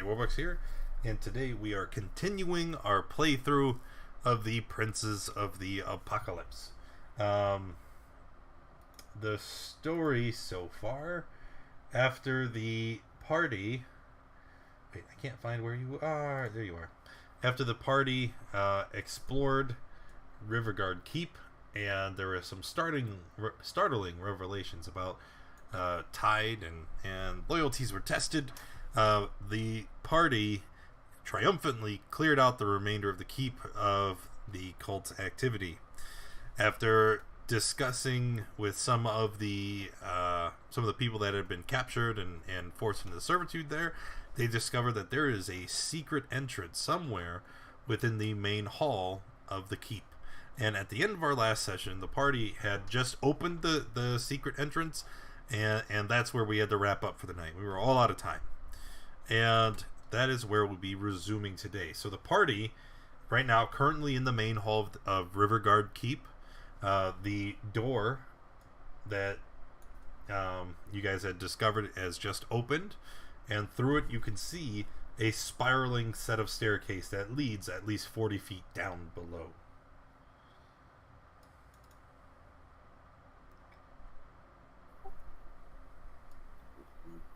Warbucks here, and today we are continuing our playthrough of the Princes of the Apocalypse. The story so far, after the party... Wait, I can't find where you are. There you are. After the party explored Riverguard Keep, and there were some startling revelations about Tide and loyalties were tested. The party triumphantly cleared out the remainder of the keep of the cult's activity. After discussing with some of the people that had been captured and forced into servitude there, they discovered that there is a secret entrance somewhere within the main hall of the keep. And at the end of our last session, the party had just opened the secret entrance, and that's where we had to wrap up for the night. We were all out of time. And that is where we'll be resuming today. So the party, right now, currently in the main hall of Riverguard Keep, the door that you guys had discovered has just opened, and through it you can see a spiraling set of staircase that leads at least 40 feet down below.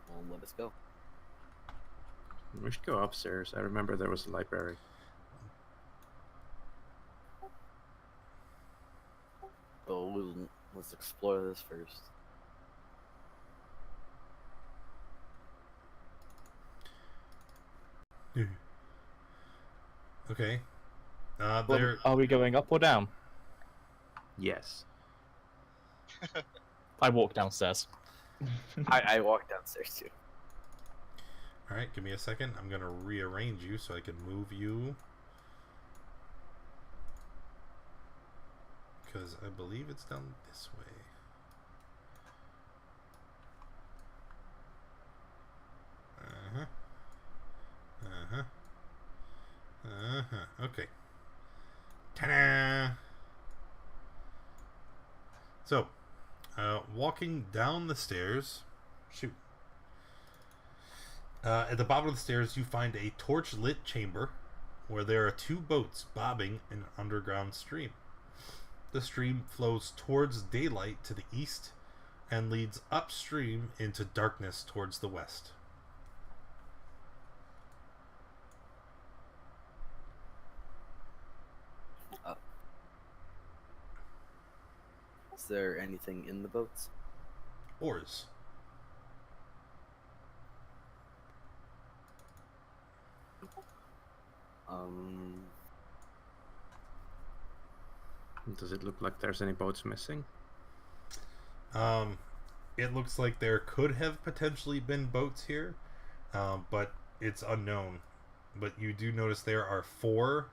Well, let us go. We should go upstairs. I remember there was a library. Oh, let's explore this first. Okay. Well, are we going up or down? Yes. I walk downstairs. I walked downstairs too. Alright, give me a second. I'm going to rearrange you so I can move you. Because I believe it's down this way. Okay. Ta-da! So, walking down the stairs... Shoot. At the bottom of the stairs, you find a torch-lit chamber where there are two boats bobbing in an underground stream. The stream flows towards daylight to the east and leads upstream into darkness towards the west. Is there anything in the boats? Oars. Does it look like there's any boats missing? It looks like there could have potentially been boats here, but it's unknown. But you do notice there are four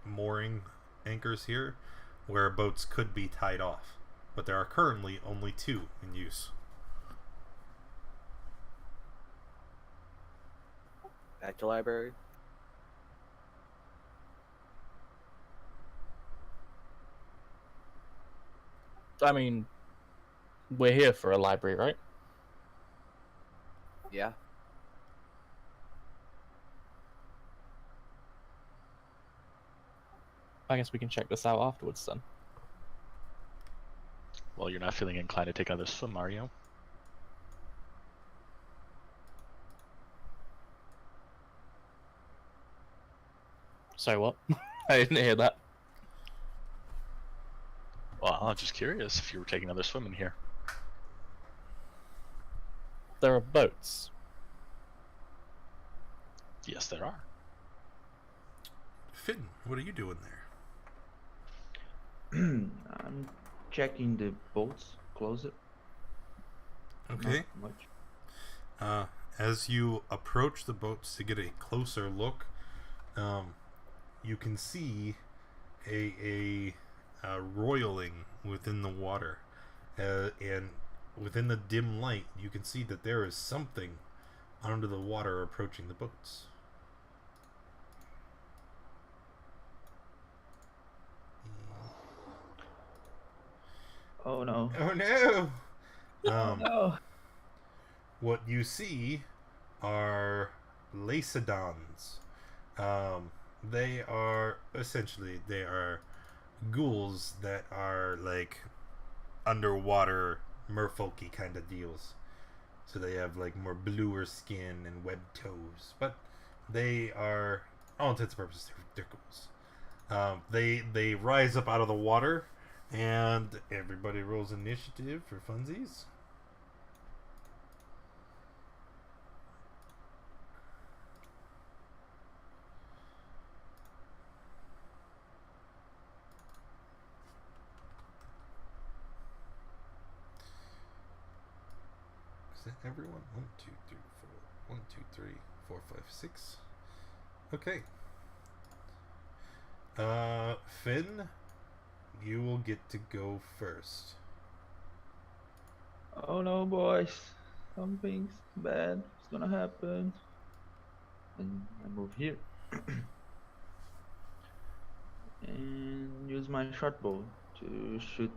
mooring anchors here where boats could be tied off, but there are currently only two in use. Back to library? I mean, we're here for a library, right? Yeah. I guess we can check this out afterwards then. Well, you're not feeling inclined to take another swim, are you? Sorry, what? I didn't hear that. Well, I'm just curious if you were taking another swim in here. There are boats. Yes, there are. Finn, what are you doing there? I'm checking the boat's closet. Okay. Not much. As you approach the boats to get a closer look, you can see a roiling within the water, and within the dim light, you can see that there is something under the water approaching the boats. Oh no. Oh no! No. what you see are Lacedons. They are ghouls that are like underwater merfolky kind of deals. So they have like more bluer skin and webbed toes, but they are, all intents and purposes, they're ghouls. They rise up out of the water, and everybody rolls initiative for funsies. Is that everyone? 1, 2, 3, 4. 1, 2, 3, 4, 5, 6. Okay. Finn, you will get to go first. Oh no, boys. Something's bad is gonna happen. And I move here. And use my short bow to shoot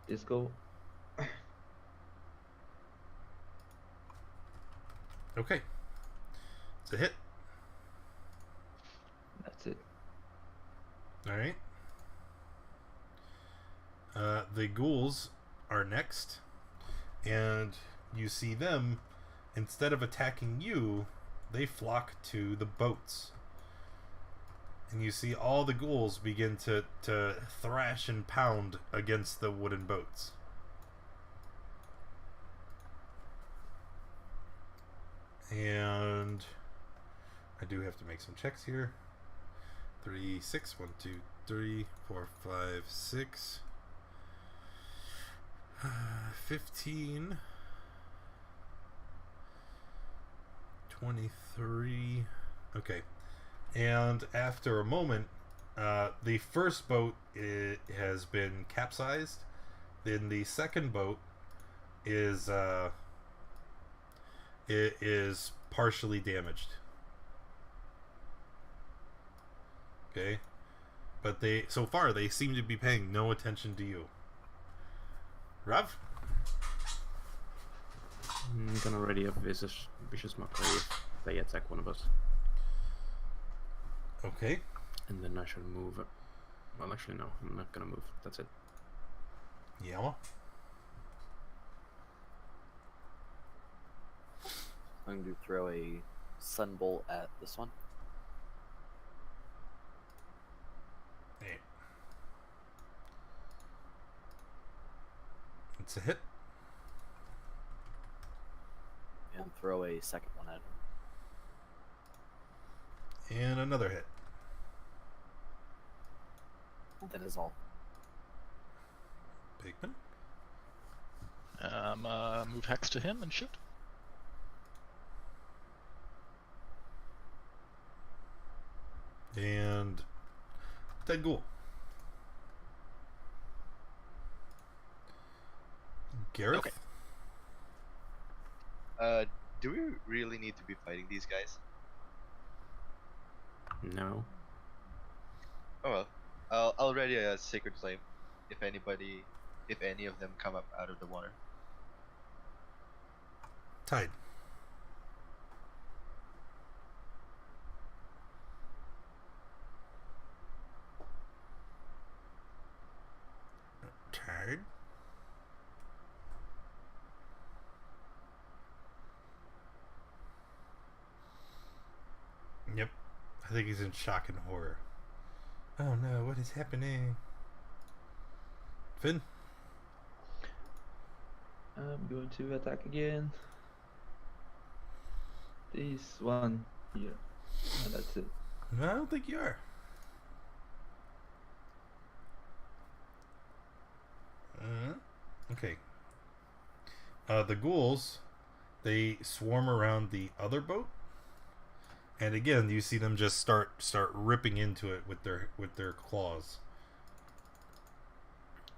this goal. Okay. It's a hit. That's it. Alright. The ghouls are next. And you see them, instead of attacking you, they flock to the boats. And you see all the ghouls begin to thrash and pound against the wooden boats. And I do have to make some checks here. 3, 6, 1, 2, 3, 4, 5, 6. 15. 23. Okay. And after a moment, the first boat has been capsized. Then the second boat is it is partially damaged. Okay, but so far they seem to be paying no attention to you. Rav? I'm gonna ready a vicious mockery if they attack one of us. Okay. And then I shall move. Well, actually, no, I'm not gonna move. That's it. Yellow. I'm going to throw a sunbolt at this one. Hey. It's a hit. And throw a second one at him. And another hit. That is all. Pigman. Move Hex to him and shoot. And dead ghoul. Gareth? Okay. Do we really need to be fighting these guys? No. Oh well. I'll ready a Sacred Flame if any of them come up out of the water. Tide. Tide. Yep. I think he's in shock and horror. Oh no, what is happening? Finn? I'm going to attack again. This one here. And that's it. No, I don't think you are. Okay. The ghouls, they swarm around the other boat, and again you see them just start ripping into it with their claws.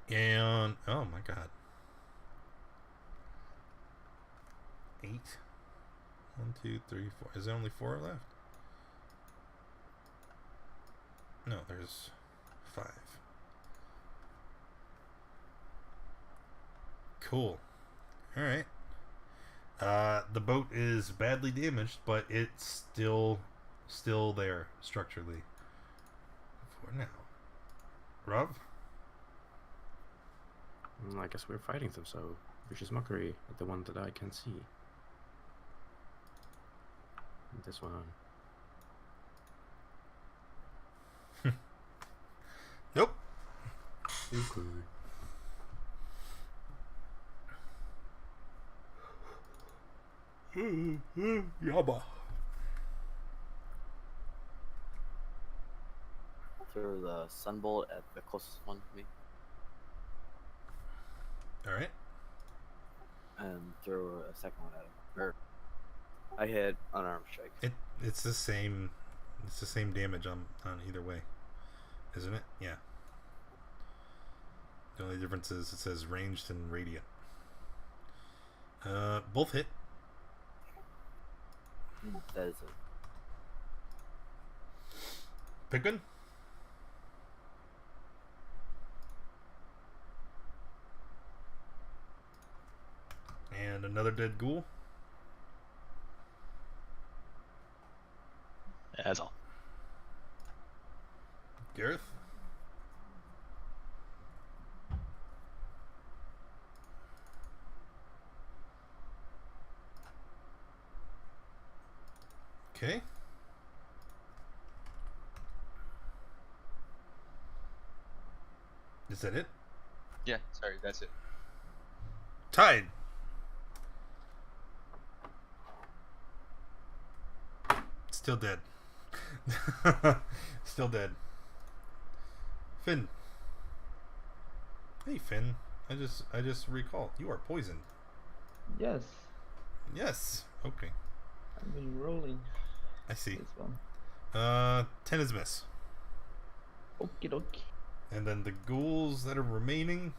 And oh my god. 8. 1, 2, 3, 4. Is there only 4 left? No, there's 5. Cool. All right. The boat is badly damaged, but it's still there structurally. For now. Rob? I guess we're fighting them, so vicious mockery, the one that I can see. This one. Nope. Okay. Yabba. Throw the sunbolt at the closest one to me, All right. and throw a second one at him. Or I hit unarmed strike. It's the same. It's the same damage on either way, isn't it? Yeah. The only difference is it says ranged and radiant. Both hit. That is a Pikmin. And another dead ghoul. That's all. Gareth. Okay. Is that it? Yeah, sorry, that's it. Tied. Still dead. Still dead. Finn. Hey Finn. I just recalled. You are poisoned. Yes, Yes. Okay. I've been rolling I see. this one. 10 is miss. Okie dokie. And then the ghouls that are remaining.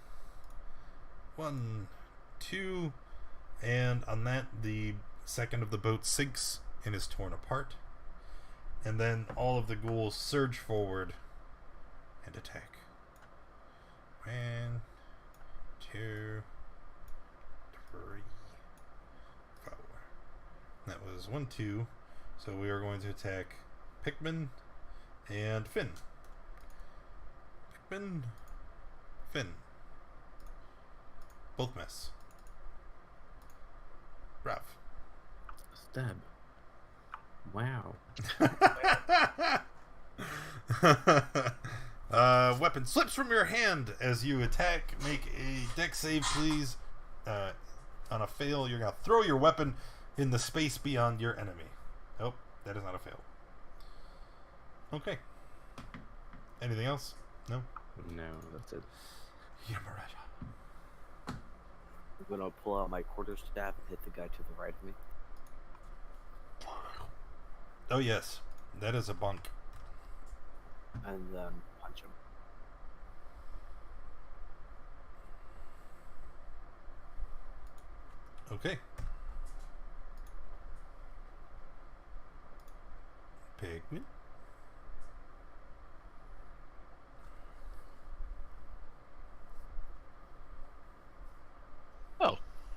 1, 2, and on that the second of the boat sinks and is torn apart. And then all of the ghouls surge forward and attack. 1, 2, 3, 4. That was 1, 2. So we are going to attack Pikmin and Finn. Pikmin, Finn. Both miss. Rav. Stab. Wow. Weapon slips from your hand as you attack. Make a dex save, please. On a fail, you're going to throw your weapon in the space beyond your enemy. Oh, that is not a fail. Okay. Anything else? No? No, that's it. Yamarada. I'm gonna pull out my quarterstaff and hit the guy to the right of me. Oh, yes. That is a bunk. And then punch him. Okay. Pikmin.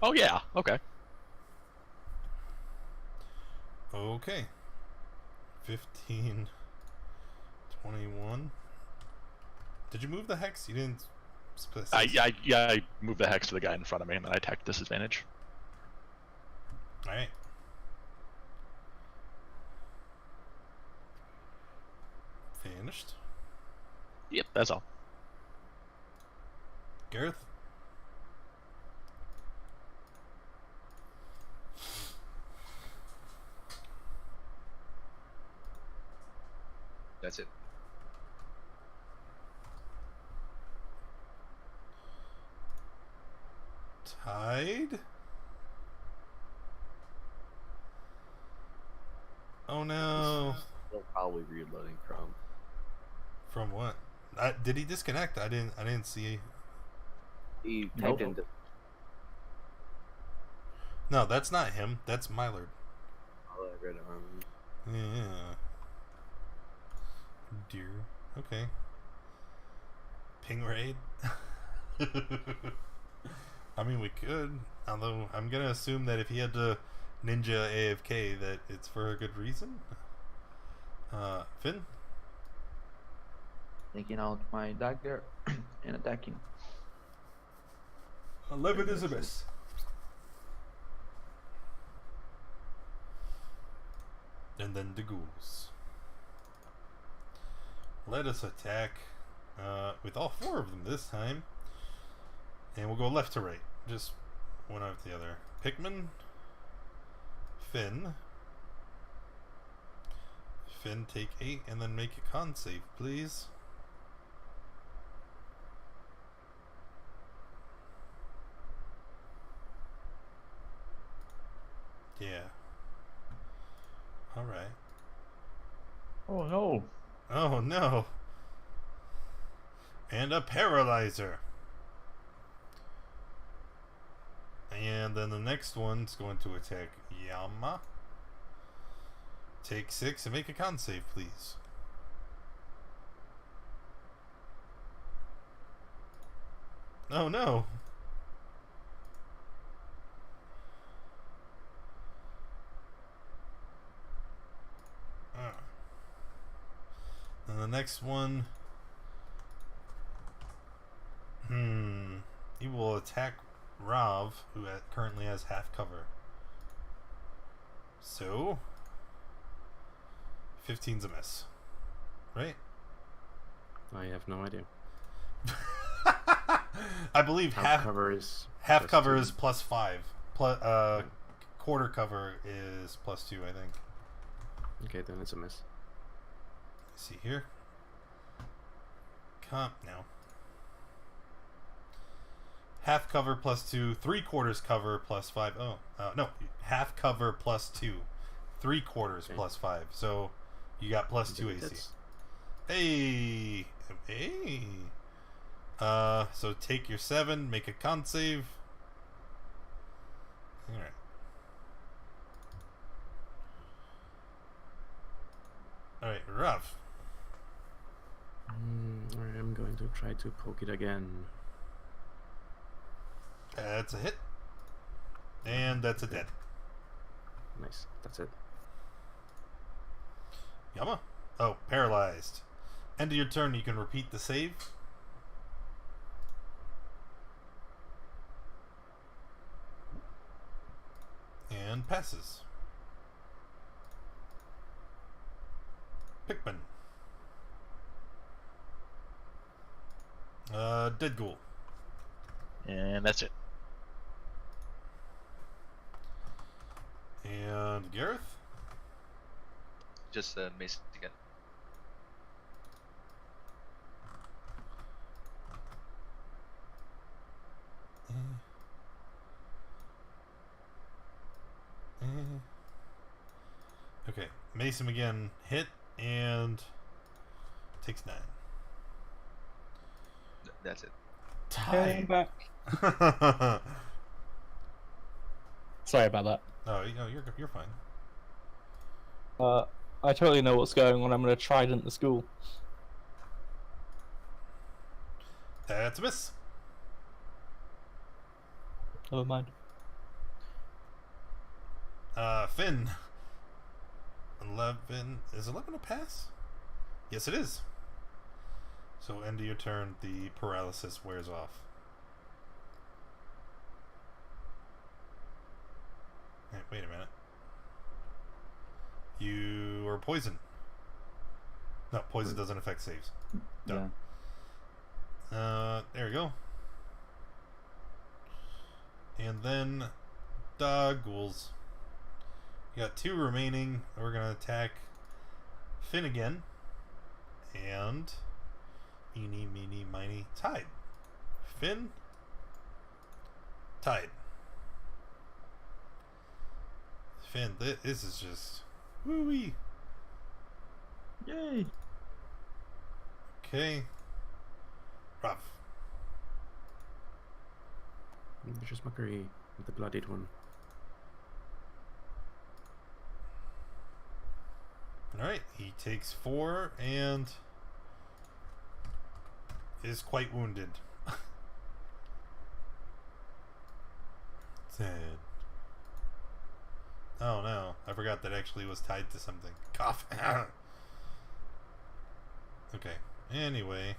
Oh yeah. Okay. Okay. 15, 21. Did you move the hex? You didn't specify. I moved the hex to the guy in front of me, and then I attacked disadvantage. Alright. Finished. Yep, that's all. Gareth? That's it. Tide? Oh no. They're probably reloading Chrome. From what? Did he disconnect? I didn't see. He Nope. typed into No, that's not him. That's Mylord. all I read on. Yeah. Dear. Okay. Ping raid. I mean, we could. Although, I'm gonna assume that if he had to ninja AFK, that it's for a good reason. Finn? Taking out my dagger and attacking. 11 is a miss. And then the ghouls. Let us attack with all 4 of them this time. And we'll go left to right. Just one after the other. Pikmin. Finn. Finn, take 8 and then make a con save, please. Yeah. Alright. Oh no. Oh no. And a paralyzer. And then the next one's going to attack Yama. Take 6 and make a con save, please. Oh no. And the next one, he will attack Rav, who currently has half cover. So, 15's a miss, right? I have no idea. I believe half cover is half cover 2. is +5. Quarter cover is +2, I think. Okay, then it's a miss. See here. Comp now. Half cover +2, 3/4 cover +5. Oh, no, half cover +2, 3/4 +5. So you got +2 AC. Hey, hey. So take your 7, make a con save. All right. All right, rough. Alright, I'm going to try to poke it again. That's a hit. And that's a dead. Nice, that's it. Yama? Oh, paralyzed. End of your turn, you can repeat the save. And passes. Pikmin. Dead ghoul. And that's it. And Gareth? Just mace again. Okay, mace him again. Hit and takes 9. That's it. Hey, I'm back. Sorry about that. Oh, you're fine. I totally know what's going on. I'm going to trident the school. That's a miss. Never mind. Finn. 11. Is 11 a pass? Yes, it is. So, end of your turn, the paralysis wears off. Hey, wait a minute. You are poisoned. No, poison doesn't affect saves. Done. There we go. And then the ghouls. You got 2 remaining. We're gonna attack Finn again. And eeny, meeny, miny, Tide. Finn. Tide. Finn, this is just woo-wee. Yay! Okay. Rough. Vicious Mockery, the bloodied one. Alright, he takes 4 and is quite wounded. Sad. Oh no, I forgot that actually was tied to something. Cough. Okay, anyway.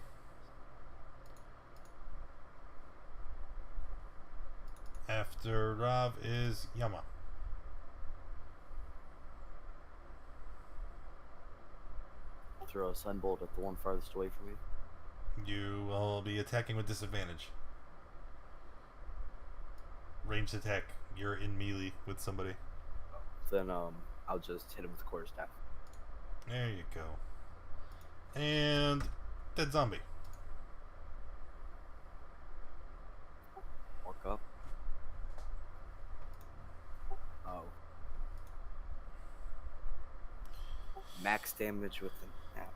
After Rav is Yama. Throw a sunbolt at the one farthest away from me. You will be attacking with disadvantage. Ranged attack. You're in melee with somebody. Then I'll just hit him with the quarterstaff. There you go. And dead zombie. Walk up. Oh. Max damage with an app.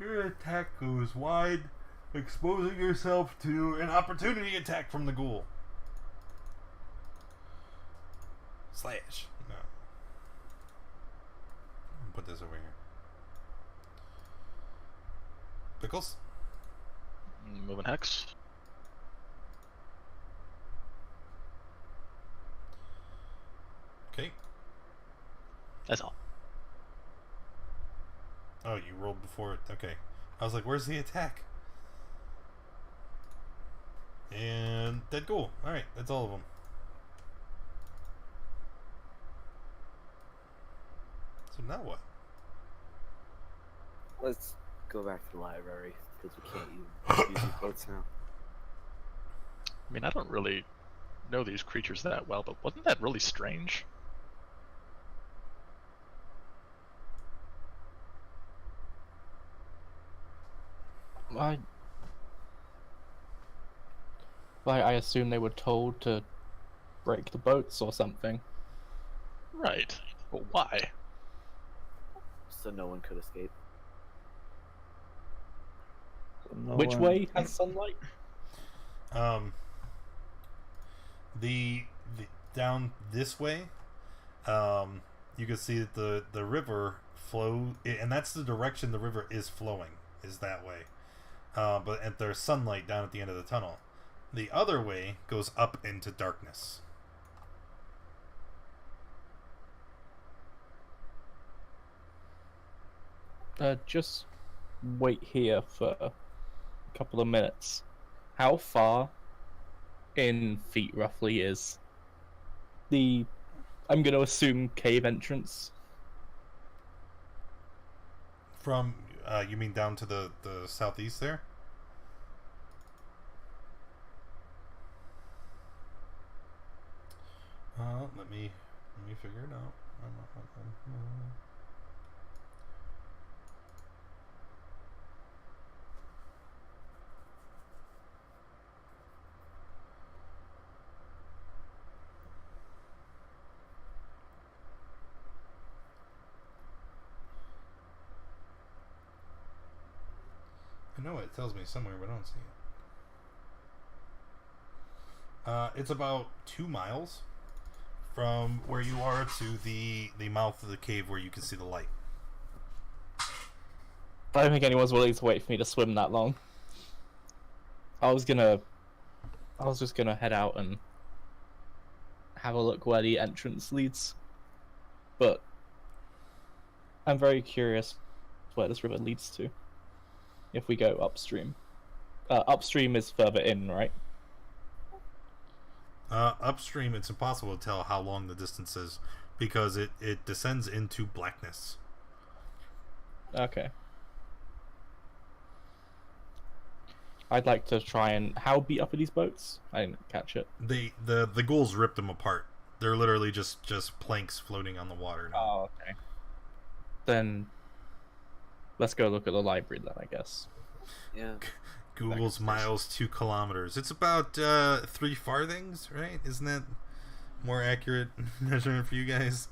Your attack goes wide, exposing yourself to an opportunity attack from the ghoul. Slash. No. Put this over here. Pickles? Moving hex. Okay. That's all. Oh, you rolled before it. Okay. I was like, where's the attack? And dead ghoul. Alright, that's all of them. So now what? Let's go back to the library because we can't use these boats now. I mean, I don't really know these creatures that well, but wasn't that really strange? I assume they were told to break the boats or something. Right. But why? So no one could escape. So no Which one- way has sunlight? The down this way, you can see that the river flow, and that's the direction the river is flowing, is that way. But there's sunlight down at the end of the tunnel. The other way goes up into darkness. Just wait here for a couple of minutes. How far in feet roughly is the, I'm going to assume, cave entrance? From, you mean down to the southeast there? Let me figure it out. I know it tells me somewhere, but I don't see it. It's about 2 miles from where you are to the mouth of the cave where you can see the light. I don't think anyone's willing to wait for me to swim that long. I was just gonna head out and have a look where the entrance leads. But I'm very curious where this river leads to. If we go upstream. Upstream is further in, right? Upstream, it's impossible to tell how long the distance is because it descends into blackness. Okay. I'd like to try and... How beat up are these boats? I didn't catch it. The ghouls ripped them apart. They're literally just planks floating on the water now. Oh, okay. Then let's go look at the library then, I guess. Yeah. Google's miles 2 kilometers. It's about 3 farthings, right? Isn't that more accurate measurement for you guys?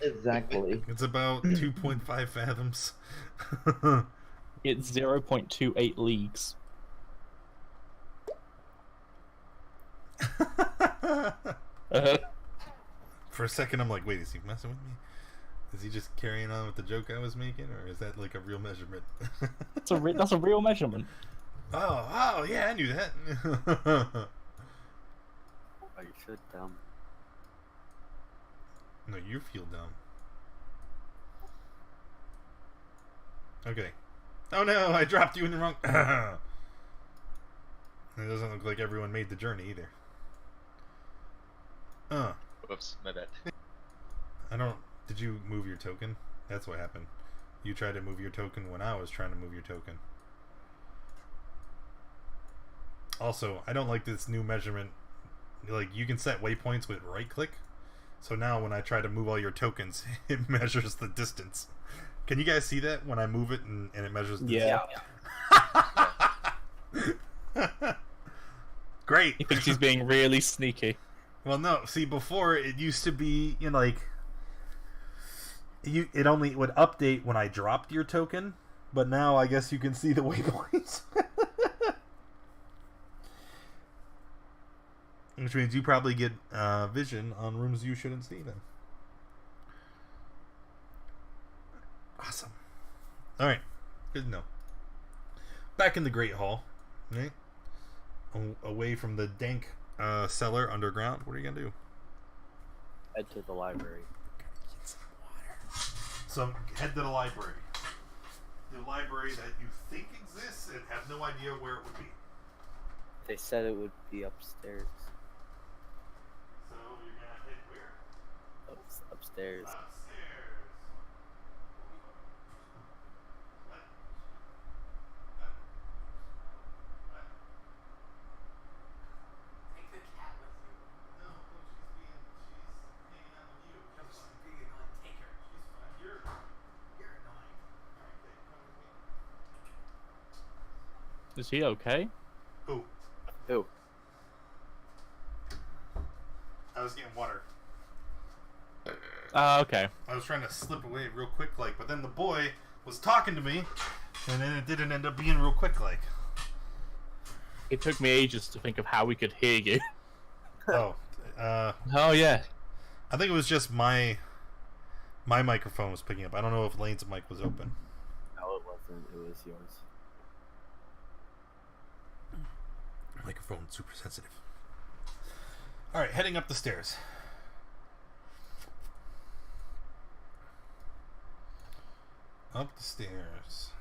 Exactly. It's about 2.5 fathoms. It's 0.28 leagues. For a second, I'm like, wait, is he messing with me? Is he just carrying on with the joke I was making, or is that like a real measurement? That's a real measurement. Oh, yeah, I knew that. Oh, you should, No, you feel dumb. Okay. Oh no, I dropped you in the wrong... It doesn't look like everyone made the journey either. Whoops, my bad. I don't... Did you move your token? That's what happened. You tried to move your token when I was trying to move your token. Also, I don't like this new measurement. Like, you can set waypoints with right click. So now when I try to move all your tokens, it measures the distance. Can you guys see that when I move it and it measures the Yeah. distance? Great. He thinks he's being really sneaky. Well, no. See, before it used to be, you know, like it only would update when I dropped your token, but now I guess you can see the waypoints. Which means you probably get vision on rooms you shouldn't see then. Awesome. All right. Good to know. Back in the Great Hall, right? Away from the dank cellar underground. What are you gonna do? Head to the library. Get some water. So head to the library. The library that you think exists and have no idea where it would be. They said it would be upstairs. So you're gonna head where? Upstairs. Upstairs. Take the cat with you. No, look, she's hanging out with you. She's being annoying. Take her. She's fine. You're annoying. Alright, okay, come with me. Is he okay? Who? Who? I was getting water. Okay. I was trying to slip away real quick, like, but then the boy was talking to me, and then it didn't end up being real quick, like. It took me ages to think of how we could hear you. Oh, Oh yeah. I think it was just my microphone was picking up. I don't know if Lane's mic was open. No, it wasn't. It was yours. Microphone super sensitive. All right, heading up the stairs. Up the stairs.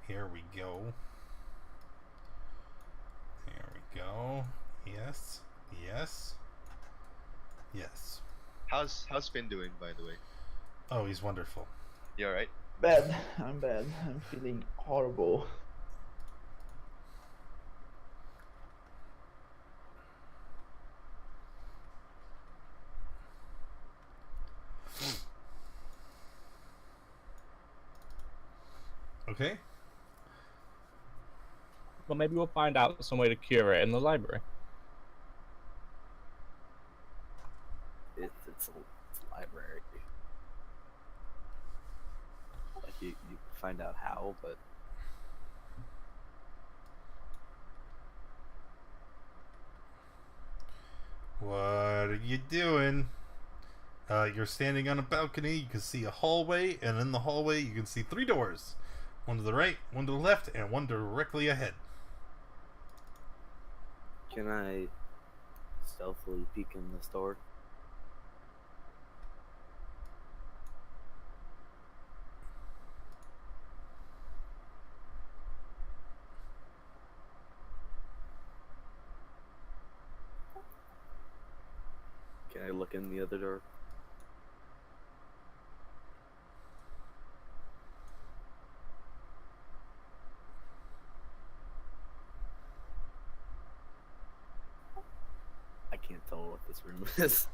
Here we go. There we go. Yes. Yes. Yes. How's Finn doing, by the way? Oh, he's wonderful. You alright? Bad. I'm bad. I'm feeling horrible. Okay. Well, maybe we'll find out some way to cure it in the library. It's a library. Like you find out how, but What are you doing? You're standing on a balcony. You can see a hallway, and in the hallway you can see 3 doors. One to the right, one to the left, and one directly ahead. can I stealthily peek in the store? Can I look in the other door? I can't tell what this room is.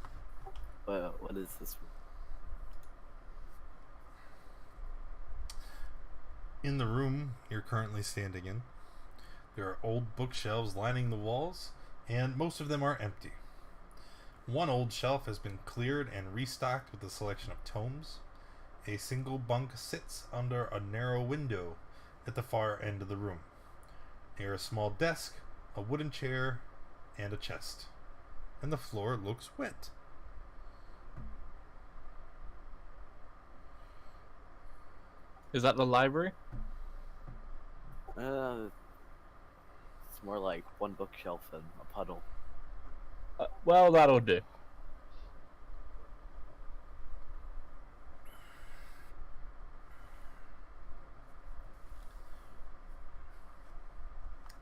But what is this room? In the room you're currently standing in, there are old bookshelves lining the walls, and most of them are empty. One old shelf has been cleared and restocked with a selection of tomes. A single bunk sits under a narrow window at the far end of the room. Near a small desk, a wooden chair, and a chest. And the floor looks wet. Is that the library? It's more like one bookshelf and a puddle. Well, that'll do.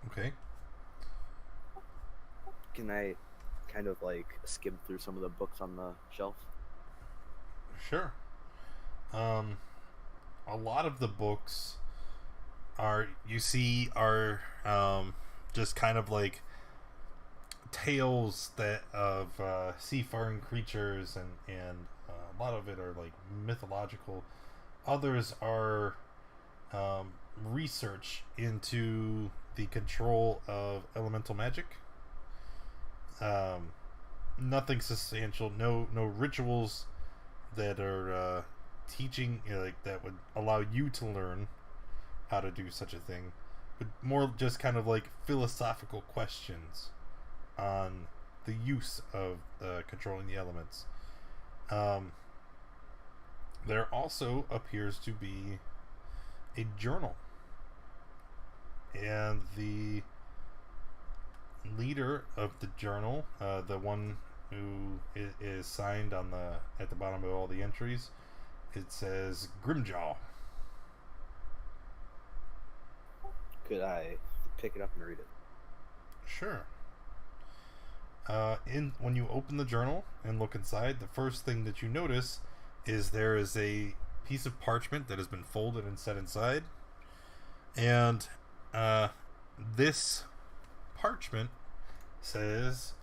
Okay. Can I kind of like skim through some of the books on the shelf? Sure. A lot of the books are just kind of like tales that of seafaring creatures, and a lot of it are like mythological. Others are research into the control of elemental magic. Nothing substantial, no rituals that are teaching, like that would allow you to learn how to do such a thing, but more just kind of like philosophical questions on the use of controlling the elements. There also appears to be a journal, and the leader of the journal, the one who is signed on at the bottom of all the entries, it says Grimjaw. Could I pick it up and read it? Sure. When you open the journal and look inside, the first thing that you notice is there is a piece of parchment that has been folded and set inside, and this parchment says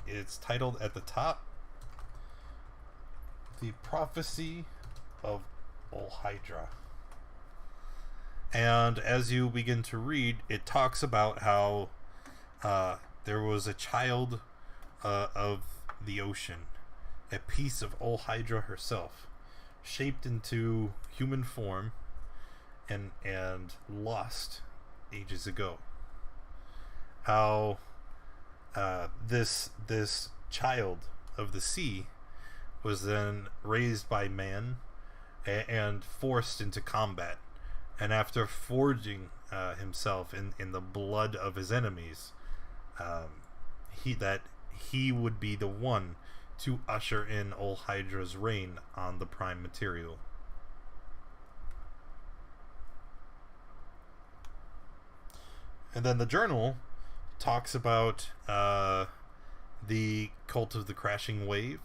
it's titled at the top, "The Prophecy of Olhydra." And as you begin to read, it talks about how there was a child of the ocean, a piece of Olhydra herself, shaped into human form and lost ages ago. How this child of the sea was then raised by man and forced into combat, and after forging himself in the blood of his enemies, he would be the one to usher in Olhydra's reign on the prime material. And then the journal talks about the cult of the crashing wave,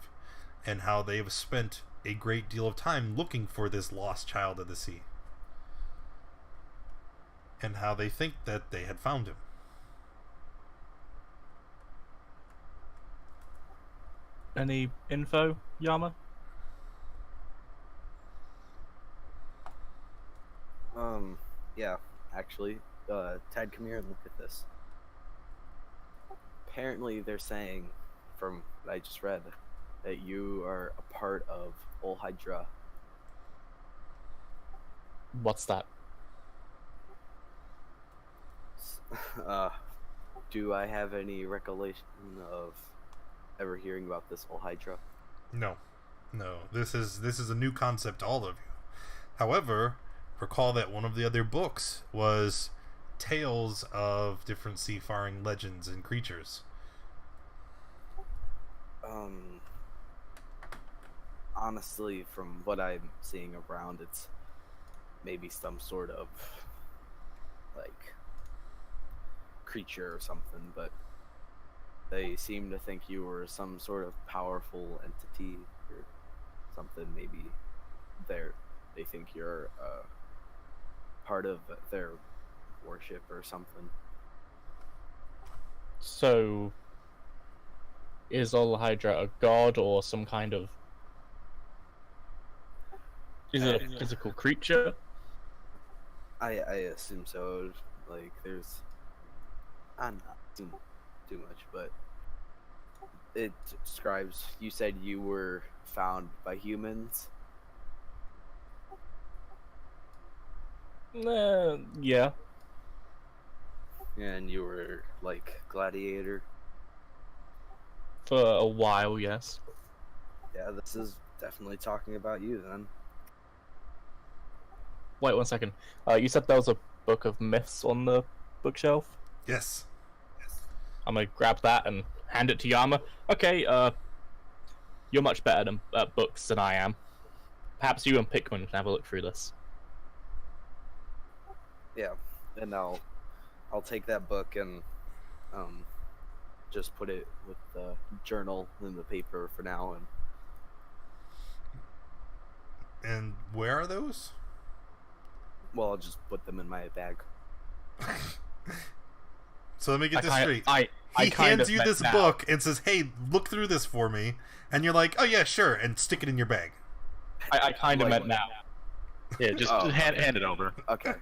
and how they have spent a great deal of time looking for this lost child of the sea, and how they think that they had found him. Any info, Yama? Yeah, actually, Ted, come here and look at this. Apparently, they're saying, from what I just read, that you are a part of Olhydra. What's that? Do I have any recollection of ever hearing about this Olhydra? No. This is a new concept to all of you. However, recall that one of the other books was tales of different seafaring legends and creatures. Honestly, from what I'm seeing around, it's maybe some sort of like creature or something, but they seem to think you were some sort of powerful entity or something. Maybe they think you're part of their worship or something. So, is Olhydra a god or some kind of... Is it a physical creature? I assume so. Like, there's... I'm not too much, but it describes... You said you were found by humans? Yeah. And you were, like, gladiator? For a while, yes. Yeah, this is definitely talking about you, then. Wait 1 second. You said there was a book of myths on the bookshelf. Yes. I'm gonna grab that and hand it to Yama. Okay, you're much better at books than I am. Perhaps you and Pikmin can have a look through this. Yeah, and I'll take that book and just put it with the journal and the paper for now. And where are those? Well, I'll just put them in my bag. So let me get this straight. He He hands you this book and says, "Hey, look through this for me," and you're like, "Oh yeah, sure," and stick it in your bag. I kind of meant now. Yeah, just hand it over. Okay.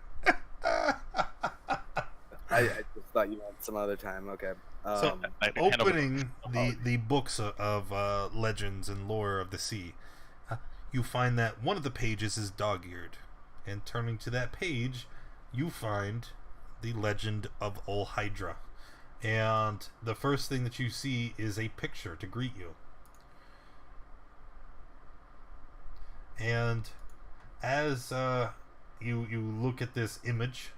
I just thought you meant some other time. Okay. So opening the books of legends and lore of the sea, you find that one of the pages is dog-eared, and turning to that page, you find the legend of Ol Hydra, and the first thing that you see is a picture to greet you. And as you look at this image,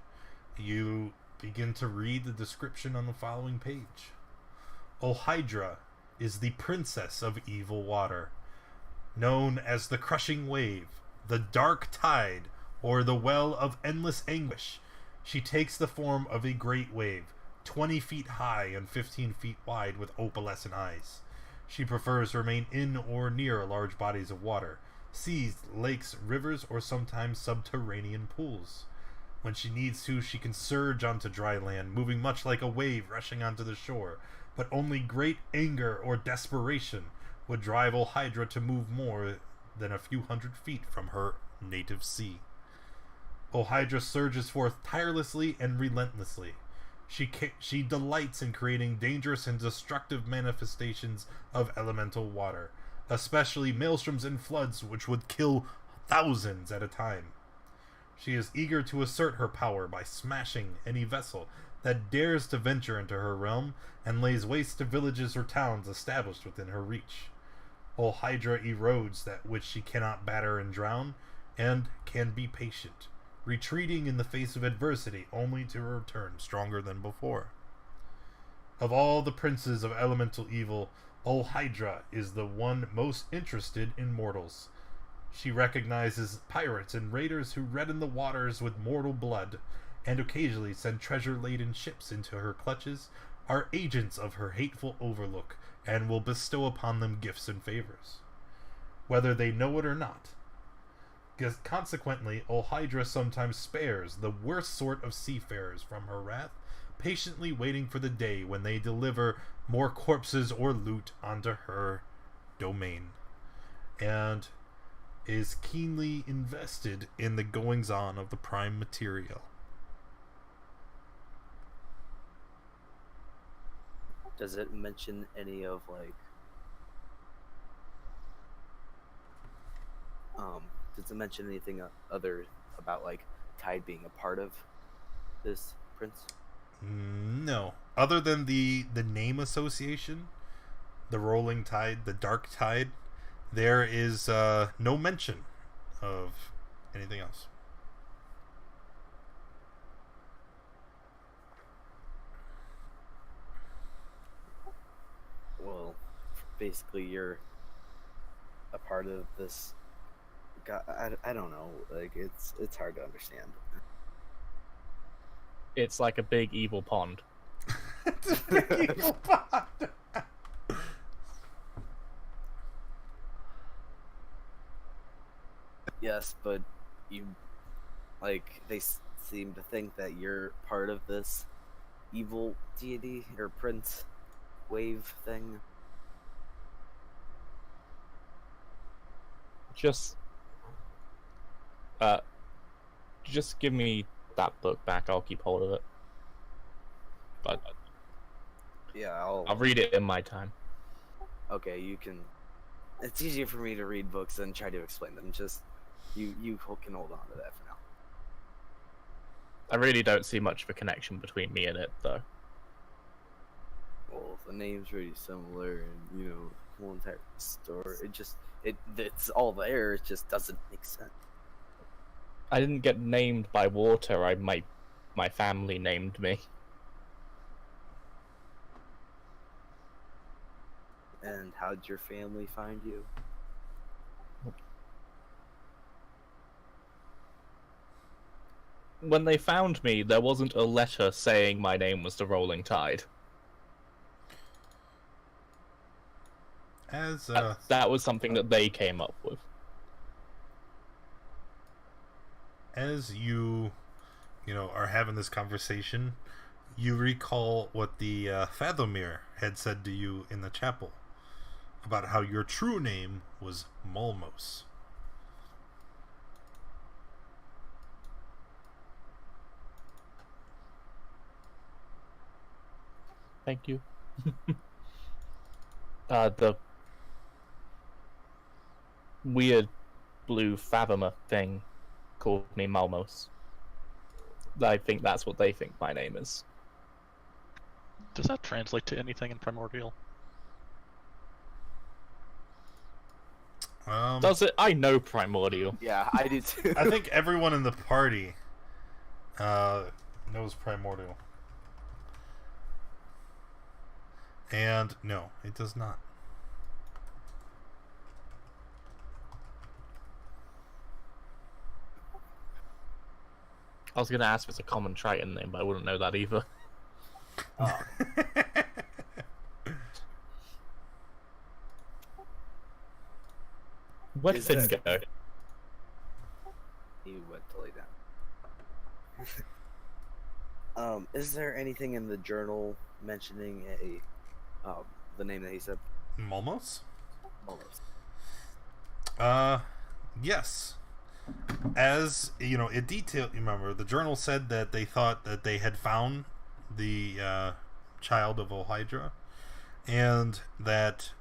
you begin to read the description on the following page. Ol Hydra is the princess of evil water, known as the crushing wave, the dark tide, or the well of endless anguish. She takes the form of a great wave, 20 feet high and 15 feet wide, with opalescent eyes. She prefers to remain in or near large bodies of water, seas, lakes, rivers, or sometimes subterranean pools. When she needs to, she can surge onto dry land, moving much like a wave rushing onto the shore, but only great anger or desperation would drive Ol Hydra to move more than a few hundred feet from her native sea. Ol Hydra surges forth tirelessly and relentlessly. She delights in creating dangerous and destructive manifestations of elemental water, especially maelstroms and floods which would kill thousands at a time. She is eager to assert her power by smashing any vessel that dares to venture into her realm, and lays waste to villages or towns established within her reach. Ol Hydra erodes that which she cannot batter and drown, and can be patient, retreating in the face of adversity only to return stronger than before. Of all the princes of elemental evil, Ol Hydra is the one most interested in mortals. She recognizes pirates and raiders who redden the waters with mortal blood, and occasionally send treasure-laden ships into her clutches, are agents of her hateful overlook, and will bestow upon them gifts and favors, whether they know it or not. Consequently, Ol Hydra sometimes spares the worst sort of seafarers from her wrath, patiently waiting for the day when they deliver more corpses or loot onto her domain, and is keenly invested in the goings-on of the prime material. Does it mention any of does it mention anything other about Tide being a part of this prince? No. Other than the name association, the rolling tide, the dark tide, there is no mention of anything else. Well, basically you're a part of this. I don't know. It's hard to understand. It's like a big evil pond. It's a big evil pond. Yes, but you they seem to think that you're part of this evil deity or prince wave thing. Just give me that book back. I'll keep hold of it. But Yeah, I'll read it in my time. Okay, you can. It's easier for me to read books than try to explain them. Just you can hold on to that for now. I really don't see much of a connection between me and it, though. Well, the name's really similar, and whole entire story. It's all there. It just doesn't make sense. I didn't get named by water. My family named me. And how'd your family find you? When they found me, there wasn't a letter saying my name was the Rolling Tide. As That was something that they came up with. as you are having this conversation, you recall what the Fathomir had said to you in the chapel about how your true name was Malmos. Thank you. The weird blue Fathomer thing called me Malmos. I think that's what they think my name is. Does that translate to anything in Primordial? Does it? I know Primordial. Yeah, I do too. I think everyone in the party knows Primordial. And no, it does not. I was gonna ask if it's a common Triton name, but I wouldn't know that either. Oh, Where'd Is Finn that- go? he went to lay down. Is there anything in the journal mentioning the name that he said? Malmos? Almost. Yes. As it detailed. Remember, the journal said that they thought that they had found the child of Ohydra, and that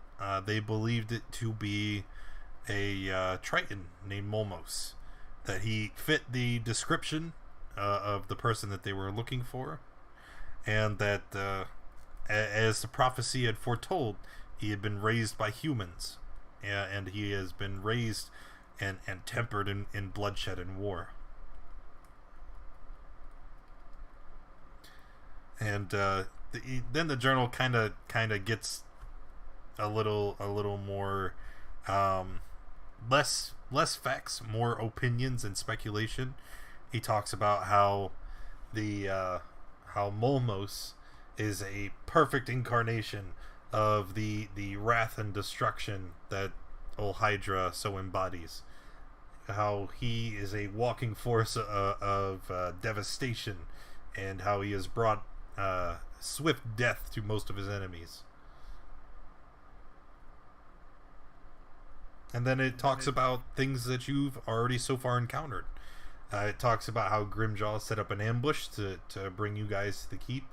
they believed it to be a Triton named Molmos. That he fit the description of the person that they were looking for, and that as the prophecy had foretold, he had been raised by humans, and he has been raised and tempered in bloodshed and war. And then the journal kind of gets a little more less facts, more opinions and speculation. He talks about how how Molmos is a perfect incarnation of the wrath and destruction that Hydra so embodies. How he is a walking force of devastation, and how he has brought swift death to most of his enemies. And then it talks about things that you've already so far encountered. It talks about how Grimjaw set up an ambush to bring you guys to the keep,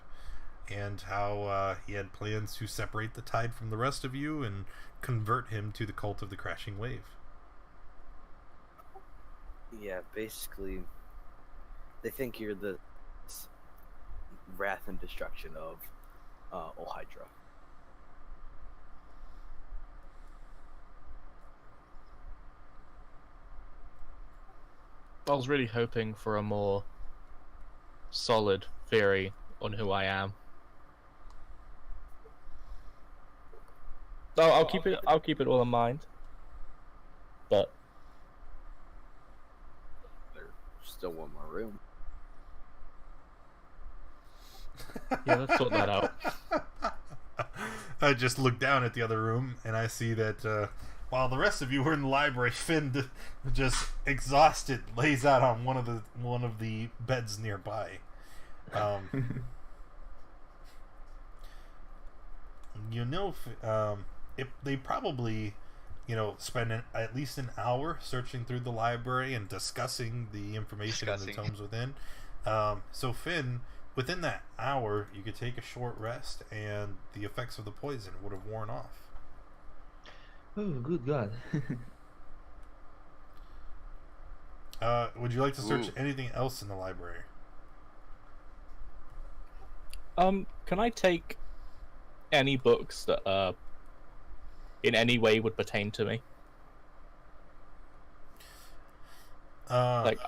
and how he had plans to separate the Tide from the rest of you and convert him to the cult of the Crashing Wave. Yeah, basically, they think you're the wrath and destruction of Ohydra. I was really hoping for a more solid theory on who I am. No, I'll keep it all in mind. But There's still one more room. yeah, let's sort that out. I just look down at the other room and I see that while the rest of you were in the library, Finn just exhausted lays out on one of the beds nearby. If they probably spend at least an hour searching through the library and discussing the information in the tomes within. So Finn, within that hour, you could take a short rest, and the effects of the poison would have worn off. Oh, good God. Would you like to search anything else in the library? Can I take any books that in any way would pertain to me? Like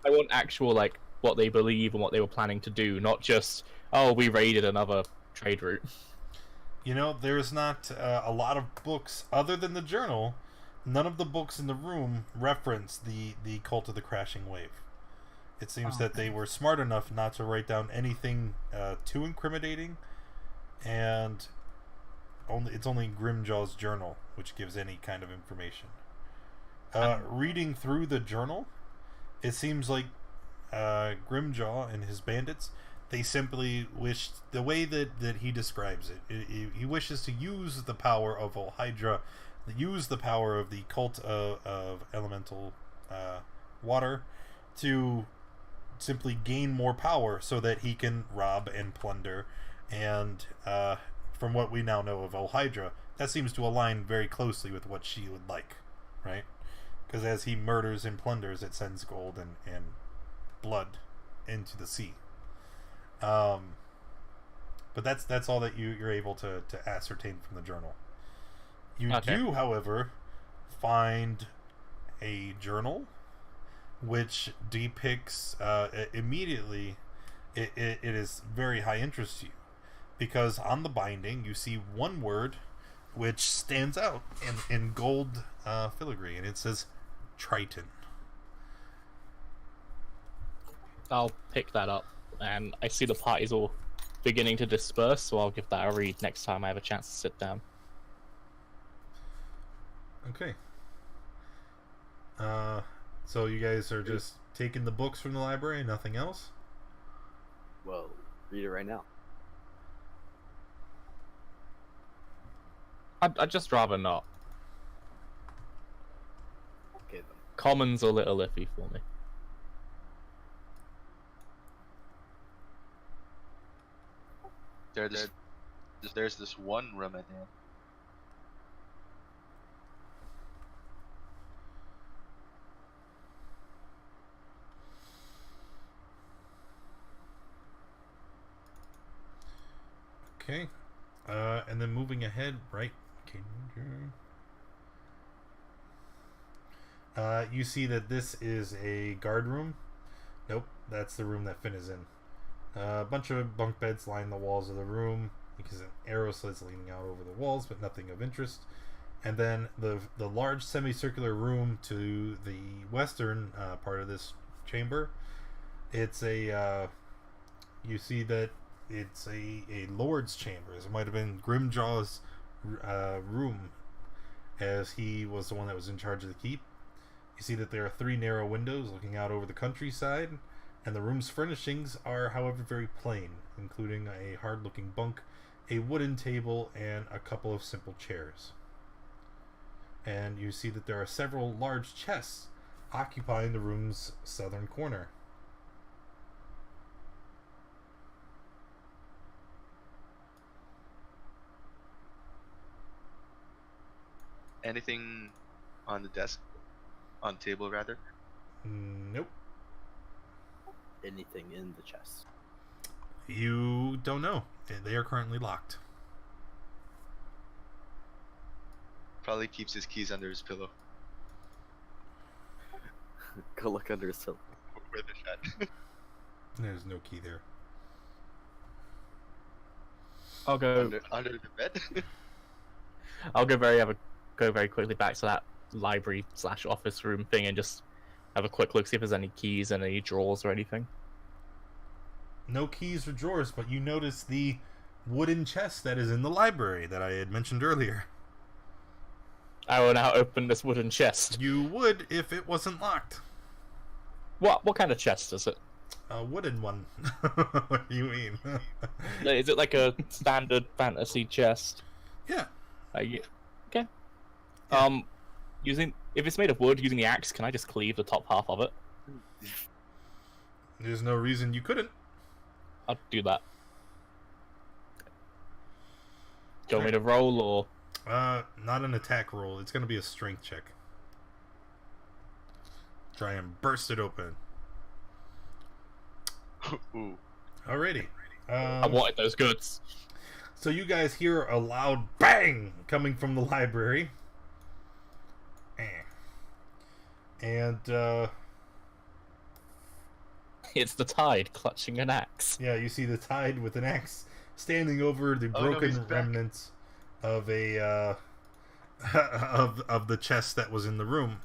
I want actual like what they believe and what they were planning to do, not just we raided another trade route. You know, there's not a lot of books other than the journal. None of the books in the room reference the Cult of the Crashing Wave. It seems that they were smart enough not to write down anything too incriminating, and it's only Grimjaw's journal which gives any kind of information. Reading through the journal, it seems like Grimjaw and his bandits, they simply wish, the way that he describes it, he wishes to use the power of Hydra, use the power of the cult of elemental water to simply gain more power so that he can rob and plunder. And from what we now know of Hydra, that seems to align very closely with what she would like, right? Because as he murders and plunders, it sends gold and blood into the sea. But that's all that you're able to ascertain from the journal. You do, however, find a journal which depicts immediately. It is very high interest to you, because on the binding you see one word which stands out in gold filigree, and it says Triton. I'll pick that up, and I see the party's all beginning to disperse, so I'll give that a read next time I have a chance to sit down. Okay. So you guys are just taking the books from the library, nothing else? Well, read it right now. I'd just rather not. Okay then. Common's a little iffy for me. There's this one room at the end. Okay. And then moving ahead, right? You see that this is a guard room. Nope, that's the room that Finn is in. A bunch of bunk beds line the walls of the room, because an arrow slit's leaning out over the walls, but nothing of interest. And then the large semicircular room to the western part of this chamber, it's a you see that it's a lord's chambers. It might have been Grimjaw's room, as he was the one that was in charge of the keep. You see that there are 3 narrow windows looking out over the countryside, and the room's furnishings are, however, very plain, including a hard-looking bunk, a wooden table, and a couple of simple chairs. And you see that there are several large chests occupying the room's southern corner. Anything on the desk? On table, rather? Nope. Anything in the chest? You don't know. They are currently locked. Probably keeps his keys under his pillow. Go look under his pillow. Where they're at. There's no key there. I'll go. Under the bed? I'll go very quickly back to that library/office room thing and just have a quick look, see if there's any keys and any drawers or anything. No keys or drawers, but you notice the wooden chest that is in the library that I had mentioned earlier. I will now open this wooden chest. You would if it wasn't locked. What kind of chest is it? A wooden one. What do you mean? Is it like a standard fantasy chest? Yeah. Okay. Yeah. If it's made of wood, using the axe, can I just cleave the top half of it? There's no reason you couldn't. I'll do that. Do you want me to roll or? Not an attack roll. It's gonna be a strength check. Try and burst it open. Ooh. Alrighty. I wanted those goods. So you guys hear a loud bang coming from the library. And It's the tide clutching an axe. Yeah, you see the tide with an axe standing over the Oh, no, he's broken back. remnants of a of the chest that was in the room,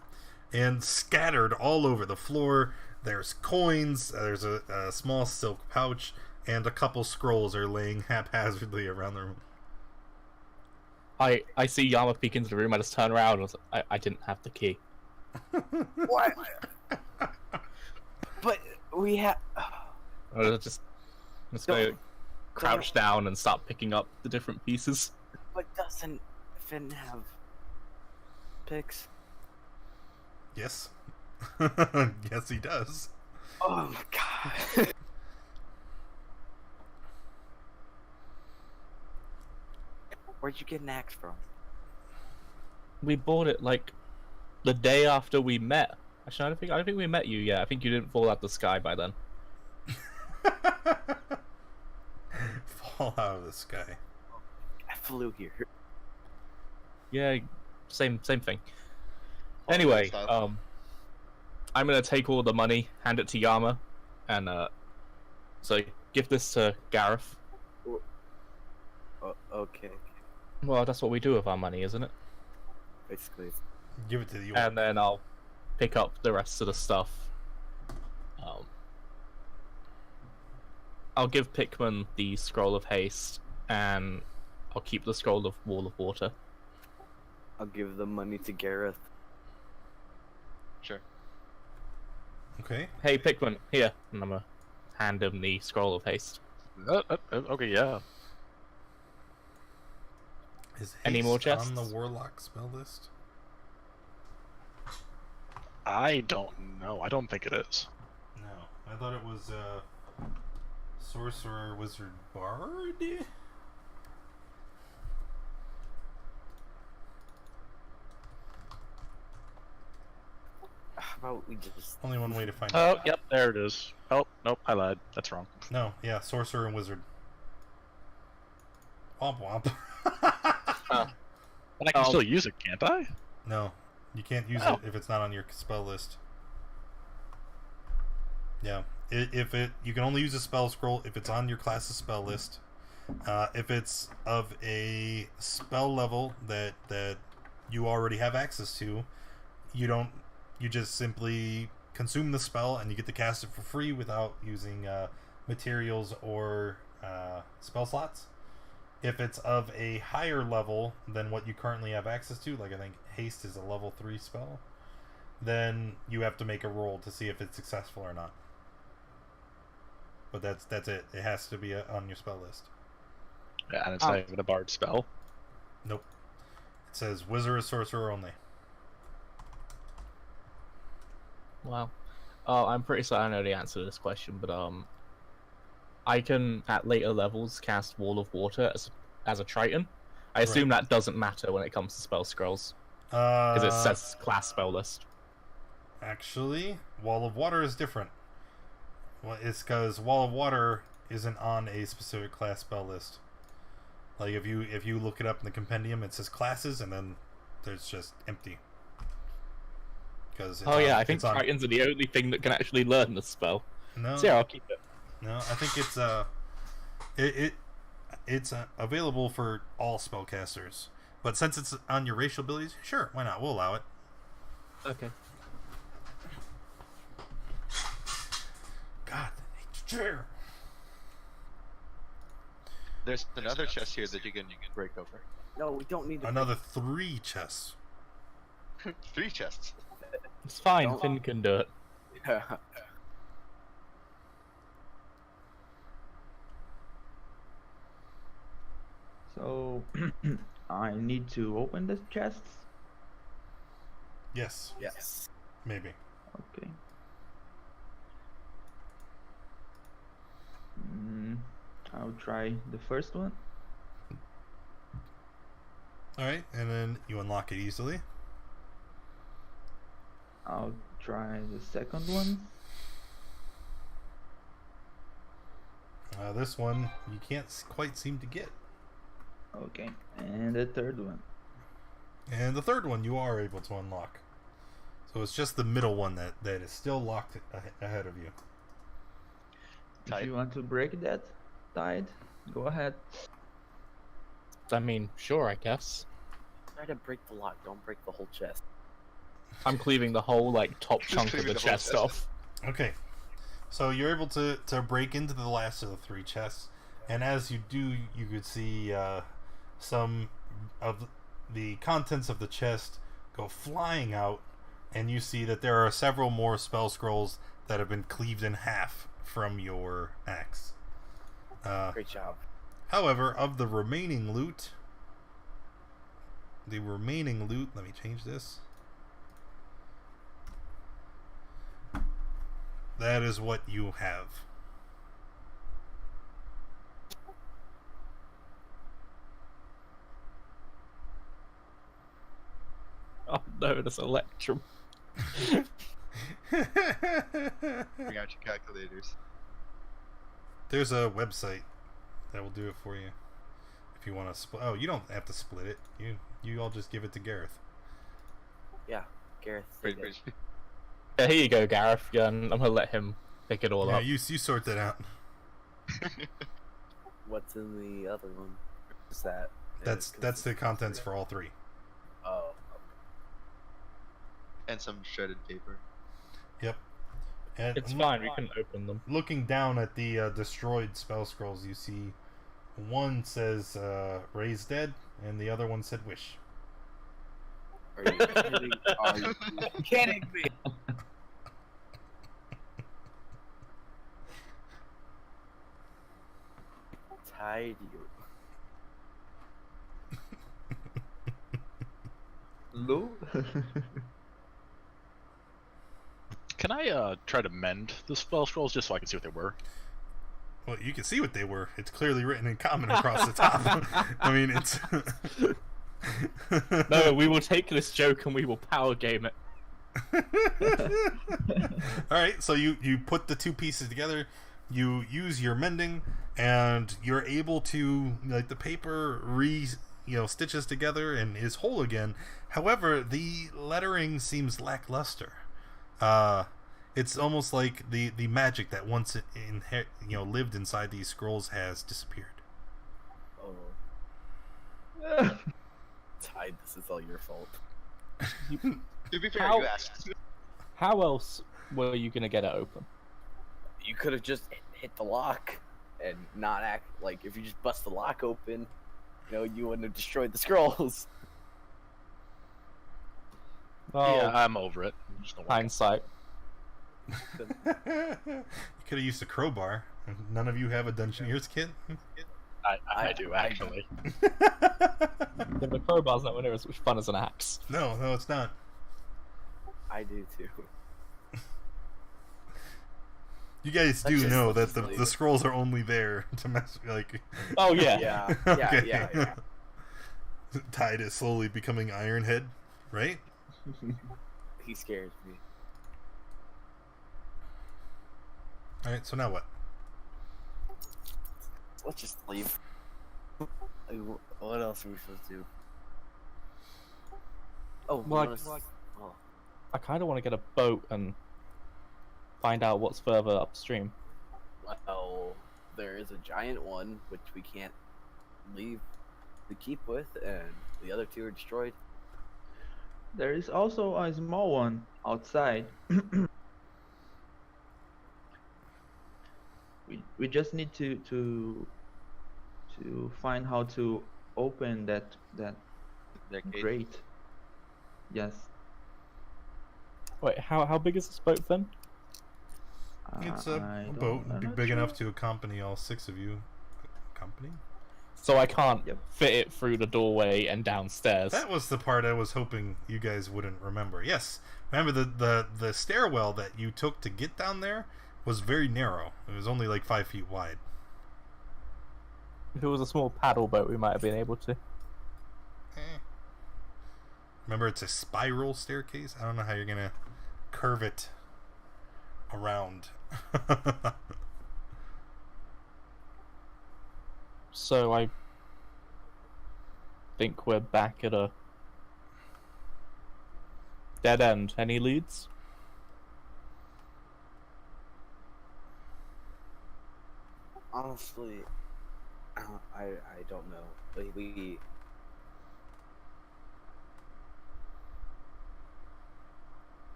and scattered all over the floor. There's coins. There's a small silk pouch, and a couple scrolls are laying haphazardly around the room. I see Yama peek into the room. I just turn around and was like, I didn't have the key. What? But we have. I just go Don't- crouch down and start picking up the different pieces. But doesn't Finn have picks? Yes. Yes, he does. Oh my god. Where'd you get an axe from? We bought it like the day after we met. Actually, I don't think we met you yet. I think you didn't fall out the sky by then. Fall out of the sky. I flew here. Yeah, same thing. Oh, Anyway, style. I'm gonna take all the money, hand it to Yama, and so give this to Gareth. Oh, okay. Well, that's what we do with our money, isn't it? Basically. Give it to the orc. And then I'll pick up the rest of the stuff. I'll give Pikmin the Scroll of Haste, and I'll keep the Scroll of Wall of Water. I'll give the money to Gareth. Sure. Okay. Hey, Pikmin, here. And I'm gonna hand him the Scroll of Haste. Okay, yeah. Is Any more haste on the chests? warlock spell list? I don't know. I don't think it is. No, I thought it was sorcerer, wizard, bard. How about we just. Only one way to find out. Oh, yep, there it is. Oh, nope, I lied. That's wrong. No, yeah, sorcerer and wizard. Womp womp. But I can still use it, can't I? No, you can't use Oh. it if it's not on your spell list. Yeah, if it you can only use a spell scroll if it's on your class's spell list. If it's of a spell level that you already have access to, you just simply consume the spell and you get to cast it for free without using materials or spell slots. If it's of a higher level than what you currently have access to, like I think haste is a level 3 spell, then you have to make a roll to see if it's successful or not. But that's it. It has to be on your spell list. Yeah, and it's not even a bard spell. Nope. It says wizard or sorcerer only. Wow. Oh, I'm pretty sure I know the answer to this question, but I can at later levels cast Wall of Water as a Triton. I assume that doesn't matter when it comes to spell scrolls because it says class spell list. Actually, Wall of Water is different. Well, it's because Wall of Water isn't on a specific class spell list. Like if you look it up in the compendium, it says classes, and then there's just empty. Because I think Tritons are the only thing that can actually learn the spell. No, So yeah, I'll keep it. no, I think it's available for all spellcasters. But since it's on your racial abilities, sure, why not? We'll allow it. Okay. God, chair. There's another chest here that you can break over. No, we don't need to. Another 3 chests. 3 chests. It's fine. Don't- Finn can do it. So I need to open the chests. Yes, Yes. maybe. Okay. I'll try the first one. Alright, and then you unlock it easily. I'll try the second one. This one you can't quite seem to get. Okay. And the third one. And the third one you are able to unlock. So it's just the middle one that is still locked ahead of you. If Tight. you want to break that tide, go ahead. I mean, sure, I guess. Try to break the lock. Don't break the whole chest. I'm cleaving the whole like top Just chunk of cleaving the the whole chest chest. off. Okay, so you're able to break into the last of the 3 chests, and as you do, you could see some of the contents of the chest go flying out, and you see that there are several more spell scrolls that have been cleaved in half from your axe. Great job. However, of the remaining loot, let me change this. That is what you have. Oh no, there's Electrum. Bring out your calculators. There's a website that will do it for you. If you want to split. Oh, you don't have to split it. You all just give it to Gareth. Yeah, Gareth. Pretty, take it. pretty. Yeah, here you go, Gareth. Yeah, and I'm gonna let him pick it all Yeah, up. you sort that out. What's in the other one? Is that? That's the contents for all 3. Oh. And some shredded paper. Yep. And It's fine, we can open them. looking down at the destroyed spell scrolls, you see one says "Raise Dead" and the other one said "Wish." Are you kidding? Are you kidding me? Tied you. Lou? Can I try to mend the spell scrolls just so I can see what they were? Well, you can see what they were. It's clearly written in common across the top. I mean, it's. No, we will take this joke and we will power game it. All right, so you put the 2 pieces together. You use your mending, and you're able to, like, the paper stitches together and is whole again. However, the lettering seems lackluster. It's almost like the magic that once lived inside these scrolls has disappeared. Oh. Tide, this is all your fault. To be fair, How- you asked. How else were you gonna get it open? You could have just hit the lock and not act like if you just bust the lock open, you wouldn't have destroyed the scrolls. Oh, Yeah, I'm over it. I'm just gonna walk hindsight. You could have used a crowbar. None of you have a Dungeoneer's kit? I do, actually. Yeah, the crowbar's not near as much fun as an axe. No, it's not. I do too. You guys do Let's just- know let's that just leave the it. scrolls are only there to mess like. Oh yeah. Yeah, Okay. yeah. Tide is slowly becoming Ironhead, right? He scares me. All right. So now what? Let's just leave. Like, what else are we supposed to do? Oh, Well, we wanna- oh, I kind of want to get a boat and find out what's further upstream. well, there is a giant one which we can't leave the keep with, and the other 2 are destroyed. There is also a small one outside. we just need to find how to open that That gate. grate. Yes. Wait, how big is this boat then? It's I a don't- boat. I'm Be not big sure. enough to accompany all 6 of you. Company? So I can't Yep. fit it through the doorway and downstairs. That was the part I was hoping you guys wouldn't remember. Yes, remember the stairwell that you took to get down there was very narrow. It was only like 5 feet wide. If it was a small paddle boat, we might have been able to. Remember, it's a spiral staircase. I don't know how you're gonna curve it around. So I think we're back at a dead end. Any leads? Honestly, I don't know. We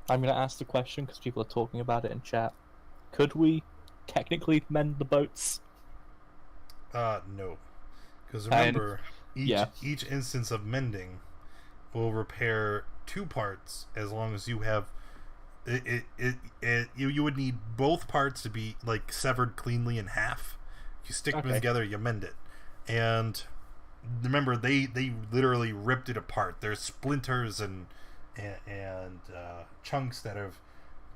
I'm gonna ask the question because people are talking about it in chat. Could we technically mend the boats? No, because And- remember, yeah. each instance of mending will repair 2 parts as long as you have you would need both parts to be like severed cleanly in half. You stick them Okay. together, you mend it. And remember, they literally ripped it apart. There's splinters and chunks that have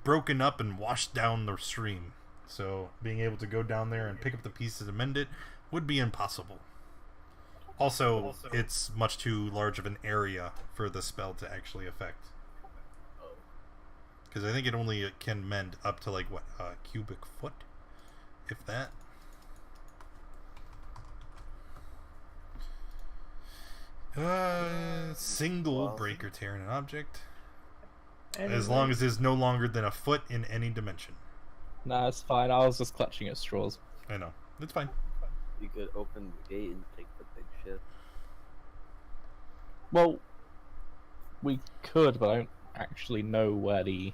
broken up and washed down the stream. So being able to go down there and pick up the pieces and mend it would be impossible. Also, it's much too large of an area for the spell to actually affect. Because I think it only can mend up to like what, cubic foot, if that. Single Well, break or tear in an object, Anyway, as long as it's no longer than a foot in any dimension. Nah, it's fine. I was just clutching at straws. I know, it's fine. you could open the gate and take the big ship. Well, we could, but I don't actually know where the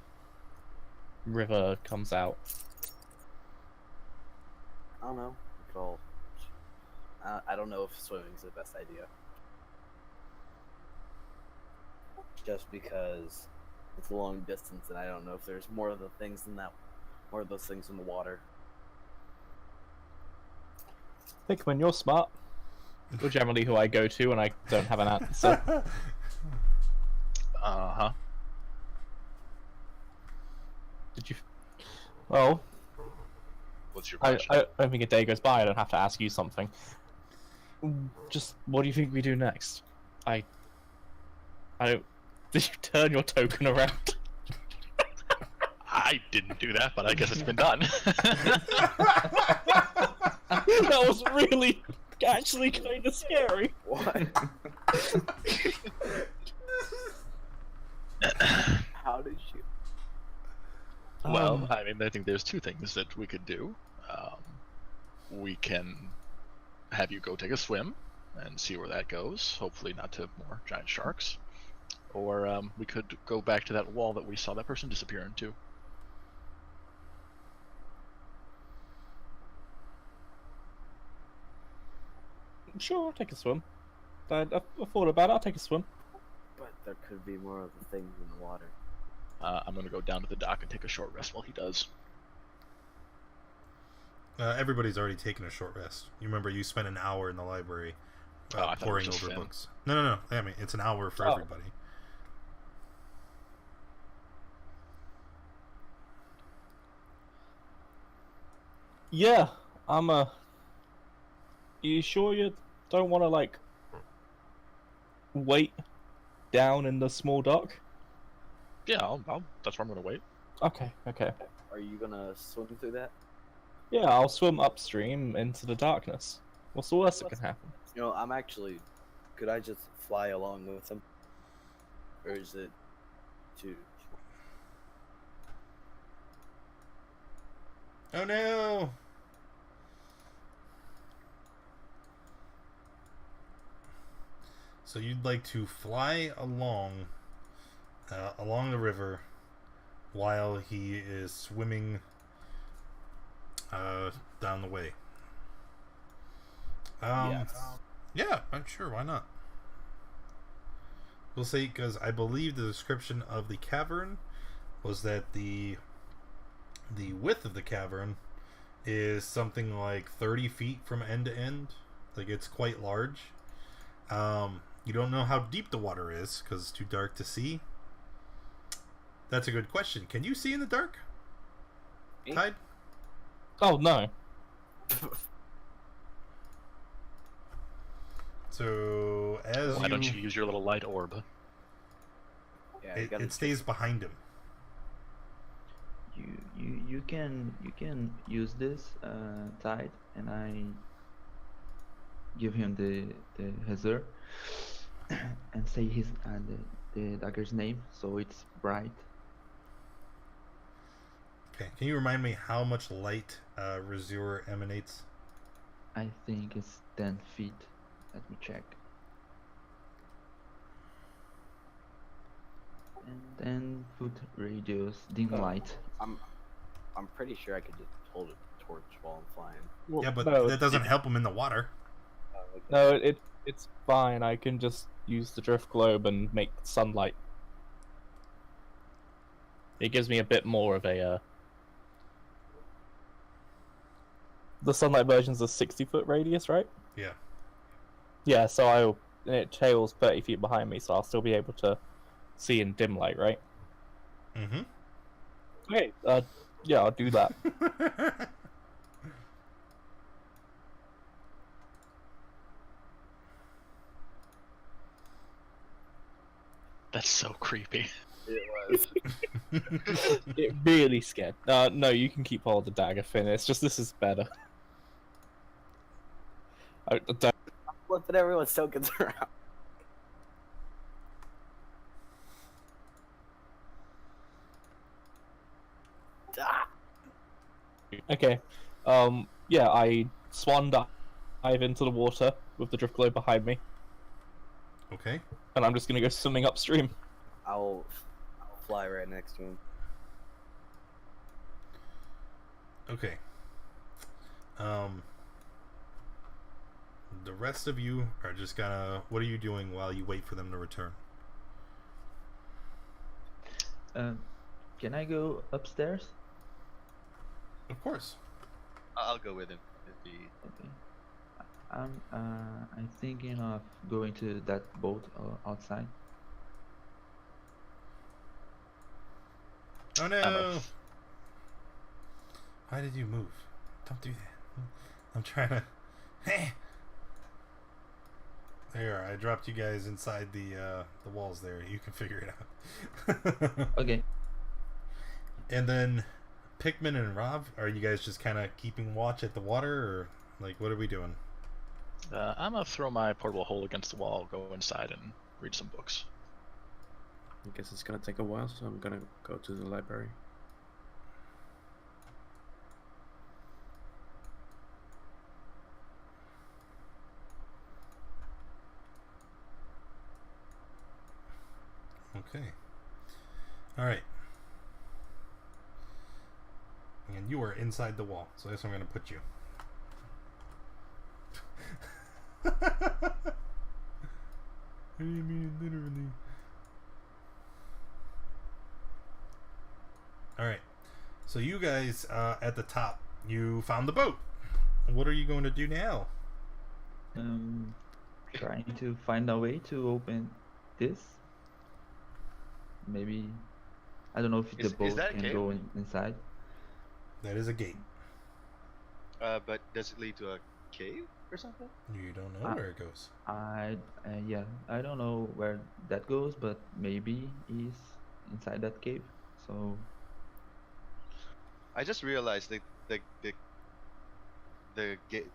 river comes out. I don't know. We could all. I don't know if swimming's the best idea. Just because it's a long distance, and I don't know if there's more of the things in that, more of those things in the water. Hickman, you're smart. You're generally who I go to when I don't have an answer. Uh-huh. Did you? Well, What's your I question? don't think a day goes by I don't have to ask you something. Just what do you think we do next? I don't. Did you turn your token around? I didn't do that, but I guess it's been done. That was really, actually kind of scary. What? How did you? Well, I mean, I think there's 2 things that we could do. We can have you go take a swim and see where that goes. Hopefully not to more giant sharks. Or we could go back to that wall that we saw that person disappear into. Sure, I'll take a swim. I thought about it. I'll take a swim. But there could be more of the things in the water. I'm going to go down to the dock and take a short rest while he does. Everybody's already taken a short rest. You remember you spent an hour in the library Oh, I thought it was poring just over him. books. No. I mean, it's an hour for Oh. everybody. Yeah, You sure you don't want to like wait down in the small dock? Yeah, that's where I'm going to wait. Okay. Are you gonna swim through that? Yeah, I'll swim upstream into the darkness. What's the worst that can happen? You know, I'm actually. Could I just fly along with him, or is it too? Oh no! So you'd like to fly along the river while he is swimming down the way. Yes. Yeah, I'm sure. Why not? We'll say, because I believe the description of the cavern was that the width of the cavern is something like 30 feet from end to end. Like, it's quite large. You don't know how deep the water is because it's too dark to see. That's a good question. Can you see in the dark, Me? Tide? Oh no. So as Why don't you use your little light orb? Yeah, you gotta it stays behind him. you can use this tide, and I give him the hazard. and say his the dagger's name, so it's bright. Okay, can you remind me how much light Razur emanates? I think it's 10 feet. Let me check. And 10-foot radius, dim Oh. light. I'm pretty sure I could just hold a torch while I'm flying. Well, Yeah, but no, that doesn't help him in the water. No, it's fine. I can just use the drift globe and make sunlight. It gives me a bit more of a. The sunlight version's a 60-foot radius, right? Yeah. Yeah, so it tails 30 feet behind me, so I'll still be able to see in dim light, right? Mm-hmm. Okay. Yeah, I'll do that. That's so creepy. It was. It really scared. No, you can keep hold of the dagger, Finn. It's just this is better. I don't. Look at everyone's tokens around. Ah! Okay. Yeah, I swan dive into the water with the drift globe behind me, Okay. and I'm just gonna go swimming upstream. I'll fly right next to him. Okay. The rest of you are just gonna. What are you doing while you wait for them to return? Can I go upstairs? Of course. I'll go with him. If he... Okay. I'm thinking of going to that boat outside. Oh no! Why did you move? Don't do that. I'm trying to. There, I dropped you guys inside the walls. There, you can figure it out. Okay. And then, Pikmin and Rob, are you guys just kind of keeping watch at the water, or like what are we doing? I'm gonna throw my portable hole against the wall, go inside, and read some books. I guess it's gonna take a while, so I'm gonna go to the library. Okay. All right. And you are inside the wall, so that's where I'm going to put you. I didn't mean it literally. All right. So you guys at the top, you found the boat. What are you going to do now? Trying to find a way to open this. Maybe I don't know if the Is boat that a can cave? go inside. That is a gate. But does it lead to a cave or something? You don't know where it goes. Yeah, I don't know where that goes, but maybe he's inside that cave. So I just realized that the gate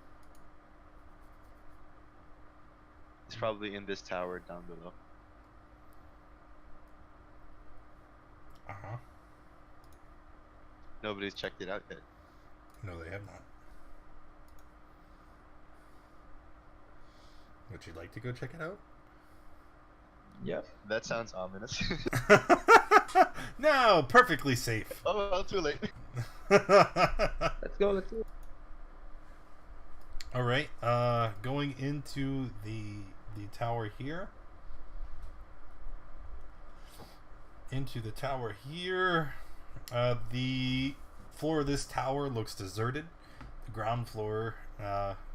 is probably in this tower down below. Uh-huh. Nobody's checked it out yet. No, they have not. Would you like to go check it out? yep. That sounds ominous. No, perfectly safe. Oh well, too late. Let's go. Let's go. All right. Going into the tower here. Into the tower here. The floor of this tower looks deserted. The ground floor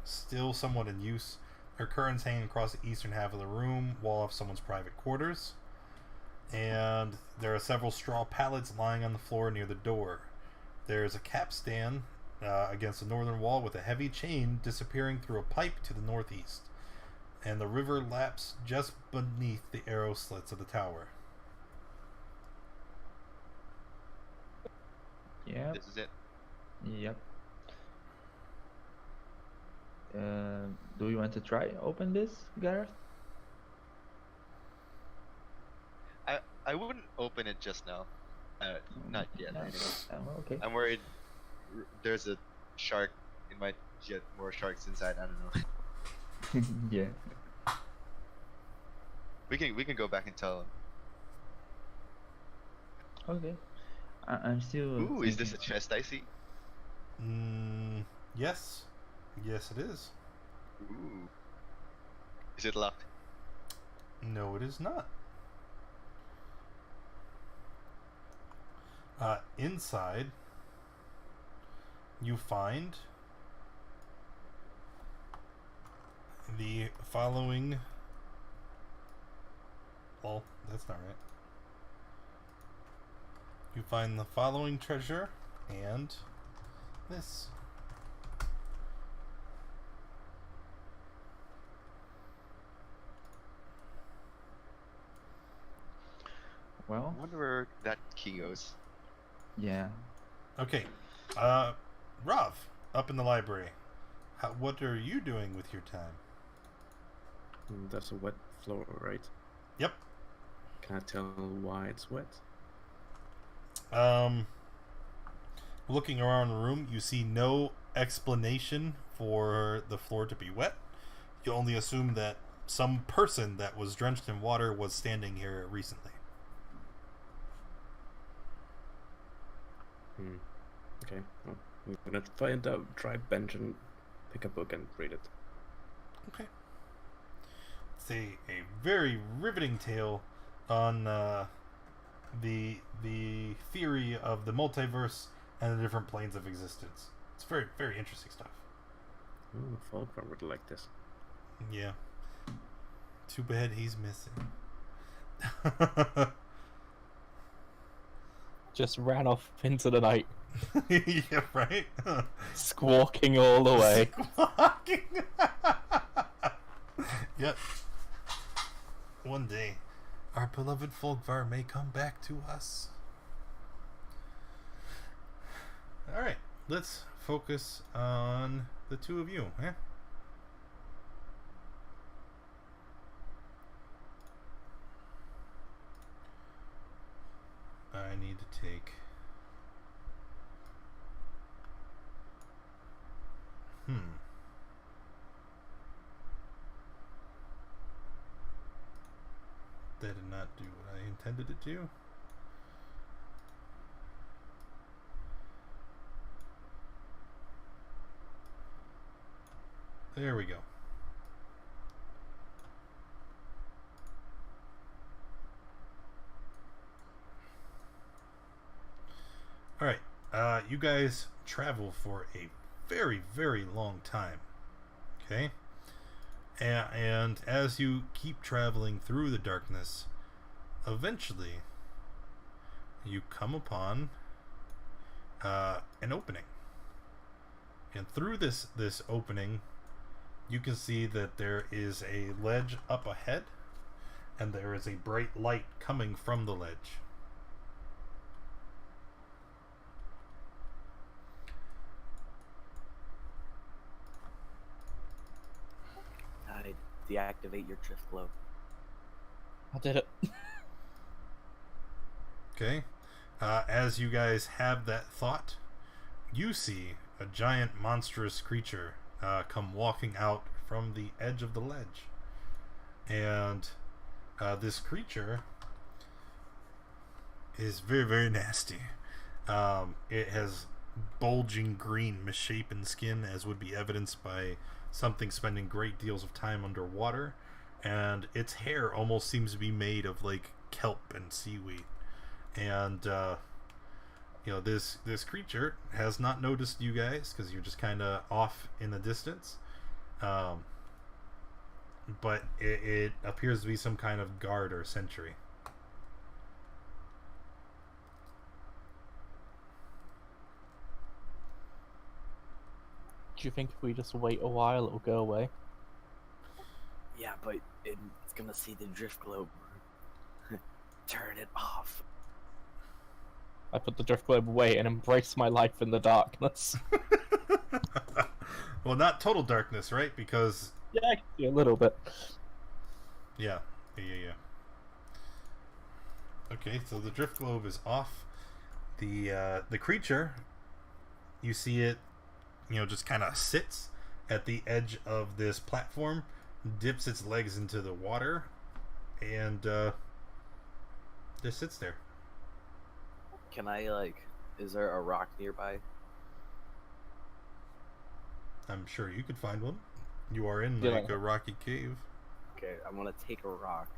still somewhat in use. There are curtains hanging across the eastern half of the room, wall off someone's private quarters. And there are several straw pallets lying on the floor near the door. There's a capstan against the northern wall with a heavy chain disappearing through a pipe to the northeast. And the river laps just beneath the arrow slits of the tower. Yep. This is it. Yep. Do you want to try open this, Gareth? I wouldn't open it just now. Not yet. Yeah. Anyway. Oh, okay. I'm worried there's a shark. It might get more sharks inside. I don't know. Yeah. We can go back and tell him. Okay. I'm still. Ooh, is this a thinking- chest I see? Yes. Yes, it is. Ooh. Is it locked? No, it is not. Inside, you find the following. Well, that's not right. You find the following treasure and this. Well, I wonder where that key goes. yeah. Okay, Rav, up in the library. What are you doing with your time? That's a wet floor, right? Yep. Can I tell why it's wet? Looking around the room, you see no explanation for the floor to be wet. You only assume that some person that was drenched in water was standing here recently. Okay. Well, we're gonna find out. Try bench and pick a book and read it. Okay. It's a very riveting tale on the theory of the multiverse and the different planes of existence. It's very, very interesting stuff. Ooh, Fulcrum would like this. Yeah. Too bad he's missing. Just ran off into the night, Yeah, right? squawking all the way. Squawking. Yep. One day, our beloved Folkvar may come back to us. Alright, let's focus on the two of you, eh? I need to take... That did not do what I intended it to. There we go. Alright, you guys travel for a very, very long time. Okay? And as you keep traveling through the darkness, eventually you come upon an opening. And through this opening, you can see that there is a ledge up ahead, and there is a bright light coming from the ledge. I deactivate your drift globe. I did it. Okay? As you guys have that thought, you see a giant monstrous creature come walking out from the edge of the ledge. And this creature is very, very nasty. It has bulging green, misshapen skin, as would be evidenced by something spending great deals of time underwater. And its hair almost seems to be made of like kelp and seaweed. And you know, this creature has not noticed you guys because you're just kind of off in the distance. But it appears to be some kind of guard or sentry. Do you think if we just wait a while, it'll go away? Yeah, but it's gonna see the drift globe. Turn it off. I put the drift globe away and embrace my life in the darkness. Well, not total darkness, right? Because Yeah, I can see a little bit. yeah. Okay, so the drift globe is off. The creature, you see it, just kind of sits at the edge of this platform, dips its legs into the water, and just sits there. Can I is there a rock nearby? I'm sure you could find one. You are in Yeah. like a rocky cave. Okay, I'm gonna take a rock.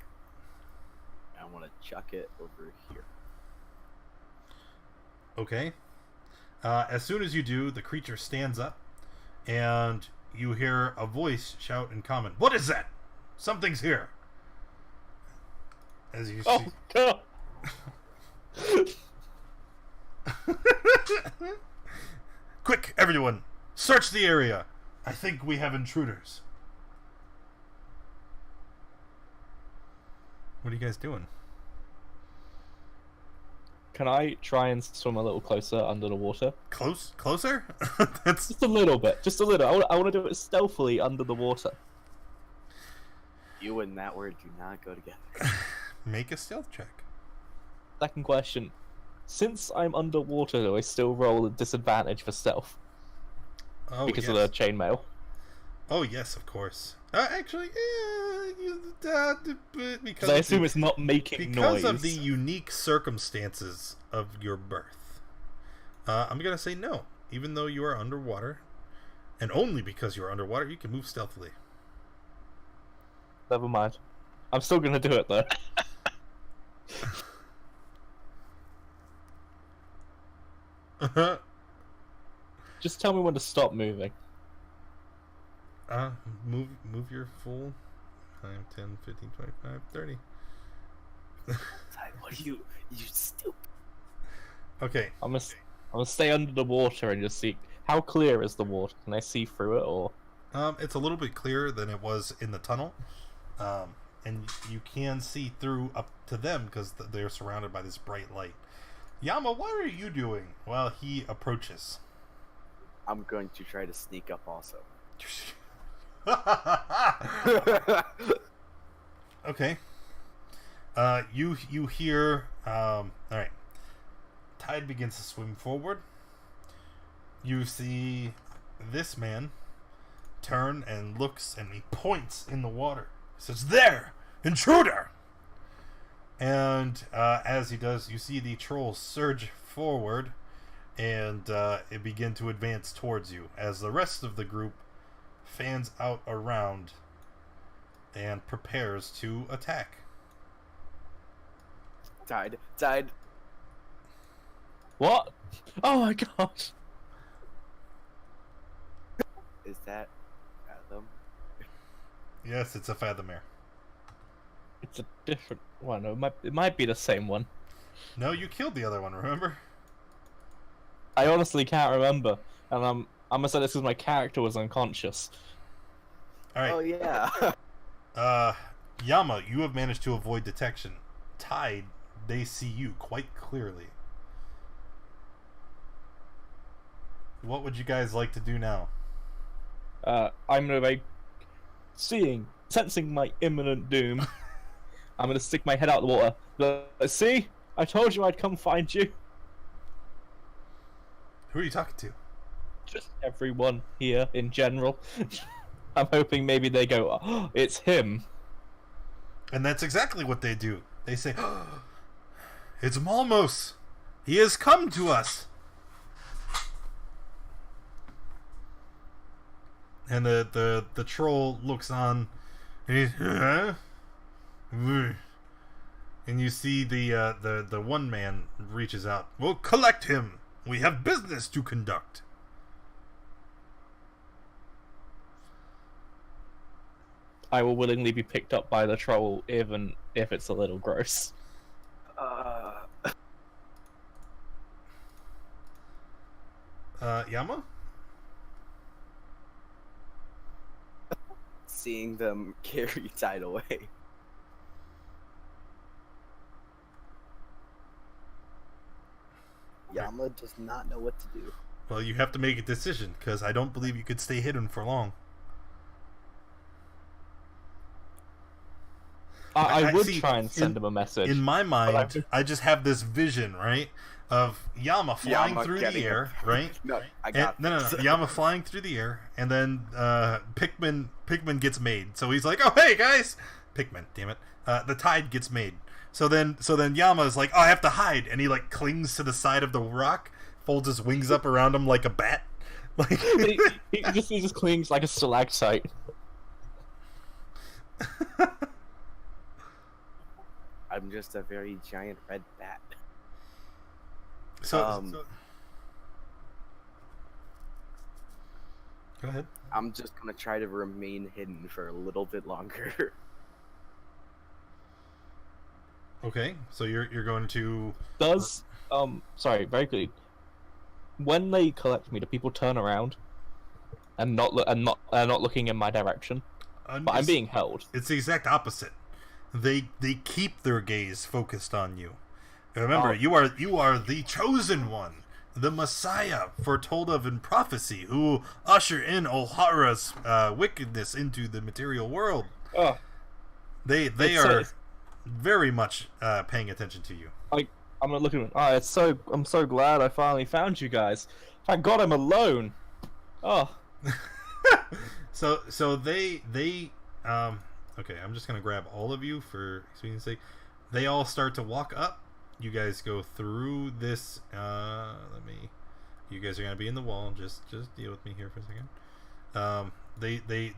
And I'm gonna chuck it over here. Okay. As soon as you do, the creature stands up, and you hear a voice shout in common, "What is that? Something's here!" As you Oh god! see... Quick, everyone! Search the area! I think we have intruders. What are you guys doing? Can I try and swim a little closer under the water? Closer? That's... Just a little bit, just a little. I want to do it stealthily under the water. You and that word do not go together. Make a stealth check. Second question. Since I'm underwater, do I still roll a disadvantage for stealth? Oh, Because yes. of the chainmail. Oh, yes, of course. Actually, Because I assume it's not making because noise. of the unique circumstances of your birth. I'm gonna say no. Even though you are underwater, and only because you are underwater, you can move stealthily. Never mind. I'm still gonna do it though. Just tell me when to stop moving. Move your full 5, 10, 15, 25, 30. What are you stupid? Okay. I'm gonna stay under the water and just see how clear is the water. Can I see through it or? It's a little bit clearer than it was in the tunnel. And you can see through up to them because they're surrounded by this bright light. Yama, what are you doing? Well, he approaches. I'm going to try to sneak up also. Okay. You hear. All right. Tide begins to swim forward. You see this man turn and looks, and he points in the water. He says, "There, intruder!" And as he does, you see the troll surge forward, and it begin to advance towards you as the rest of the group fans out around and prepares to attack. Tide. What? Oh my gosh! Is that Fathom? Yes, it's a Fathomere. It's a different one. It might be the same one. No, you killed the other one, remember? I honestly can't remember, and I'm gonna say this because my character was unconscious. Alright. Oh yeah. Yama, you have managed to avoid detection. Tide, they see you quite clearly. What would you guys like to do now? I'm gonna be sensing my imminent doom. I'm gonna stick my head out of the water. See? I told you I'd come find you. Who are you talking to? Just everyone here in general. I'm hoping maybe they go, oh, it's him. And that's exactly what they do. They say, "It's Malmos. He has come to us." And the troll looks on, and he's, "Huh?" And you see the one man reaches out. "We'll collect him. We have business to conduct." I will willingly be picked up by the troll, even if it's a little gross. Yama? Seeing them carry Tide away. Yama does not know what to do. Well, you have to make a decision, because I don't believe you could stay hidden for long. I would see, try and send him a message. In my mind, I- I just have this vision, right, of Yama flying Yama through the getting air, right? No, I And, got no, this. Yama flying through the air, and then Pikmin gets made. So he's like, "Oh, hey guys, Pikmin, damn it!" The tide gets made. So then Yama is like, "Oh, I have to hide," and he like clings to the side of the rock, folds his wings up around him like a bat, like. he just clings like a stalactite. I'm just a very giant red bat. so go ahead. I'm just gonna try to remain hidden for a little bit longer. Okay, so you're going to. Does sorry, very quickly. When they collect me, do people turn around and not looking in my direction? But I'm being held. It's the exact opposite. They keep their gaze focused on you. Remember, you are the chosen one, the Messiah foretold of in prophecy, who usher in O'Hara's wickedness into the material world. Oh, They It's- are it's- very much paying attention to you. I'm gonna look at him. Oh, I'm so glad I finally found you guys. Thank God I'm alone. Oh, So they okay, I'm just gonna grab all of you for expediency's sake. They all start to walk up. You guys go through this. You guys are gonna be in the wall. Just deal with me here for a second.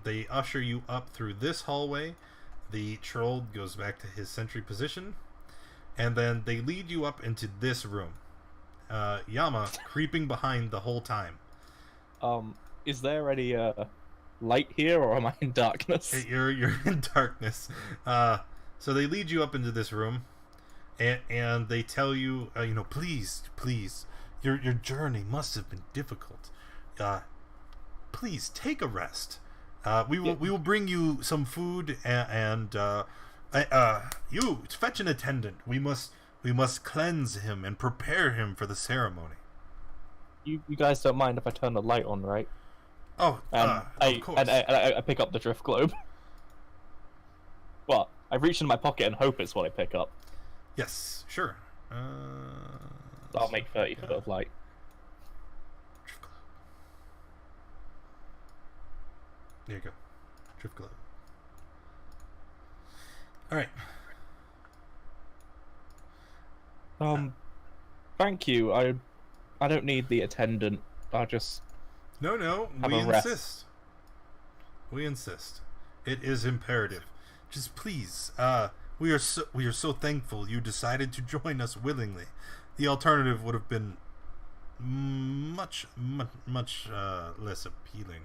They usher you up through this hallway. The troll goes back to his sentry position, and then they lead you up into this room. Yama creeping behind the whole time. is there any light here, or am I in darkness? You're in darkness. So they lead you up into this room, and they tell you, please, your journey must have been difficult. Please take a rest. We will bring you some food and you fetch an attendant. We must cleanse him and prepare him for the ceremony. You guys don't mind if I turn the light on, right? Oh, of course. I pick up the drift globe. Well, I reach in my pocket and hope it's what I pick up. Yes, sure. I'll make 30 foot of light. There you go. Drift globe. Alright. Thank you. I don't need the attendant. I'll just No, have we a rest. insist. We insist. It is imperative. Just please, we are so thankful you decided to join us willingly. The alternative would have been much less appealing.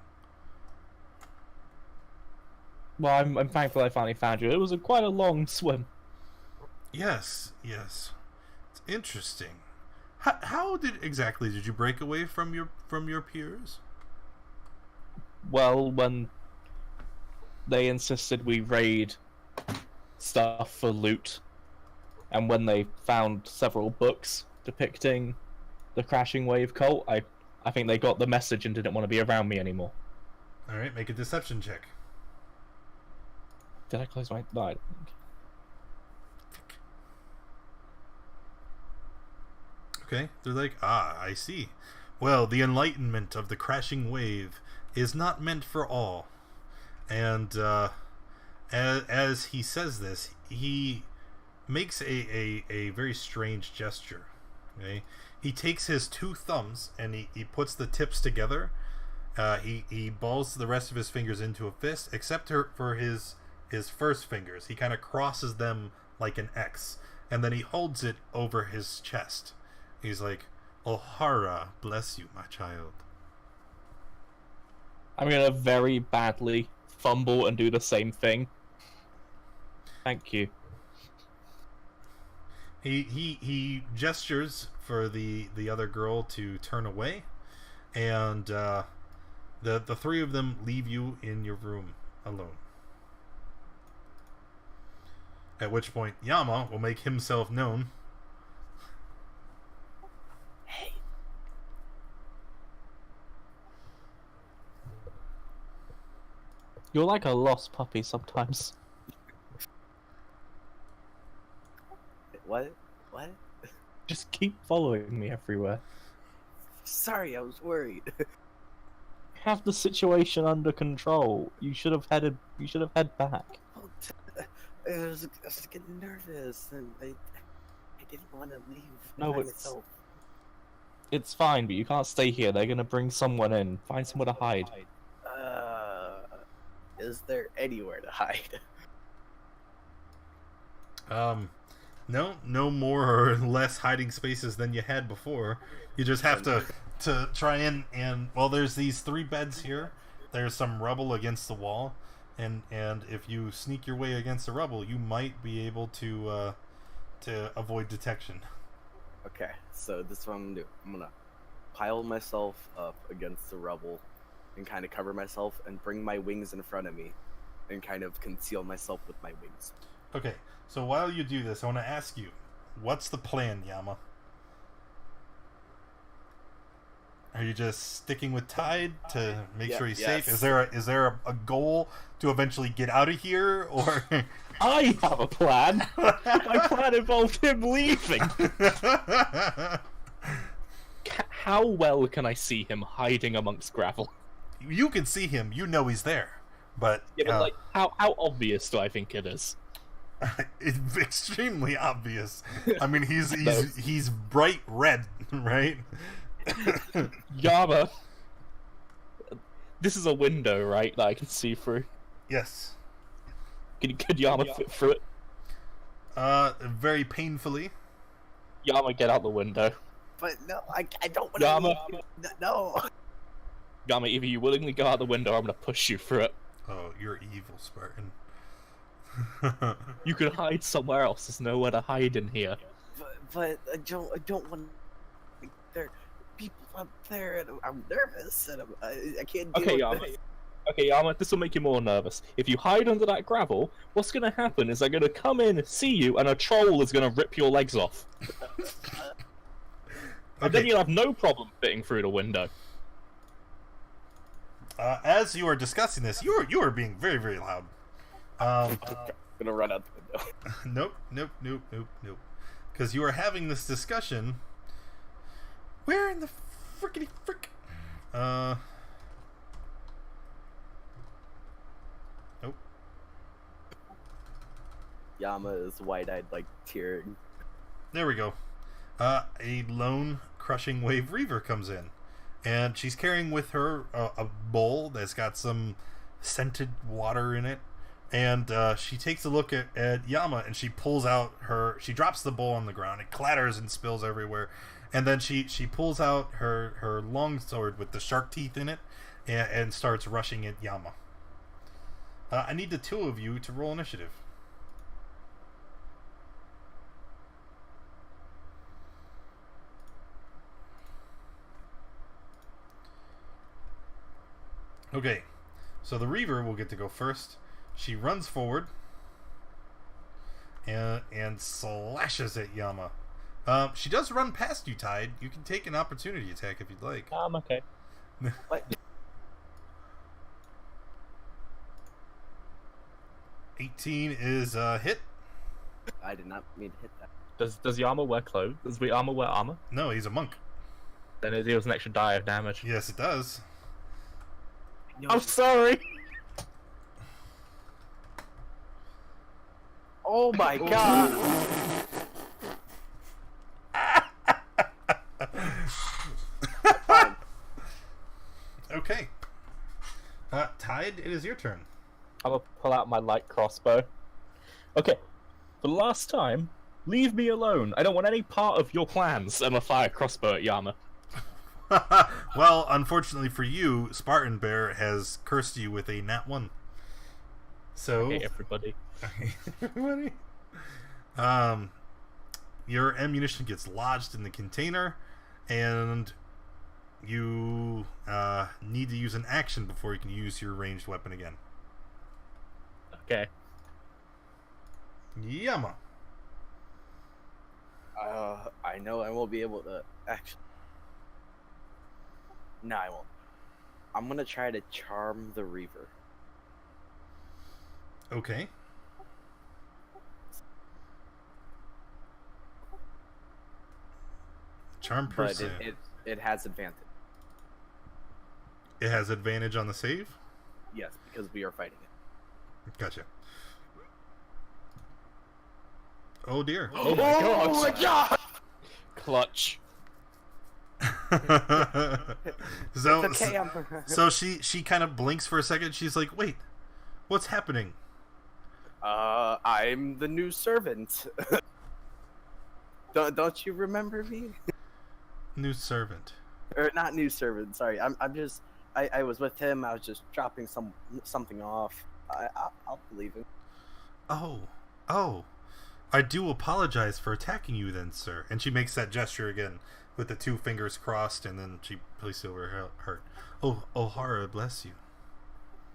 Well, I'm thankful I finally found you. It was quite a long swim. Yes. It's interesting. How did you break away from your peers? Well, when they insisted we raid stuff for loot, and when they found several books depicting the crashing wave cult, I think they got the message and didn't want to be around me anymore. All right, make a deception check. Did I close my... No, I don't think. Okay, they're like, I see. Well, the enlightenment of the crashing wave is not meant for all. And as he says this, he makes a very strange gesture. Okay, he takes his two thumbs and he puts the tips together. He balls the rest of his fingers into a fist, except for his first fingers. He kind of crosses them like an X, and then he holds it over his chest. He's like, O'Hara, bless you, my child. I'm gonna very badly fumble and do the same thing. Thank you. He gestures for the other girl to turn away, and the three of them leave you in your room alone. At which point Yama will make himself known. Hey. You're like a lost puppy sometimes. What? What? Just keep following me everywhere. Sorry, I was worried. Have the situation under control. You should have headed. You should have head back. I was getting nervous, and I didn't want to leave No, by it's- myself. It's fine, but you can't stay here. They're gonna bring someone in. Find somewhere to hide. Is there anywhere to hide? No more or less hiding spaces than you had before. You just have to try and well, there's these 3 beds here. There's some rubble against the wall, and if you sneak your way against the rubble, you might be able to avoid detection. Okay, so this is what I'm gonna do. I'm gonna pile myself up against the rubble and kind of cover myself and bring my wings in front of me and kind of conceal myself with my wings. Okay, so while you do this, I want to ask you, what's the plan, Yama? Are you just sticking with Tide to make sure he's safe? Yes. Is there a goal to eventually get out of here, or? I have a plan. My plan involved him leaving. How well can I see him hiding amongst gravel? You can see him. You know he's there, but Yeah, but like, how obvious do I think it is? it's extremely obvious. I mean, he's No. he's bright red, right? Yama, this is a window, right? That I can see through. Yes. Could Yama fit through it? Very painfully. Yama, get out the window. But no, I don't want Yama. to. No. Yama, either you willingly go out the window, or I'm gonna push you through it. Oh, you're evil, Spartan. You could hide somewhere else. There's nowhere to hide in here. But I don't want. There are people up there, and I'm nervous, and I can't deal Okay, with Yama. this. Okay, Yama, this will make you more nervous. If you hide under that gravel, what's gonna happen is they're gonna come in, see you, and a troll is gonna rip your legs off. And then Okay. you'll have no problem fitting through the window. As you are discussing this, you are being very, very loud. I'm gonna run out the window. Nope. Because you are having this discussion. Where in the frickety frick? Nope. Yama is wide-eyed, like tearing. There we go. A lone crushing wave reaver comes in, and she's carrying with her a bowl that's got some scented water in it. And she takes a look at Yama, and she pulls out she drops the bowl on the ground. It clatters and spills everywhere. And then she pulls out her long sword with the shark teeth in it and starts rushing at Yama. I need the 2 of you to roll initiative. Okay, so the Reaver will get to go first. She runs forward and slashes at Yama. She does run past you, Tide. You can take an opportunity attack if you'd like. I'm okay. What? 18 is a hit. I did not mean to hit that. Does Yama wear clothes? Does Yama wear armor? No, he's a monk. Then it deals an extra die of damage. Yes, it does. I'm sorry. Oh my god! Fine. Okay. Tide, it is your turn. I'm gonna pull out my light crossbow. Okay, for the last time, leave me alone. I don't want any part of your plans. I'm gonna fire a crossbow at Yama. Well, unfortunately for you, Spartan Bear has cursed you with a nat 1. So, Hey, everybody. everybody. Your ammunition gets lodged in the container, and you need to use an action before you can use your ranged weapon again. Okay. Yama. I know I won't be able to actually. No, I won't. I'm gonna try to charm the Reaver. Okay. Charm but person. it has advantage. It has advantage on the save? Yes, because we are fighting it. Gotcha. Oh dear. Oh my god! Clutch. so, It's okay, so she kind of blinks for a second. She's like, "Wait, what's happening?" I'm the new servant. Don't you remember me? New servant. Or not new servant. Sorry, I'm just. I was with him. I was just dropping something off. I'll believe him. Oh, I do apologize for attacking you, then, sir. And she makes that gesture again with the two fingers crossed, and then she places it over her heart. Oh, O'Hara, bless you.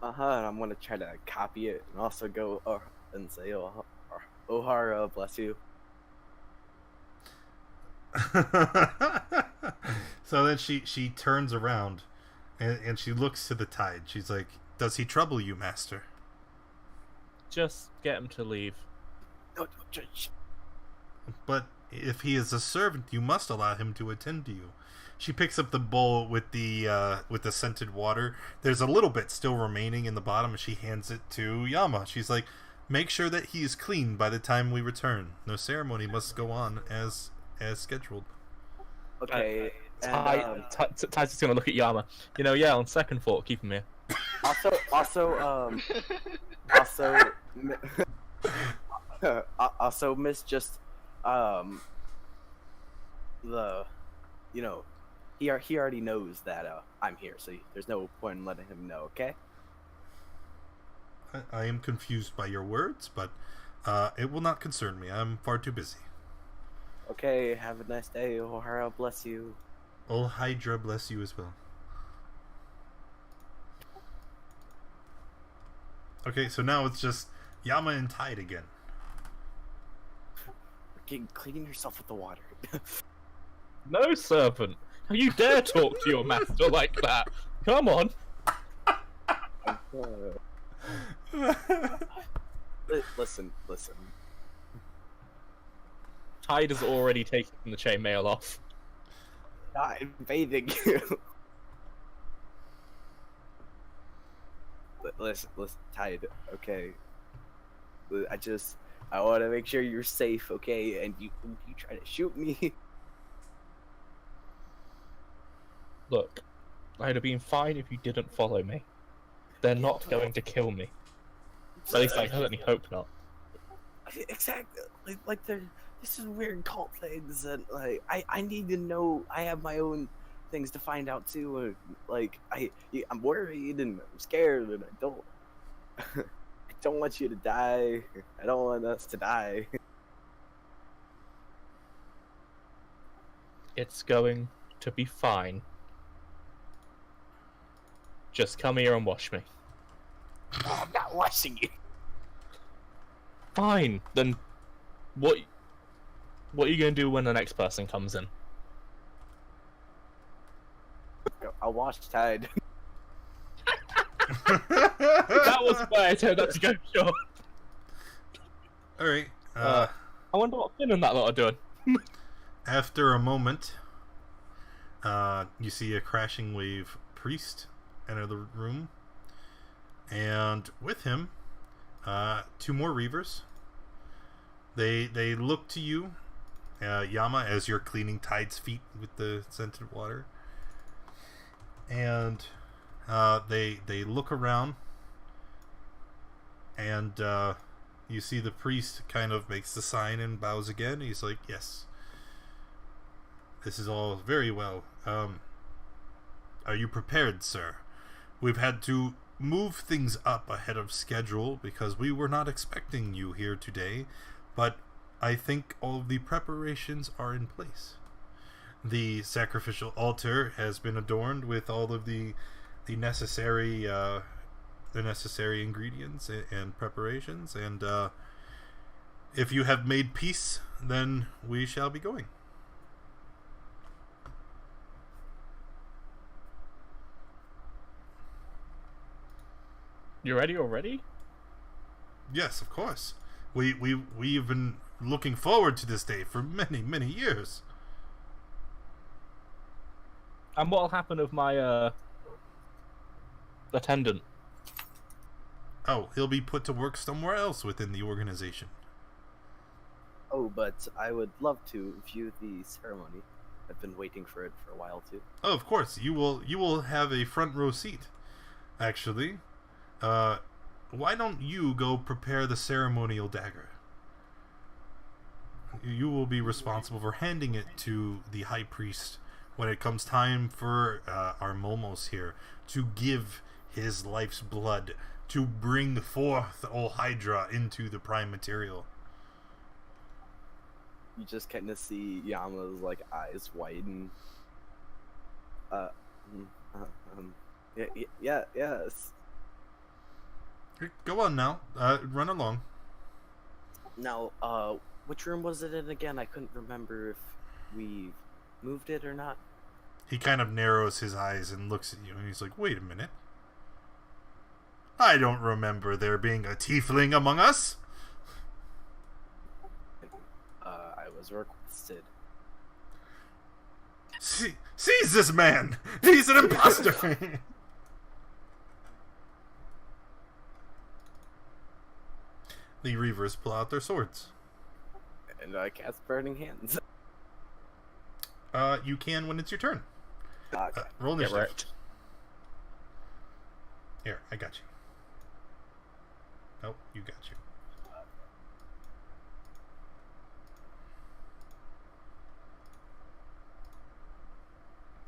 And I'm gonna try to copy it and also go and say, O'Hara, bless you. So then she turns around and she looks to the tide. She's like, "Does he trouble you, master?" Just get him to leave. No, But if he is a servant, you must allow him to attend to you. She picks up the bowl with the scented water. There's a little bit still remaining in the bottom, and she hands it to Yama. She's like, "Make sure that he is clean by the time we return. No ceremony must go on as scheduled." Okay. Ty's just gonna look at Yama. You know, yeah, on second thought, keep him here. Also, Miss, just he already knows that I'm here, so there's no point in letting him know. Okay. I am confused by your words, but it will not concern me. I'm far too busy. Okay. Have a nice day. O'Hara, bless you. Ol Hydra bless you as well. Okay, so now it's just Yama and Tide again. Clean yourself with the water. No, servant. How you dare talk to your master like that? Come on. Listen. Tide has already taken the chainmail off. Not invading you. Listen, Tide. Okay. I want to make sure you're safe, okay? And you try to shoot me. Look, I'd have been fine if you didn't follow me. They're not going to kill me. At least I certainly hope not. Exactly. Like this is weird cult things, and like I need to know. I have my own things to find out too. And, like I'm worried and I'm scared, and I don't. I don't want you to die. I don't want us to die. It's going to be fine. Just come here and wash me. I'm not washing you. Fine. Then what are you going to do when the next person comes in? I'll wash Tide. That was where I turned out to go, sure. Alright. I wonder what Finn and that lot are doing. After a moment, you see a crashing wave priest enter the room. And with him, two more reavers. They look to you, Yama, as you're cleaning Tide's feet with the scented water. And they look around, and you see the priest kind of makes the sign and bows again. He's like, "Yes, this is all very well. Are you prepared, sir? We've had to move things up ahead of schedule because we were not expecting you here today, but I think all of the preparations are in place. The sacrificial altar has been adorned with all of the necessary ingredients and preparations, and if you have made peace, then we shall be going." You ready already? Yes, of course. We've been looking forward to this day for many years. And what'll happen with my attendant? Oh, he'll be put to work somewhere else within the organization. Oh, but I would love to view the ceremony. I've been waiting for it for a while too. Oh, of course. You will have a front row seat. Actually, why don't you go prepare the ceremonial dagger? You will be responsible for handing it to the high priest when it comes time for our Momos here to give his life's blood to bring forth Ol Hydra into the prime material. You just kind of see Yama's like eyes widen. Yes. Go on now. Run along. Now, which room was it in again? I couldn't remember if we moved it or not. He kind of narrows his eyes and looks at you, and he's like, wait a minute. I don't remember there being a tiefling among us. I was requested. Seize this man! He's an imposter! The Reavers pull out their swords. And I cast Burning Hands. You can when it's your turn. Okay. Roll Get initiative. wrecked. Here, I got you. Nope, you got you.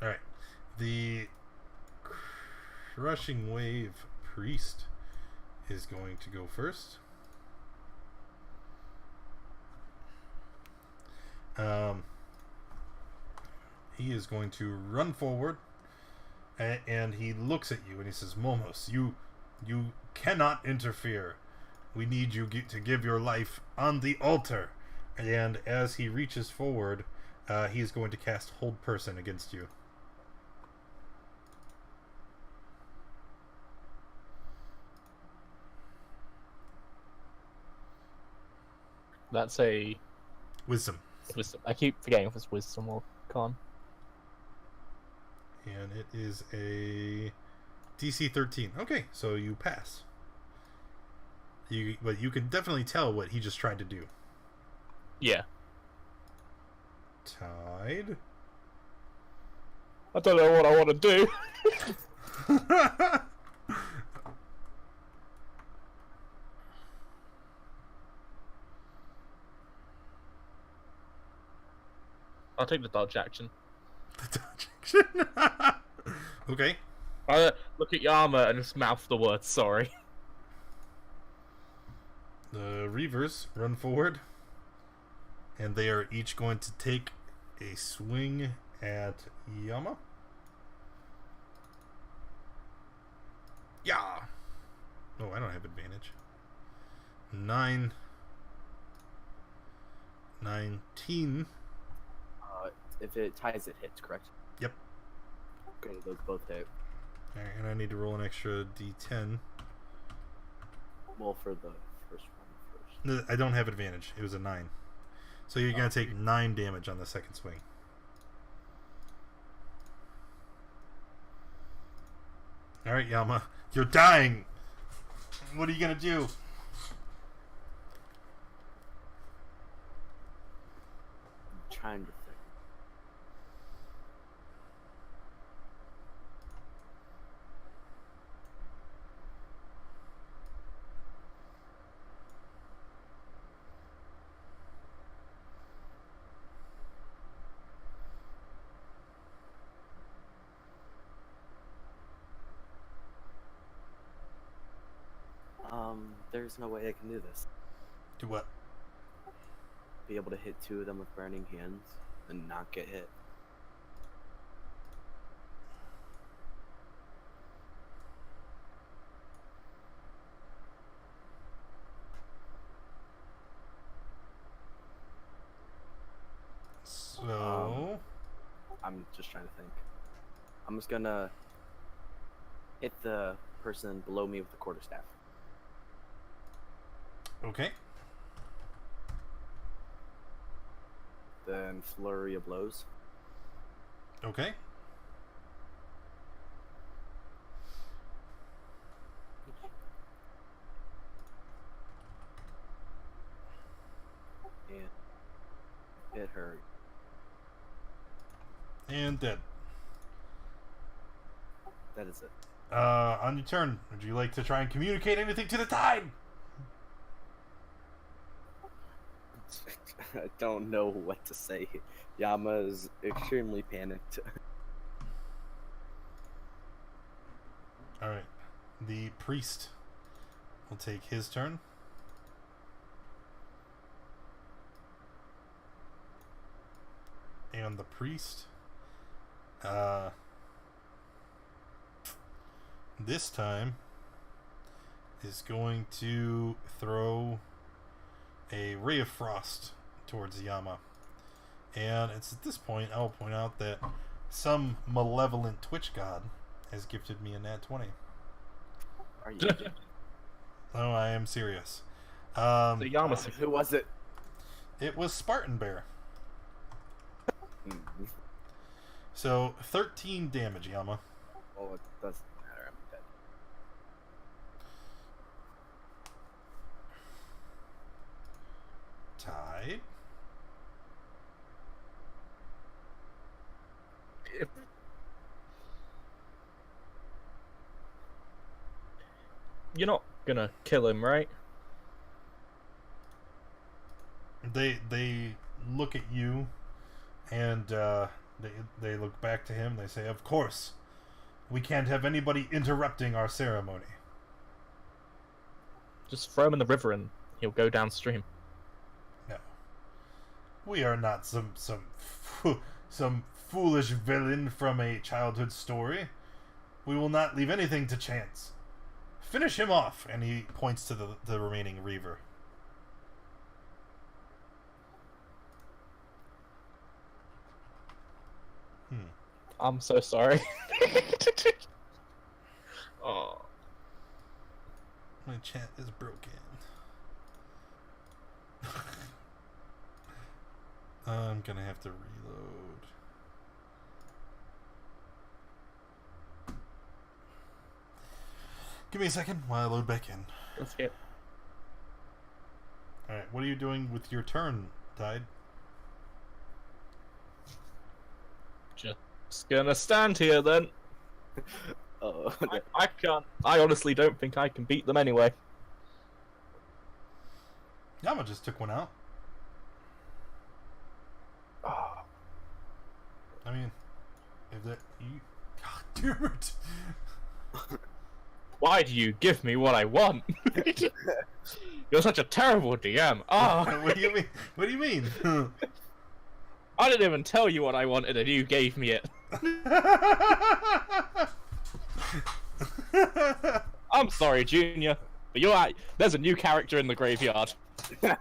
Alright. The Crushing Wave Priest is going to go first. He is going to run forward, and he looks at you and he says, Momos, you cannot interfere. We need you to give your life on the altar. And as he reaches forward, he is going to cast Hold Person against you. That's a Wisdom. wisdom. I keep forgetting if it's wisdom or con. And it is a DC 13. Okay, so you pass. But you can definitely tell what he just tried to do. Yeah. Tide. I don't know what I want to do. I'll take the dodge action. The dodge action. Okay. I look at Yama and just mouth the word sorry. The Reavers run forward, and they are each going to take a swing at Yama. Yeah. Oh, I don't have advantage. 19. If it ties, it hits, correct? Yep. Okay, those both hit. Alright, and I need to roll an extra d10. Well, for the first one first. No, I don't have advantage. It was a 9. So you're going to take 9 damage on the second swing. Alright, Yama. You're dying! What are you going to do? I'm trying to think. There's no way I can do this. Do what? Be able to hit 2 of them with Burning Hands and not get hit. So... I'm just trying to think. I'm just gonna hit the person below me with the quarterstaff. Okay. Then flurry of blows. Okay. And it hurt. And dead. That is it. On your turn, would you like to try and communicate anything to the tide? I don't know what to say. Yama is extremely panicked. Alright. The priest will take his turn. And the priest, this time, is going to throw a ray of frost towards Yama. And it's at this point I will point out that some malevolent Twitch god has gifted me a nat 20. Are you? No, I am serious. So Yama, Who was it? It was Spartan Bear. Mm. So 13 damage, Yama. Oh, it doesn't matter. I'm dead. Tide. you're not gonna kill him, right? They look at you, and they look back to him. They say, "Of course, we can't have anybody interrupting our ceremony." Just throw him in the river and he'll go downstream. No, we are not some foolish villain from a childhood story. We will not leave anything to chance. Finish him off, and he points to the remaining Reaver. I'm so sorry. Oh. My chat is broken. I'm gonna have to reload. Give me a second while I load back in. Let's get. Alright, what are you doing with your turn, Tide? Just gonna stand here then. Oh, I can't. I honestly don't think I can beat them anyway. Yama just took one out. I mean, if that you, God damn it! Why do you give me what I want? You're such a terrible DM. Ah, What do you mean? What do you mean? I didn't even tell you what I wanted, and you gave me it. I'm sorry, Junior, but you're right. There's a new character in the graveyard. Let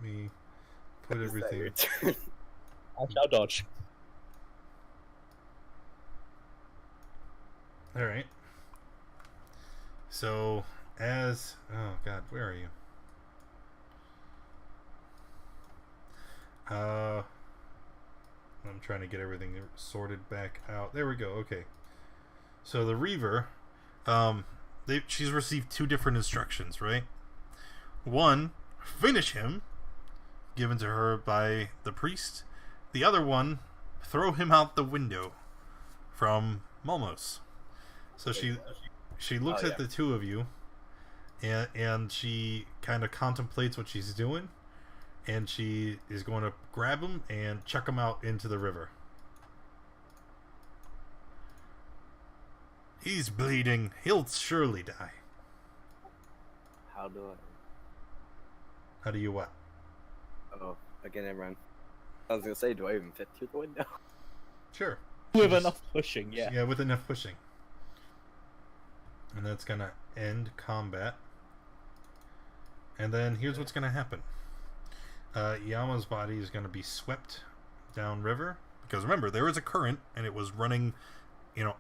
me put everything. I shall dodge. All right. So, as oh god, where are you? I'm trying to get everything sorted back out. There we go. Okay. So the Reaver, she's received two different instructions, right? One, finish him, given to her by the priest. The other one, throw him out the window from Malmos. So she looks at the two of you, and she kind of contemplates what she's doing, and she is going to grab him and chuck him out into the river. He's bleeding. He'll surely die. How do I? How do you what? Oh, again, everyone. I was gonna say, do I even fit through the window? Sure. With She enough pushing, yeah. Yeah, with enough pushing. And that's gonna end combat. And then here's what's gonna happen. Yama's body is gonna be swept downriver. Because remember, there was a current and it was running,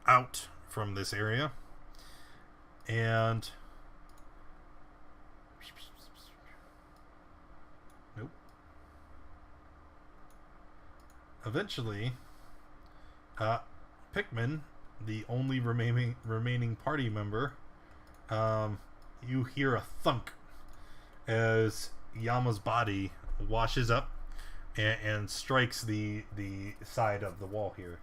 out from this area. And nope. Eventually, Pikmin, the only remaining party member, you hear a thunk as Yama's body washes up and strikes the side of the wall here.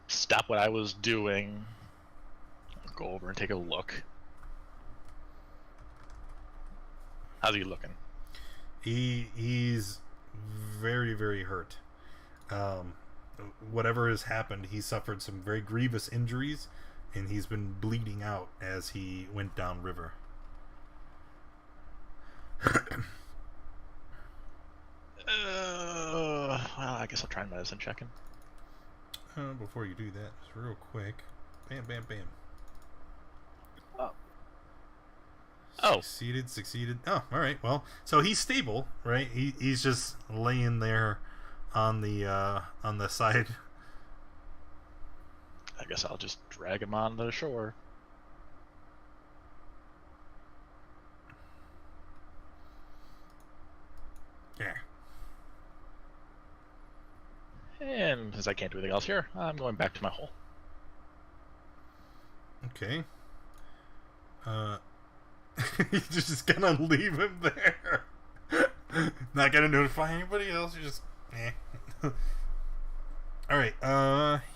Stop what I was doing. I'll go over and take a look. How's he looking? He's very, very hurt. Whatever has happened, he suffered some very grievous injuries, and he's been bleeding out as he went downriver. Well, I guess I'll try and medicine check him. Before you do that, just real quick. Bam, bam, bam. Oh. Succeeded. Oh, all right. Well, so he's stable, right? He's just laying there on the side. I guess I'll just drag him on the shore. Yeah. And since I can't do anything else here, I'm going back to my hole. Okay. You're just gonna leave him there. Not gonna notify anybody else. You're just Alright,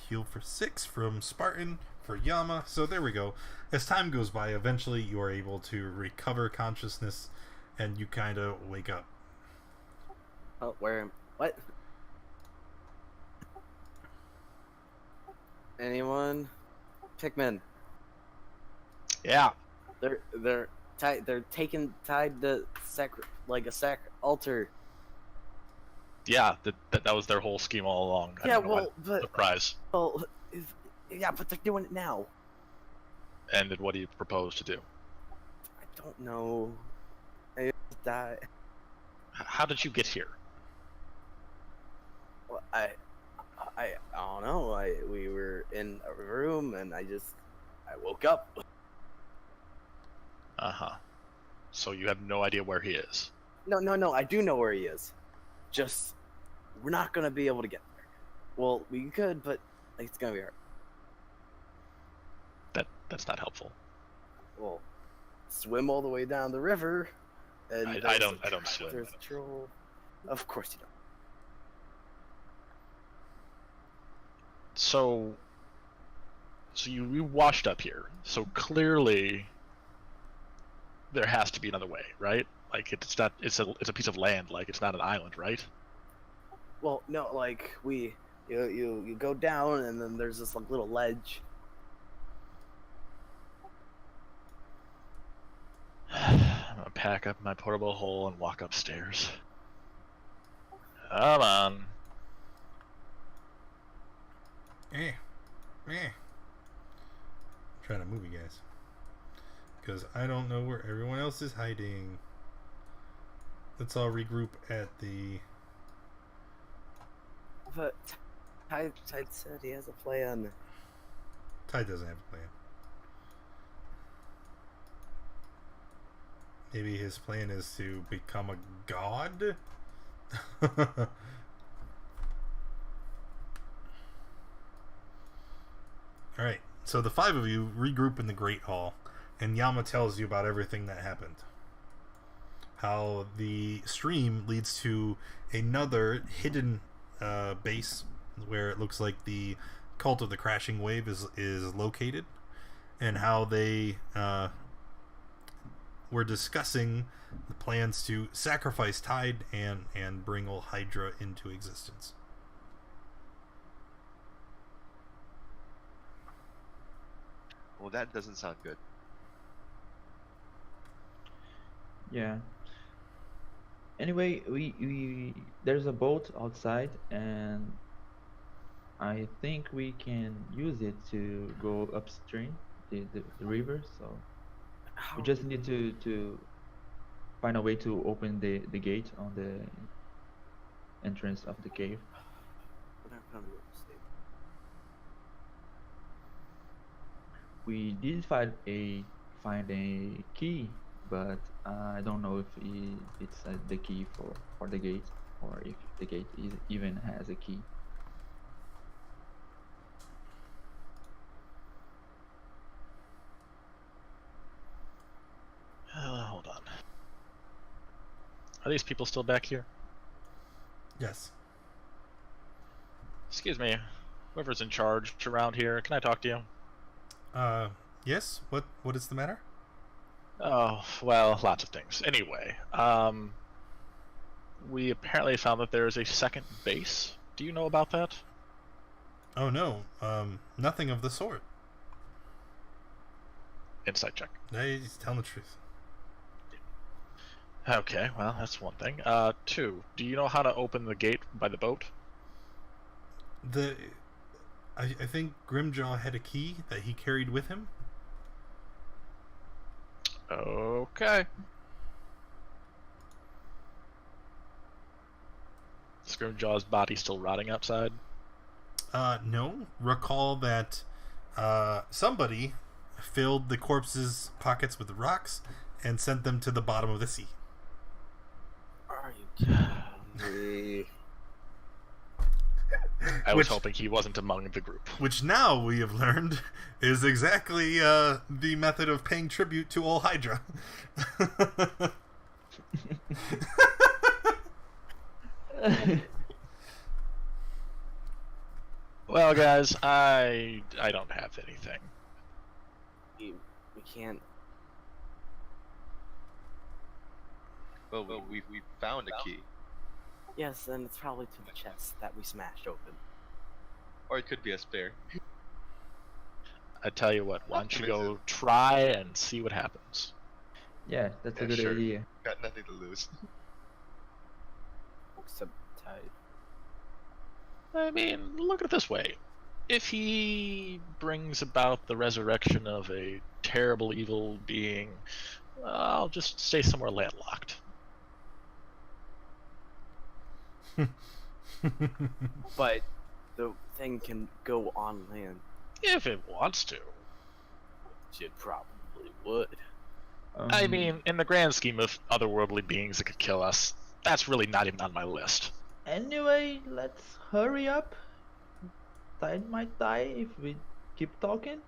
heal for 6 from Spartan for Yama. So there we go. As time goes by, eventually you are able to recover consciousness and you kind of wake up. Oh, where? What? Anyone? Pikmin. Yeah. They're tied. They're tied to altar. Yeah, that was their whole scheme all along. I Yeah, don't know well, what but surprise. well, yeah, but they're doing it now. And then what do you propose to do? I don't know. I just die. How did you get here? Well, I don't know. We were in a room and I woke up. Uh-huh. So you have no idea where he is. No. I do know where he is. Just we're not gonna be able to get there. Well, we could, but it's gonna be hard. That's not helpful. Well, swim all the way down the river. And I don't swim. There's a troll. Of course you don't. So you washed up here. So clearly there has to be another way, right? Like it's not. It's a piece of land. Like it's not an island, right? Well, no. Like you go down and then there's this little ledge. I'm gonna pack up my portable hole and walk upstairs. Come on. I'm trying to move you guys. Because I don't know where everyone else is hiding. Let's all regroup at the... But Tide said he has a plan. Tide doesn't have a plan. Maybe his plan is to become a god? Alright, so the 5 of you regroup in the Great Hall, and Yama tells you about everything that happened. How the stream leads to another hidden base where it looks like the Cult of the Crashing Wave is located, and how they were discussing the plans to sacrifice Tide and bring old Hydra into existence. Well, that doesn't sound good. Yeah. Anyway, we there's a boat outside, and I think we can use it to go upstream the river. So we just need to find a way to open the gate on the entrance of the cave. We did find a key, but I don't know if it's the key for the gate, or if the gate even has a key. Are these people still back here? Yes. Excuse me, whoever's in charge around here, can I talk to you? Yes. What is the matter? Oh, well, lots of things. Anyway, we apparently found that there is a second base. Do you know about that? Oh no. Nothing of the sort. Insight check. He's telling the truth. Okay, well, that's one thing. 2, do you know how to open the gate by the boat? I think Grimjaw had a key that he carried with him. Okay. Scrimjaw's body still rotting outside? No. Recall that somebody filled the corpse's pockets with rocks and sent them to the bottom of the sea. Are you kidding me? I was hoping he wasn't among the group. Which now we have learned is exactly the method of paying tribute to Ol Hydra. Well, guys, I don't have anything. We can't. Well, we found a key. Yes, then it's probably to the chest that we smashed open. Or it could be a spare. I tell you what, why don't you go try and see what happens? Yeah, that's a Yeah, good sure. idea. Got nothing to lose. Except tight. I mean, look at it this way. If he brings about the resurrection of a terrible evil being, I'll just stay somewhere landlocked. But the thing can go on land. If it wants to. It probably would. I mean, in the grand scheme of otherworldly beings that could kill us, that's really not even on my list. Anyway, let's hurry up. Tide might die if we keep talking.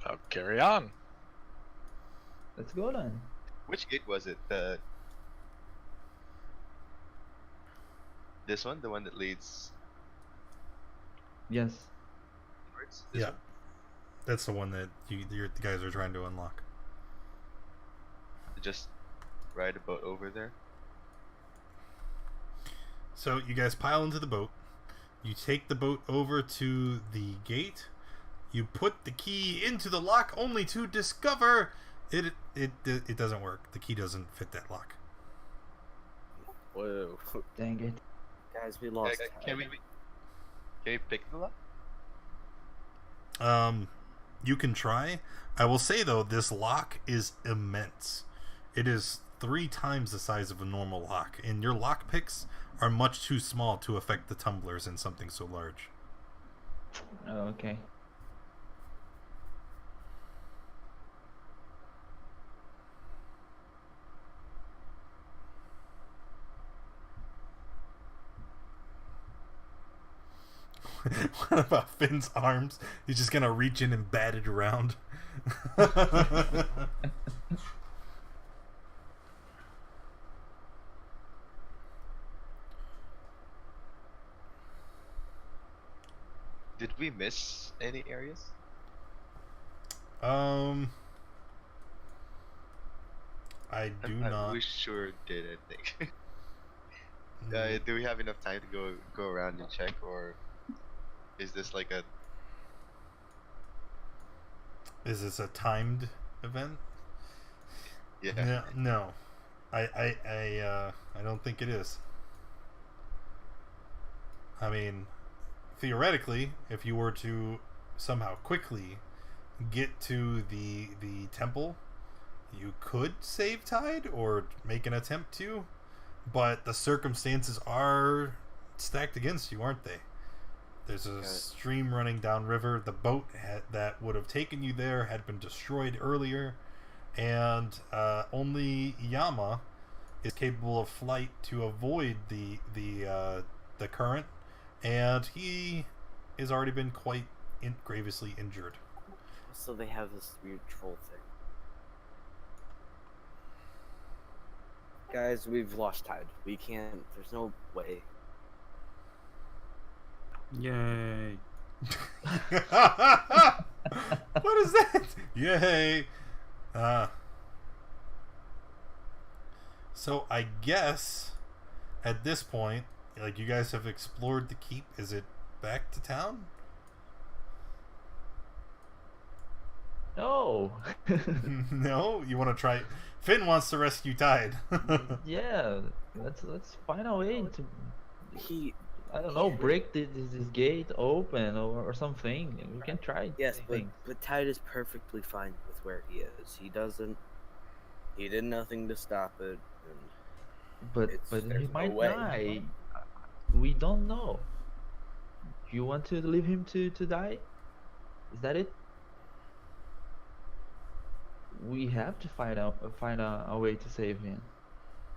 I'll carry on. Let's go then. Which gate was it? This one? The one that leads Yes. inwards? This Yeah. one? That's the one that the guys are trying to unlock. Just ride a boat over there. So you guys pile into the boat. You take the boat over to the gate. You put the key into the lock, only to discover it doesn't work. The key doesn't fit that lock. Whoa. Dang it. Guys, we lost. Can we pick the lock? You can try. I will say though, this lock is immense. It is 3 times the size of a normal lock, and your lock picks are much too small to affect the tumblers in something so large. Oh, okay. What about Finn's arms? He's just gonna reach in and bat it around. Did we miss any areas? I do not. We sure did, I think. Do we have enough time to go around and check, or is this like a? Is this a timed event? Yeah. No. I don't think it is. I mean, theoretically, if you were to somehow quickly get to the temple, you could save tide or make an attempt to, but the circumstances are stacked against you, aren't they? There's a stream running downriver. The boat that would have taken you there had been destroyed earlier, and only Yama is capable of flight to avoid the current, and he has already been quite grievously injured. So they have this weird troll thing. Guys, we've lost tide. We can't. There's no way. Yay. What is that? Yay. So I guess at this point, like, you guys have explored the keep. Is it back to town? No. No? You want to try? Finn wants to rescue Tide. Yeah, let's find a way to, He. I don't know, break this gate open or something. We can try. Yes, things. but Tide is perfectly fine with where he is. He doesn't. He did nothing to stop it. And But there's he no might way. die. We don't know. You want to leave him to die? Is that it? We have to find a way to save him,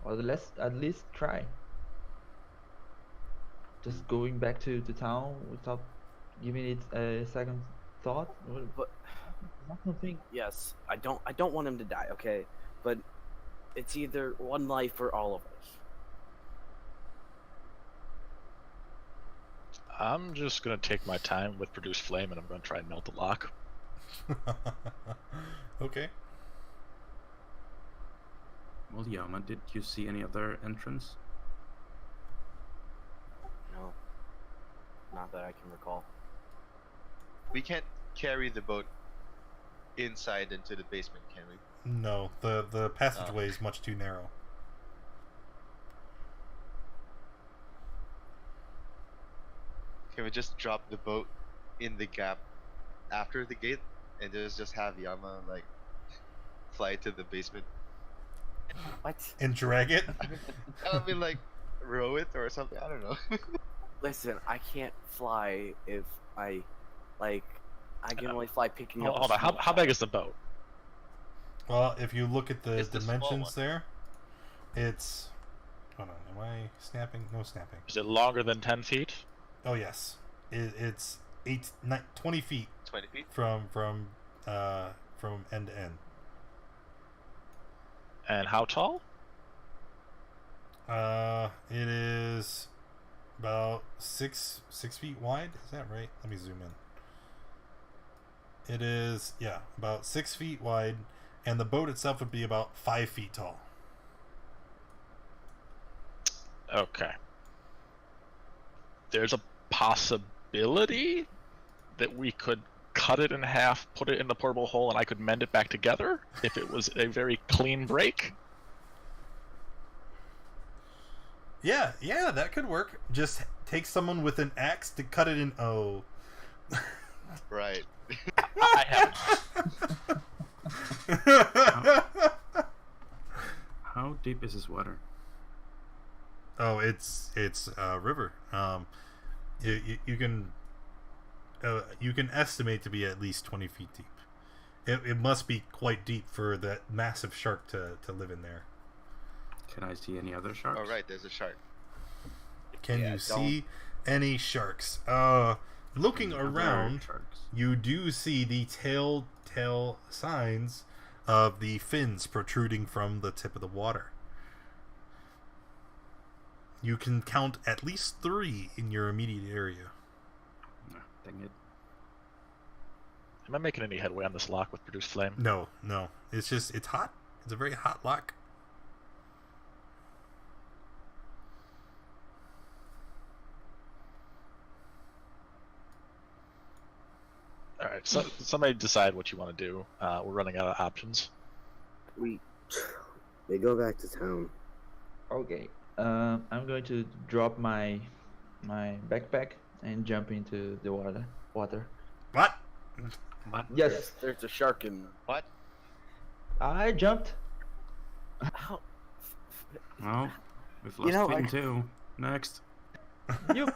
or let's at least try. Just going back to town without giving it a second thought. But Not something. yes, I don't want him to die. Okay, but it's either one life or all of us. I'm just gonna take my time with produce flame, and I'm gonna try and melt the lock. Okay. Well, Yama, did you see any other entrance? No, not that I can recall. We can't carry the boat inside into the basement, can we? No, the passageway is much too narrow. Can we just drop the boat in the gap after the gate and just have Yama like fly to the basement? What? And drag it? I mean, like row it or something. I don't know. Listen, I can't fly if I can only fly picking up. Hold on, how big is the boat? Well, if you look at the It's the small dimensions one. there, it's... Hold on, am I snapping? No snapping. Is it longer than 10 feet? Oh, yes. It's 20 feet 20 feet. from end to end. And how tall? It is about six feet wide. Is that right? Let me zoom in. It is, yeah, about 6 feet wide, and the boat itself would be about 5 feet tall. Okay. There's a possibility that we could cut it in half, put it in the portable hole, and I could mend it back together if it was a very clean break. Yeah, that could work. Just take someone with an axe to cut it in. Oh. Right. I haven't. How deep is this water? Oh, it's a river. You can estimate to be at least 20 feet deep. It must be quite deep for that massive shark to live in there. Can I see any other sharks? Oh, right. There's a shark. Can Yeah, you don't- see any sharks? Looking Any other around, sharks? you do see the telltale signs of the fins protruding from the tip of the water. You can count at least 3 in your immediate area. No, dang it. Am I making any headway on this lock with produce flame? No. It's hot. It's a very hot lock. Alright, so somebody decide what you want to do. We're running out of options. They go back to town. Okay. I'm going to drop my backpack and jump into the water. What? Yes, There's a shark in. What? I jumped. How? Well, we've You lost know, Finn I- too. Next. You.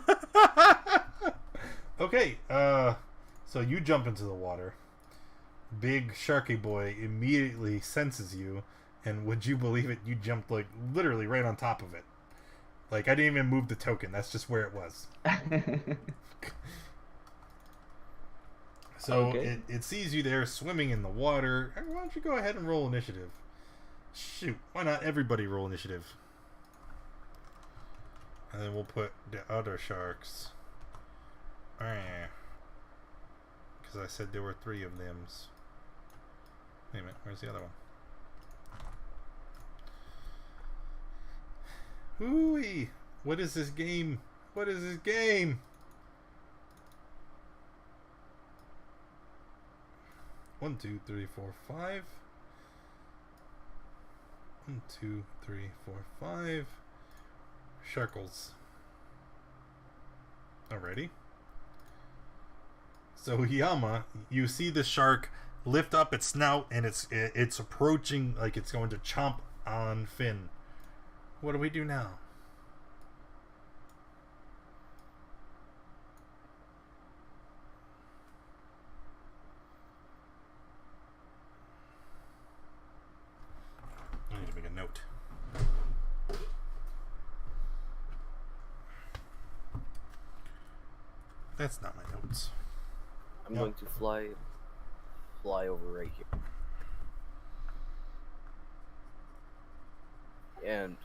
Okay, so you jump into the water. Big Sharky Boy immediately senses you, and would you believe it, you jumped, like, literally right on top of it. Like, I didn't even move the token, that's just where it was. So Okay. it sees you there swimming in the water. Why don't you go ahead and roll initiative? Shoot, why not everybody roll initiative? And then we'll put the other sharks. Because I said there were 3 of them. Wait a minute, where's the other one? Hooey! What is this game? What is this game? 1, 2, 3, 4, 5. 1, 2, 3, 4, 5. Sharkles. Alrighty. So Yama, you see the shark lift up its snout and it's approaching like it's going to chomp on Finn. What do we do now? I need to make a note. That's not my notes. I'm going to fly over right here. And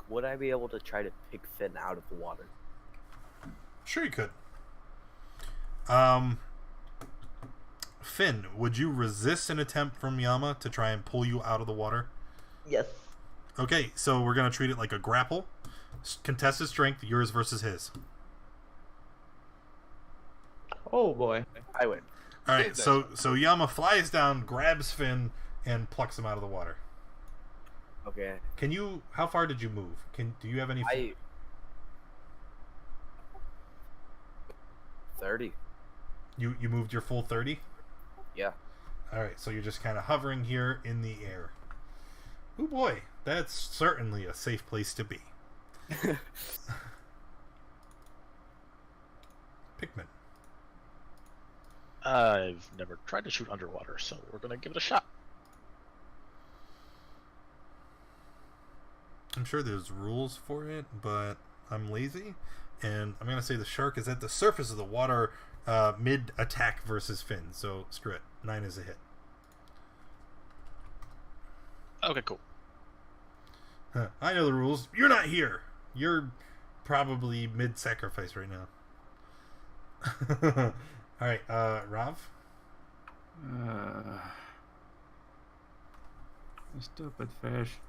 would I be able to try to pick Finn out of the water? Sure you could. Finn, would you resist an attempt from Yama to try and pull you out of the water? Yes. Okay, so we're going to treat it like a grapple. Contested strength, yours versus his. Oh boy. I win. Alright, so Yama flies down, grabs Finn, and plucks him out of the water. Okay. Can you... How far did you move? Do you have any... 30. You moved your full 30? Yeah. Alright, so you're just kind of hovering here in the air. Oh boy, that's certainly a safe place to be. Pikmin. I've never tried to shoot underwater, so we're gonna give it a shot. I'm sure there's rules for it, but I'm lazy, and I'm gonna say the shark is at the surface of the water, mid-attack versus Finn, so screw it. 9 is a hit. Okay, cool. Huh, I know the rules. You're not here. You're probably mid-sacrifice right now. Alright, Rav? Stupid fish.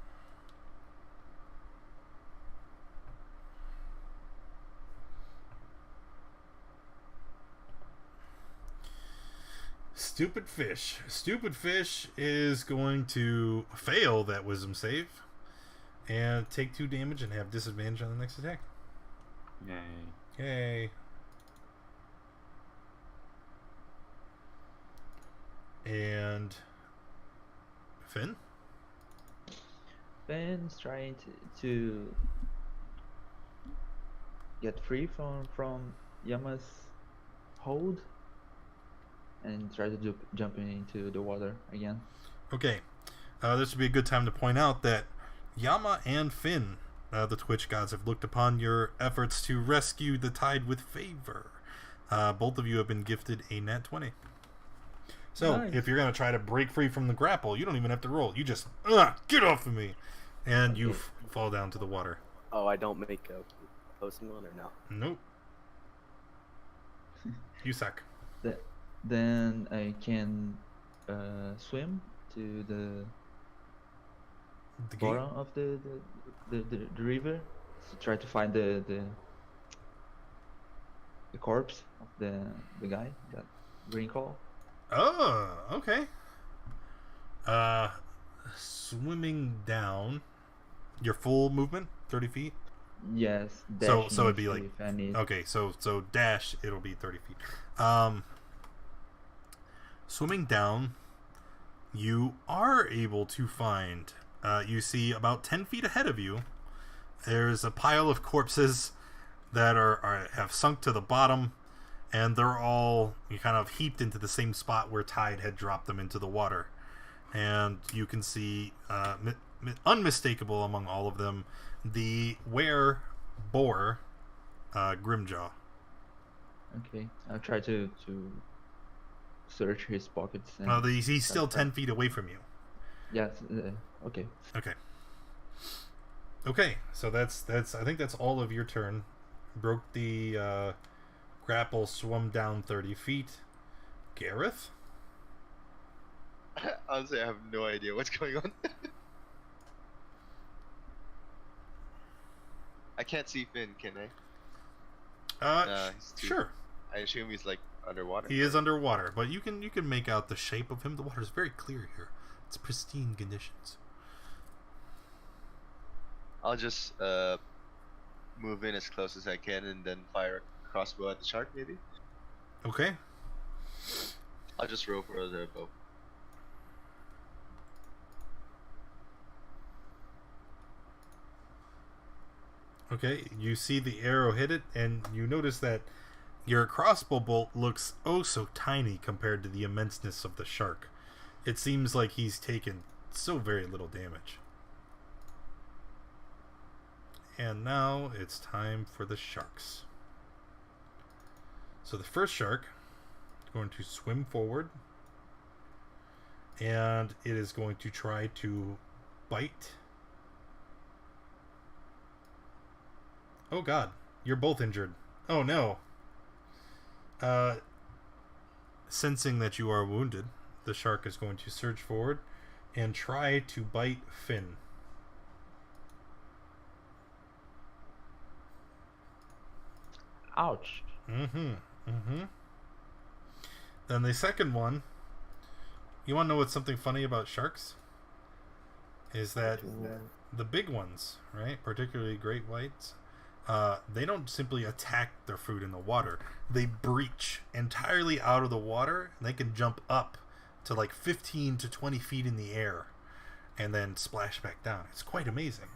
Stupid fish. Stupid fish is going to fail that wisdom save and take 2 damage and have disadvantage on the next attack. Yay. Yay. And Finn? Finn's trying to get free from Yama's hold and try to jump into the water again. Okay. This would be a good time to point out that Yama and Finn, the Twitch gods, have looked upon your efforts to rescue the tide with favor. Both of you have been gifted a nat 20. So, Nice. if you're going to try to break free from the grapple, you don't even have to roll. You just, get off of me! And you fall down to the water. Oh, I don't make a opposing one or no? Nope. You suck. Then I can swim to the The gate. bottom of the river to try to find the corpse of the guy that green call. Oh, okay. Swimming down. Your full movement, 30 feet. Yes. So dash it'd be like if I need. okay. So dash. It'll be 30 feet. Swimming down, you are able to find. You see about 10 feet ahead of you. There's a pile of corpses that have sunk to the bottom, and they're all kind of heaped into the same spot where Tide had dropped them into the water. And you can see, unmistakable among all of them, the were-boar Grimjaw. Okay, I'll try to search his pockets. He's still 10 feet away from you. Yes. Okay. Okay. Okay, so that's I think that's all of your turn. Broke the grapple, swum down 30 feet. Gareth? Honestly, I have no idea what's going on. I can't see Finn, can I? He's too- Sure. I assume he's like underwater. He is underwater, but you can make out the shape of him. The water is very clear here. It's pristine conditions. I'll just move in as close as I can and then fire a crossbow at the shark. Maybe Okay. I'll just roll for the bow. Okay, you see the arrow hit it, and you notice that your crossbow bolt looks oh so tiny compared to the immenseness of the shark. It seems like he's taken so very little damage. And now it's time for the sharks. So the first shark is going to swim forward, and it is going to try to bite. Oh god, you're both injured. Oh no. Sensing that you are wounded, the shark is going to surge forward and try to bite Finn. Ouch. Then the second one, you want to know what's something funny about sharks? Is that the big ones, right? Particularly great whites, they don't simply attack their food in the water. They breach entirely out of the water, and they can jump up to like 15 to 20 feet in the air and then splash back down. It's quite amazing.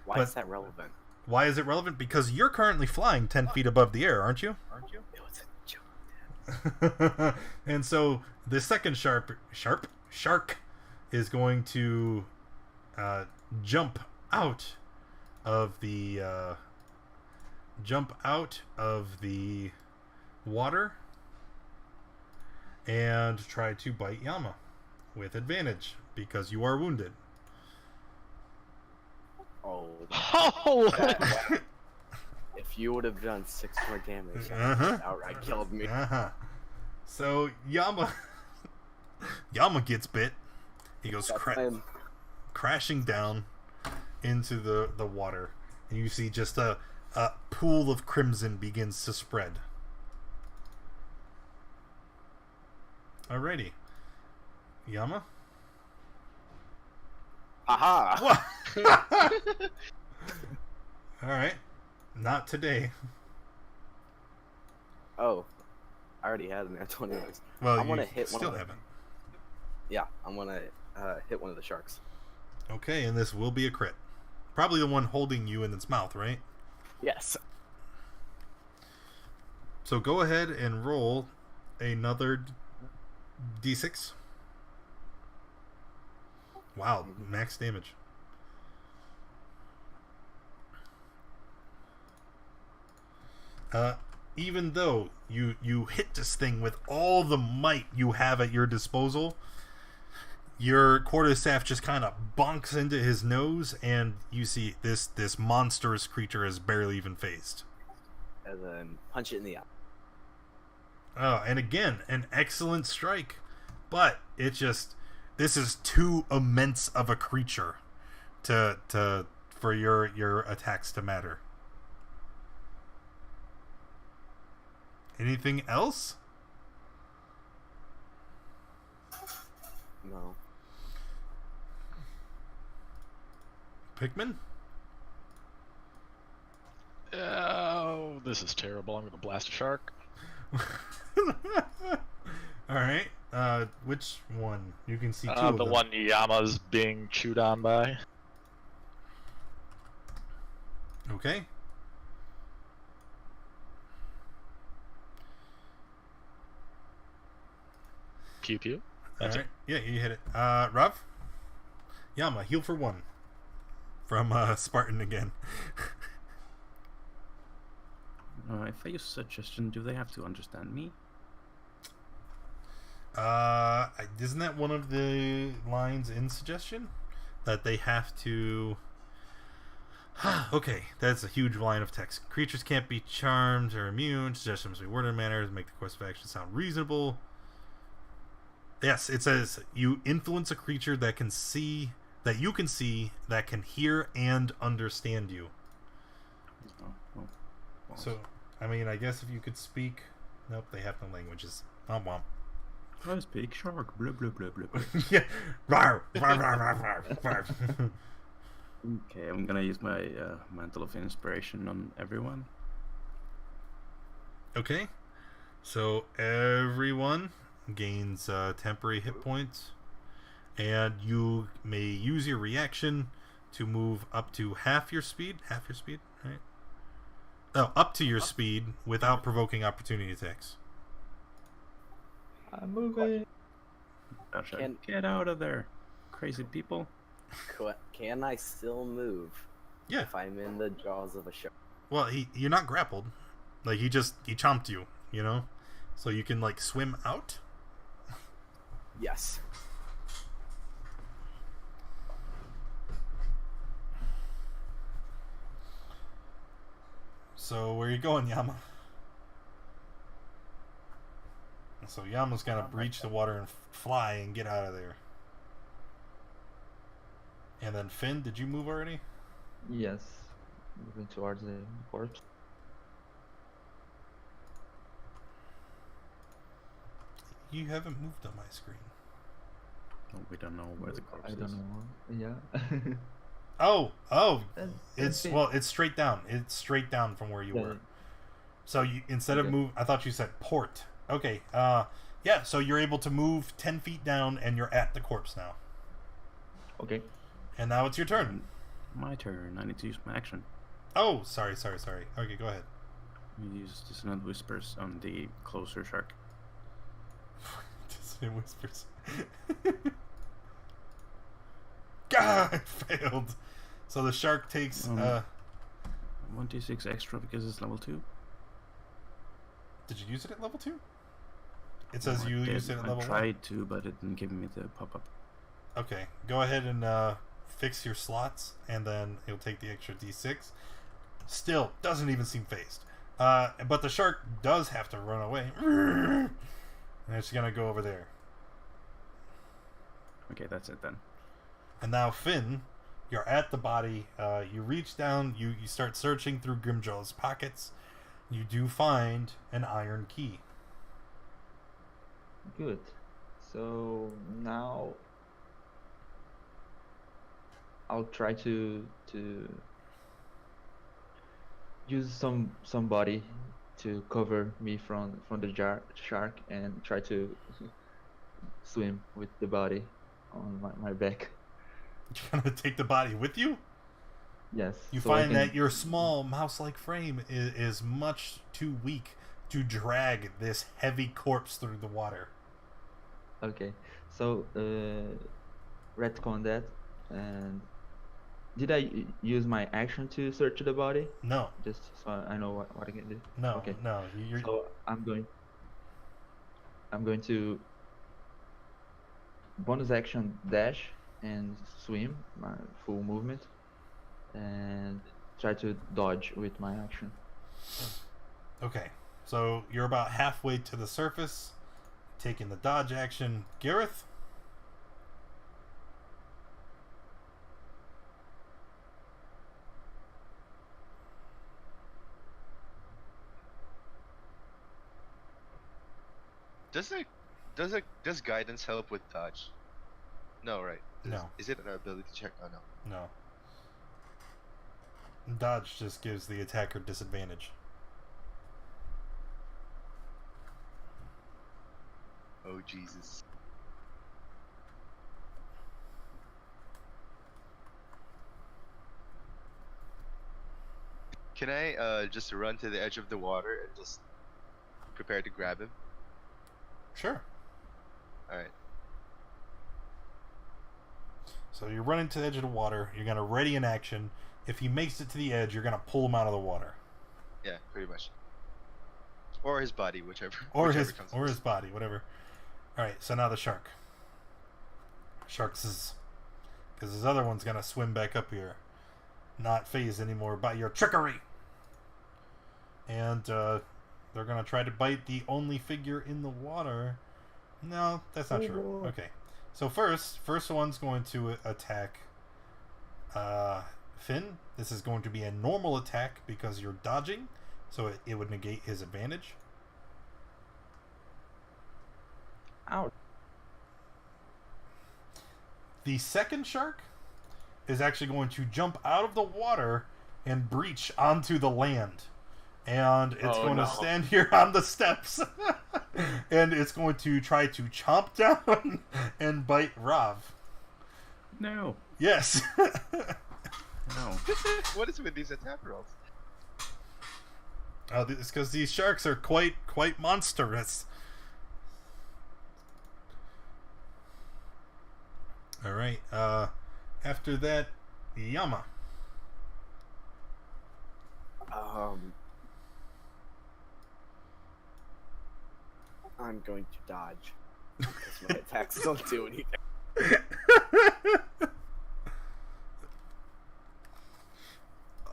Why is that relevant? Why is it relevant? Because you're currently flying 10 feet above the air, aren't you? It was a joke. And so the second shark is going to jump out of the water and try to bite Yama with advantage because you are wounded. Oh. Oh! If you would have done 6 more damage, that would have outright killed me. So Yama gets bit. He goes crashing down into the water, and you see just a pool of crimson begins to spread. Alrighty, Yama. Aha! All right, not today. Oh, I already had an air 20. Well, I want to you hit still one of haven't. Yeah, I'm gonna hit one of the sharks. Okay, and this will be a crit. Probably the one holding you in its mouth, right? Yes. So go ahead and roll another d6. Wow, max damage. Even though you hit this thing with all the might you have at your disposal, your quarterstaff just kind of bonks into his nose, and you see this monstrous creature is barely even phased. And then punch it in the eye. Oh, and again, an excellent strike, but this is too immense of a creature for your attacks to matter. Anything else? No. Pikmin? Oh, this is terrible. I'm gonna blast a shark. Alright. Which one? You can see two of The them. one Yama's being chewed on by. Okay. Pew pew. That's Alright. Yeah, you hit it. Rav? Yama, heal for 1. From Spartan again. If I use suggestion, do they have to understand me? Isn't that one of the lines in suggestion that they have to? Okay, that's a huge line of text. Creatures can't be charmed or immune. Suggestions be worded in a manner to make the course of action sound reasonable. Yes, it says you influence a creature that can see, that can hear and understand you. Oh, well, So, I mean, I guess if you could speak. Nope, they have no languages. Womp. I speak shark. Blah blah blah blah. blah. Yeah. Rawr, rawr, rawr, rawr, rawr, rawr. Okay, I'm gonna use my mantle of inspiration on everyone. Okay. So everyone gains temporary hit points, and you may use your reaction to move up to half your speed. Half your speed, right? Oh, up to your speed without provoking opportunity attacks. I'm moving. Get out of there, crazy people. Can I still move Yeah. if I'm in the jaws of a shark? Well, you're not grappled. Like he chomped you, you know? So you can like swim out. Yes. So where you going, Yama? So Yama's gonna breach the water and fly and get out of there. And then Finn, did you move already? Yes. Moving towards the corpse. You haven't moved on my screen. Oh, we don't know where the corpse I is. don't know. Yeah. Oh, That's it. it's straight down. It's straight down from where you Yeah. were. So you instead of Okay. move, I thought you said port. Okay. Yeah. So you're able to move 10 feet down, and you're at the corpse now. Okay. And now it's your turn. My turn. I need to use my action. Oh, sorry. Okay, go ahead. We use dissonant whispers on the closer shark. Dissonant whispers. God, I failed. So the shark takes. 1d6 extra because it's level 2. Did you use it at level 2? It says No, I you did. used it at level I 1. tried to, but it didn't give me the pop-up. Okay, go ahead and fix your slots, and then he'll take the extra d6. Still, doesn't even seem phased. But the shark does have to run away. And it's gonna go over there. Okay, that's it then. And now, Finn, you're at the body. You reach down, you start searching through Grimjaw's pockets. You do find an iron key. Good. So now I'll try to use somebody to cover me from the shark and try to swim with the body on my back. You're gonna take the body with you? Yes. You so I find can- that your small mouse-like frame is much too weak to drag this heavy corpse through the water. Okay. So retcon that. And did I use my action to search the body? No, Just so I know what I can do. no, Okay. no. You're So I'm going to bonus action dash and swim, my full movement, and try to dodge with my action. okay. So you're about halfway to the surface, taking the dodge action. Gareth? Does guidance help with dodge? No, right? No. Is it an ability check? Oh no. No. Dodge just gives the attacker disadvantage. Oh Jesus. Can I just run to the edge of the water and just prepare to grab him? Sure. Alright. So you're running to the edge of the water. You're gonna ready an action. If he makes it to the edge, you're gonna pull him out of the water, Yeah, pretty much. Or his body, whichever. or whichever his comes or first. his body, whatever. Alright, so now the shark. Sharks is... Because his other one's gonna swim back up here. Not phased anymore by your trickery! And, they're gonna try to bite the only figure in the water. No, that's not true. Okay. So first one's going to attack Finn. This is going to be a normal attack because you're dodging, so it would negate his advantage. Ouch. The second shark is actually going to jump out of the water and breach onto the land. And it's going to stand here on the steps. And it's going to try to chomp down and bite Rav. No. Yes. No. What is with these attack rolls? It's because these sharks are quite monstrous. All right. After that, Yama. I'm going to dodge because my attacks don't do anything.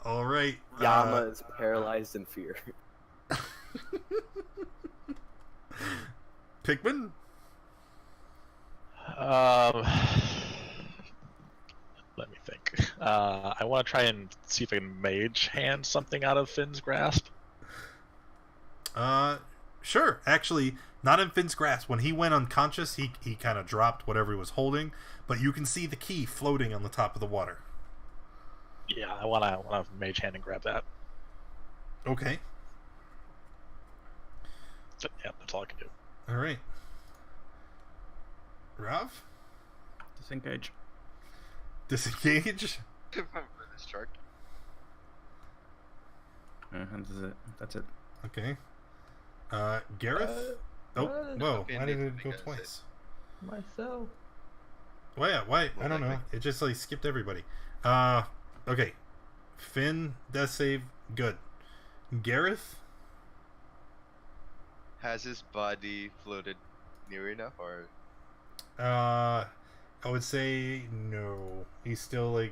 All right. Yama is paralyzed in fear. Pikmin. Let me think. I want to try and see if I can mage hand something out of Finn's grasp. Sure. Actually, not in Finn's grasp. When he went unconscious, he kind of dropped whatever he was holding, but you can see the key floating on the top of the water. Yeah, I want to mage hand and grab that. Okay. So, yeah, that's all I can do. All right. Rav? Disengage. Disengage? Remember this shark? That's it. Okay. Gareth? Oh, whoa. okay, Why did Nathan, it go because twice? Myself. Why? I Well, don't know. like- It just skipped everybody. Okay. Finn, death save, good. Gareth? Has his body floated near enough, or I would say no. He's still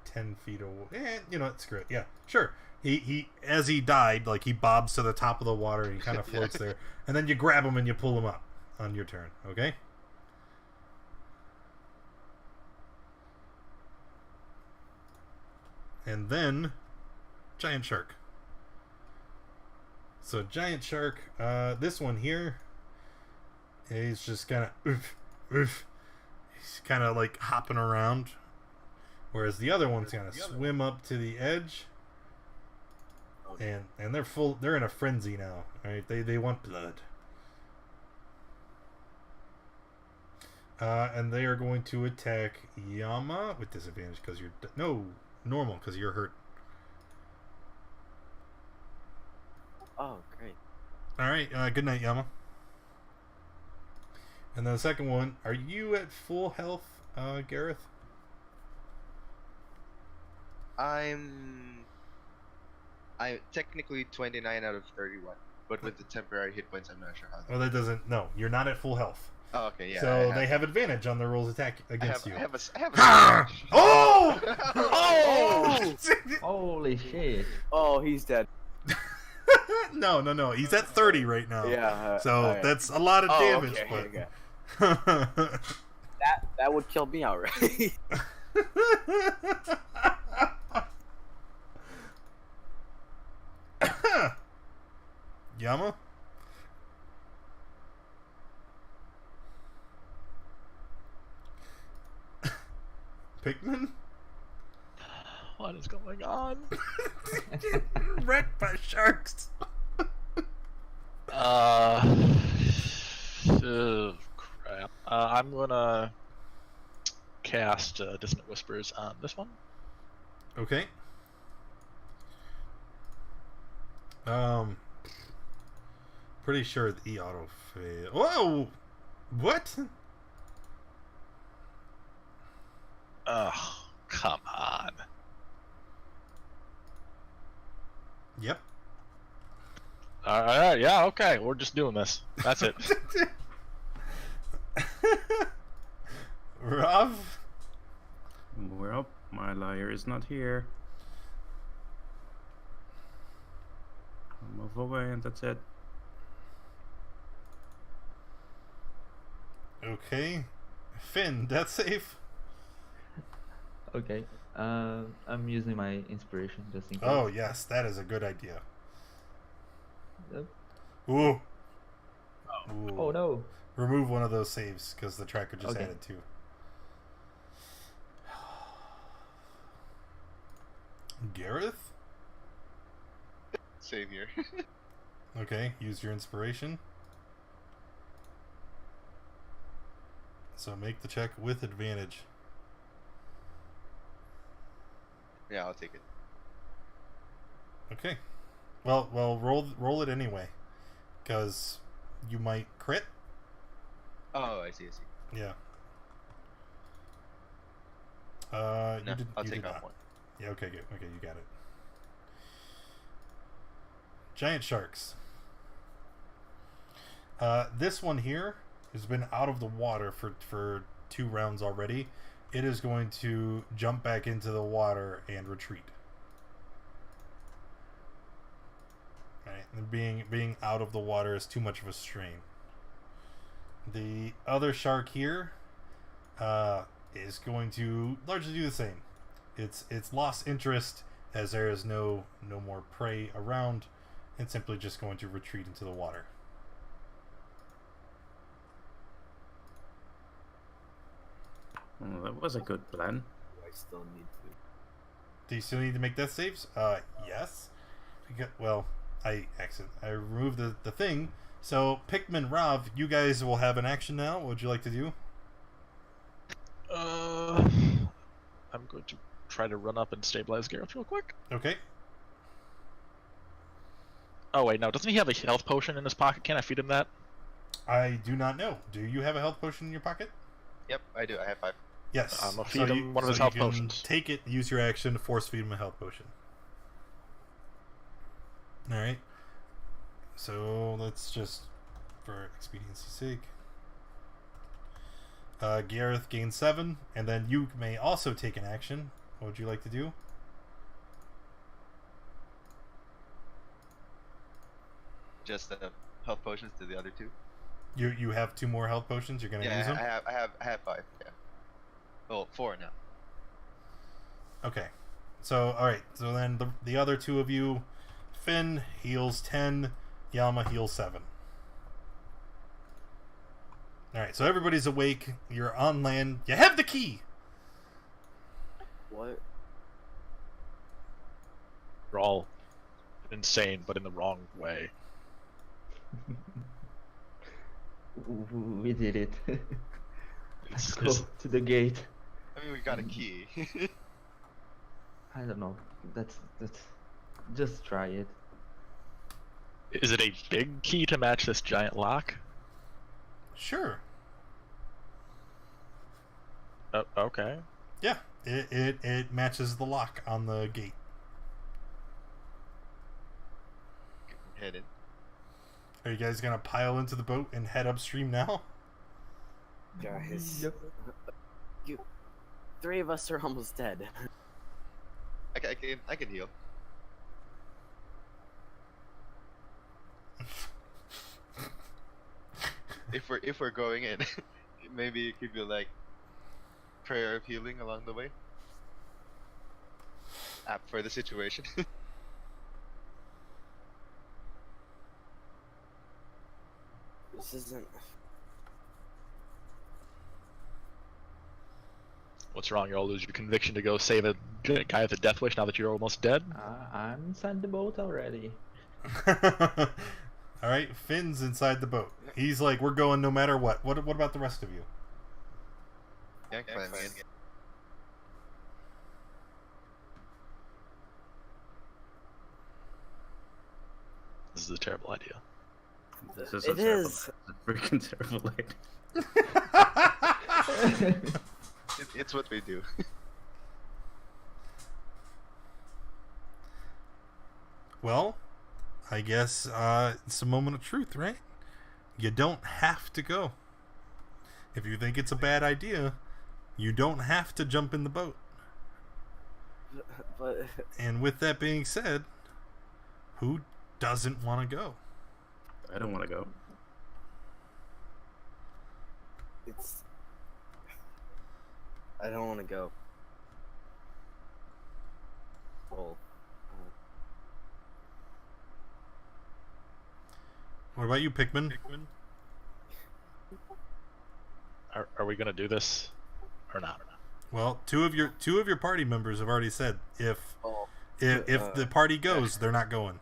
10 feet away. You know what? Screw it. Yeah, sure. He as he died, he bobs to the top of the water and he kind of floats there. And then you grab him and you pull him up on your turn. Okay? And then giant shark. So giant shark, this one here, he's just kind of he's kind of hopping around, whereas the other one's gonna swim up to the edge, and they're in a frenzy now. Right? They want blood. And they are going to attack Yama with disadvantage because you're normal because you're hurt. Oh, great. All right. Good night, Yama. And then the second one, are you at full health, Gareth? I'm technically 29 out of 31, but with the temporary hit points, I'm not sure how. Well, that doesn't. No, you're not at full health. Oh, okay, yeah. So they have advantage on their rolls attack against you. I have a Oh! Oh! Holy shit. Oh, he's dead. No. He's at 30 right now. Yeah. So alright. that's a lot of damage. Okay, but... okay. That would kill me outright. Yama? Pikmin? What is going on? Wrecked by sharks. Crap. I'm gonna cast Dissonant Whispers on this one. Okay. Pretty sure the auto fail. Whoa! What? Oh, come on. Yep. Alright, yeah, okay. We're just doing this. That's it. Rav? Well, my liar is not here. I'll move away and that's it. Okay. Finn, death save? Okay. I'm using my inspiration just in case. Oh, yes, that is a good idea. Yep. Ooh. Oh. Ooh. Oh no. Remove one of those saves because the tracker just Okay. added 2. Gareth? Same here. Okay, use your inspiration. So make the check with advantage. Yeah, I'll take it. Okay. Well, roll it anyway, because you might crit. Oh, I see. Yeah. No, you did. I'll you take did off not. one. Yeah. Okay. Good. Okay, you got it. Giant sharks. This one here has been out of the water for 2 rounds already. It is going to jump back into the water and retreat. Right, and being out of the water is too much of a strain. The other shark here is going to largely do the same. It's lost interest as there is no more prey around, and simply just going to retreat into the water. Well, that was a good plan. I still need to. Do you still need to make death saves? Yes. Well, I removed the thing. So, Pikmin, Rav, you guys will have an action now. What would you like to do? I'm going to try to run up and stabilize Gareth real quick. Okay. Oh wait, no, doesn't he have a health potion in his pocket? Can I feed him that? I do not know. Do you have a health potion in your pocket? Yep, I do. I have 5. Yes. I'm gonna feed him one of his you health can potions. Take it, use your action to force feed him a health potion. Alright. So let's just, for expediency's sake. Gareth gains 7, and then you may also take an action. What would you like to do? Just health potions to the other 2. You have 2 more health potions. You're gonna use them. I have 5. Yeah. Well, 4 now. Okay. So all right. So then the other 2 of you, Finn heals 10, Yama heals 7. All right. So everybody's awake. You're on land. You have the key. What? We're all insane, but in the wrong way. We did it. Let's go Is- to the gate. I mean, we got a key. I don't know. That's just try it. Is it a big key to match this giant lock? Sure. Okay. Yeah. It matches the lock on the gate. Head in. Are you guys gonna pile into the boat and head upstream now? Guys. Yep. You 3 of us are almost dead. I can heal. if we're going in, maybe it could be like prayer of healing along the way. Apt for the situation. This isn't. What's wrong? You all lose your conviction to go save a guy with a death wish now that you're almost dead? I'm inside the boat already. All right, Finn's inside the boat. He's like, we're going no matter what. What about the rest of you? Yeah, climb in. This is a terrible idea. This is It is. a freaking terrible idea. It's what we do. Well, I guess it's a moment of truth, right? You don't have to go. If you think it's a bad idea, you don't have to jump in the boat. But And with that being said, who doesn't want to go? I don't want to go. it's. I don't want to go. Well, What about you, Pikmin? Are we gonna do this or not? Well, two of your party members have already said if oh, the party goes, they're not going.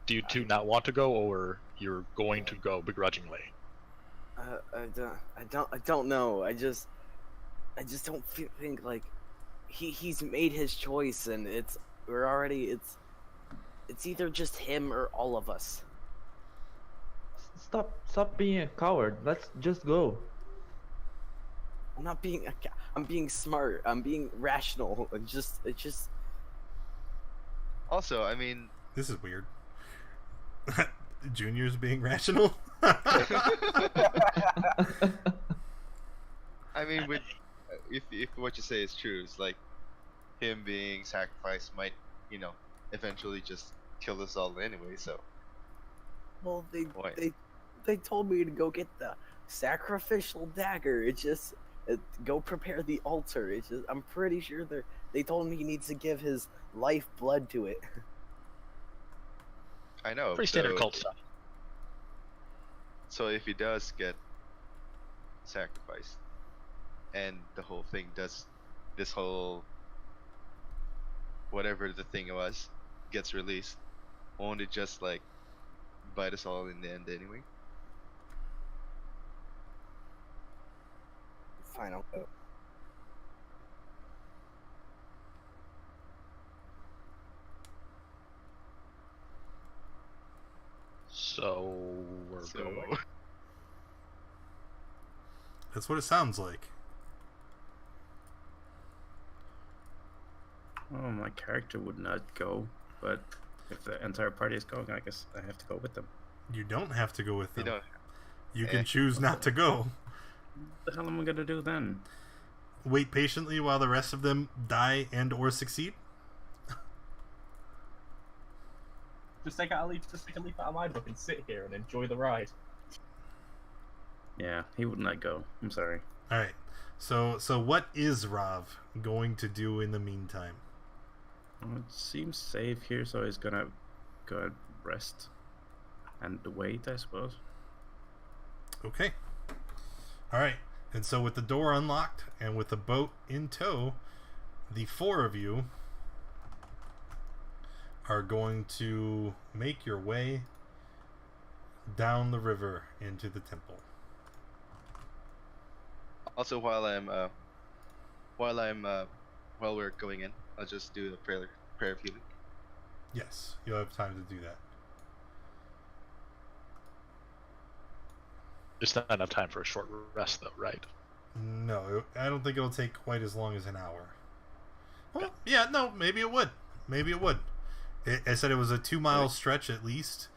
Do you two not want to go, or you're going to go begrudgingly? I don't know. I just don't think like he's made his choice, and it's either just him or all of us. Stop being a coward. Let's just go. I'm being smart. I'm being rational. It's just. Also, I mean, This is weird. Junior's being rational. I mean, with if what you say is true, it's like him being sacrificed might, eventually just kill us all anyway. So Well, Why? they told me to go get the sacrificial dagger. Go prepare the altar. I'm pretty sure they told me he needs to give his life blood to it. I know. Pretty standard cult stuff. So if he does get sacrificed, and the whole thing does, this whole whatever the thing was gets released, won't it just like bite us all in the end anyway? Fine, I'll go. So we're So going. That's what it sounds like. Oh, my character would not go, but if the entire party is going, I guess I have to go with them. You don't have to go with you them. don't. You Eh. can choose not to go. What the hell am I gonna do then? Wait patiently while the rest of them die and or succeed. Just take a leaf out of my book and sit here and enjoy the ride. Yeah, he would not go. I'm sorry. All right. So what is Rav going to do in the meantime? Well, it seems safe here, so he's gonna go and rest and wait, I suppose. Okay. All right. And so with the door unlocked and with the boat in tow, the four of you are going to make your way down the river into the temple. Also, while we're going in, I'll just do the prayer of healing. Yes, you'll have time to do that. Just not enough time for a short rest, though, right? No, I don't think it'll take quite as long as an hour. Well, yeah, no, maybe it would. Maybe it would. I said it was a 2-mile stretch at least.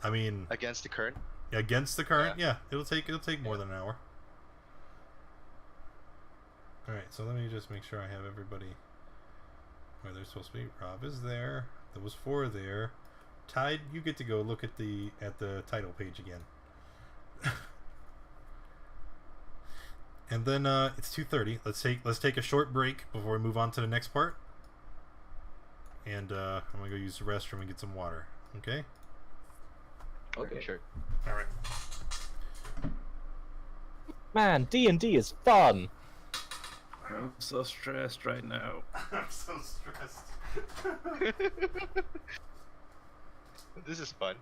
I mean, Against the current. against the current, yeah, it'll take more than an hour. All right, so let me just make sure I have everybody where they're supposed to be. Rob is there. Those four are there. Tide, you get to go look at the title page again. And then it's 2:30. Let's take a short break before we move on to the next part. And I'm gonna go use the restroom and get some water. Okay. Okay. Sure. All right. Man, D&D is fun. I'm so stressed right now. I'm so stressed. This is fun.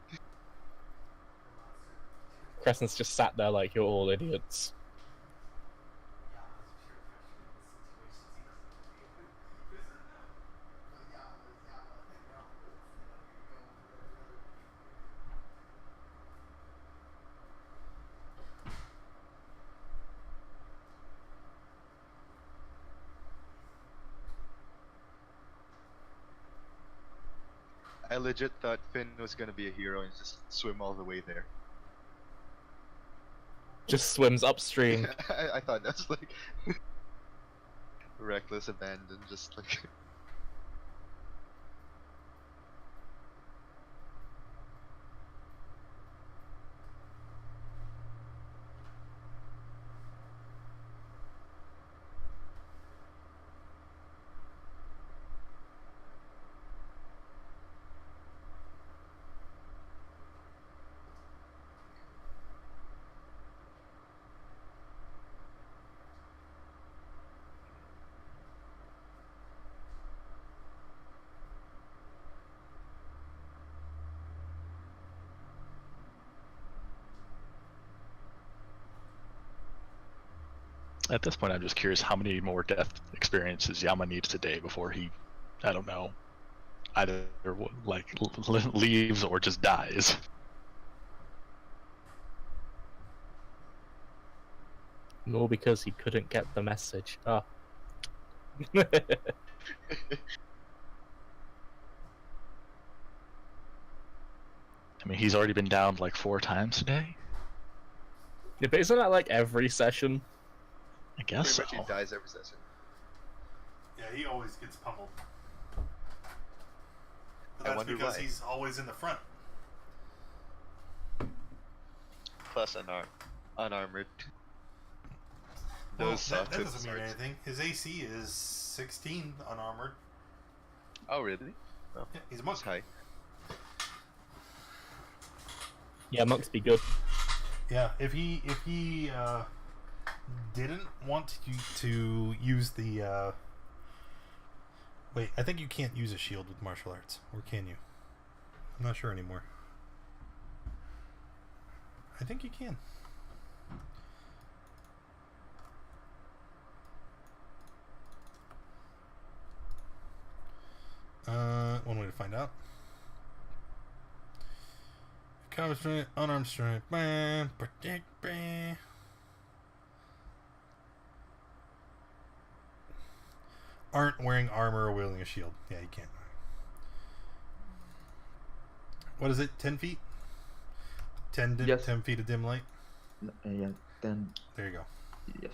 Crescent's just sat there like you're all idiots. I legit thought Finn was gonna be a hero and just swim all the way there. Just swims upstream. I thought that's like reckless abandon, just like. At this point, I'm just curious how many more death experiences Yama needs today before he, I don't know, either like leaves or just dies. More because he couldn't get the message. Oh. I mean, he's already been down like 4 times today. Yeah, but isn't that like every session? I guess Pretty so. much he dies every session. Yeah, he always gets pummeled. But I that's wonder because why. he's always in the front. Plus unarmored. Well, Those that took doesn't mean swords. anything. His AC is 16 unarmored. Oh really? Oh, Yeah, he's a monk. that's high. Yeah, monks be good. Yeah, if he didn't want to use the wait, I think you can't use a shield with martial arts, or can you? I'm not sure anymore. I think you can. One way to find out. Combat strike, unarmed strike, bam, protect, bam. Aren't wearing armor or wielding a shield. Yeah, you can't. What is it? 10 feet? 10 Yes. 10 feet of dim light. Yeah, then There you go. yes.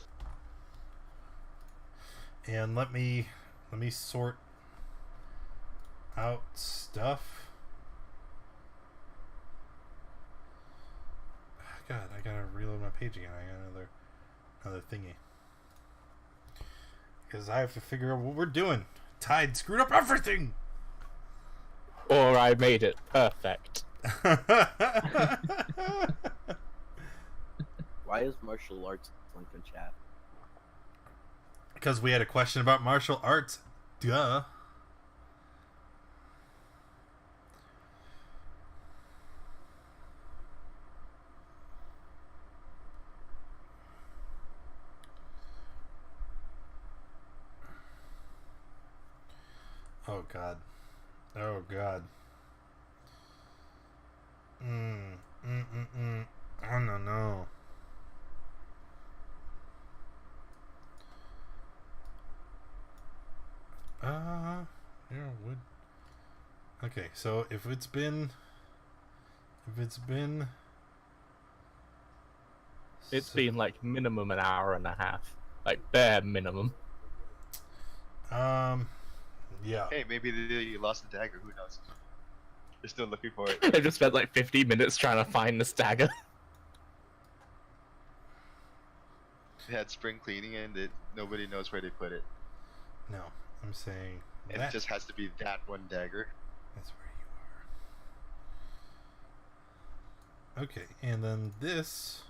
And let me sort out stuff. God, I gotta reload my page again. I got another thingy. Because I have to figure out what we're doing. Tide screwed up everything! Or I made it perfect. Why is martial arts linked in chat? Because we had a question about martial arts. Duh. Oh god. Oh god. I don't know. Yeah, would. Okay, so if it's been It's been like minimum an hour and a half. Like bare minimum. Yeah. Hey, maybe you lost the dagger. Who knows? They're still looking for it. I just spent like 50 minutes trying to find this dagger. They had spring cleaning and nobody knows where they put it. No, I'm saying And that it just has to be that one dagger. that's where you are. Okay, and then this.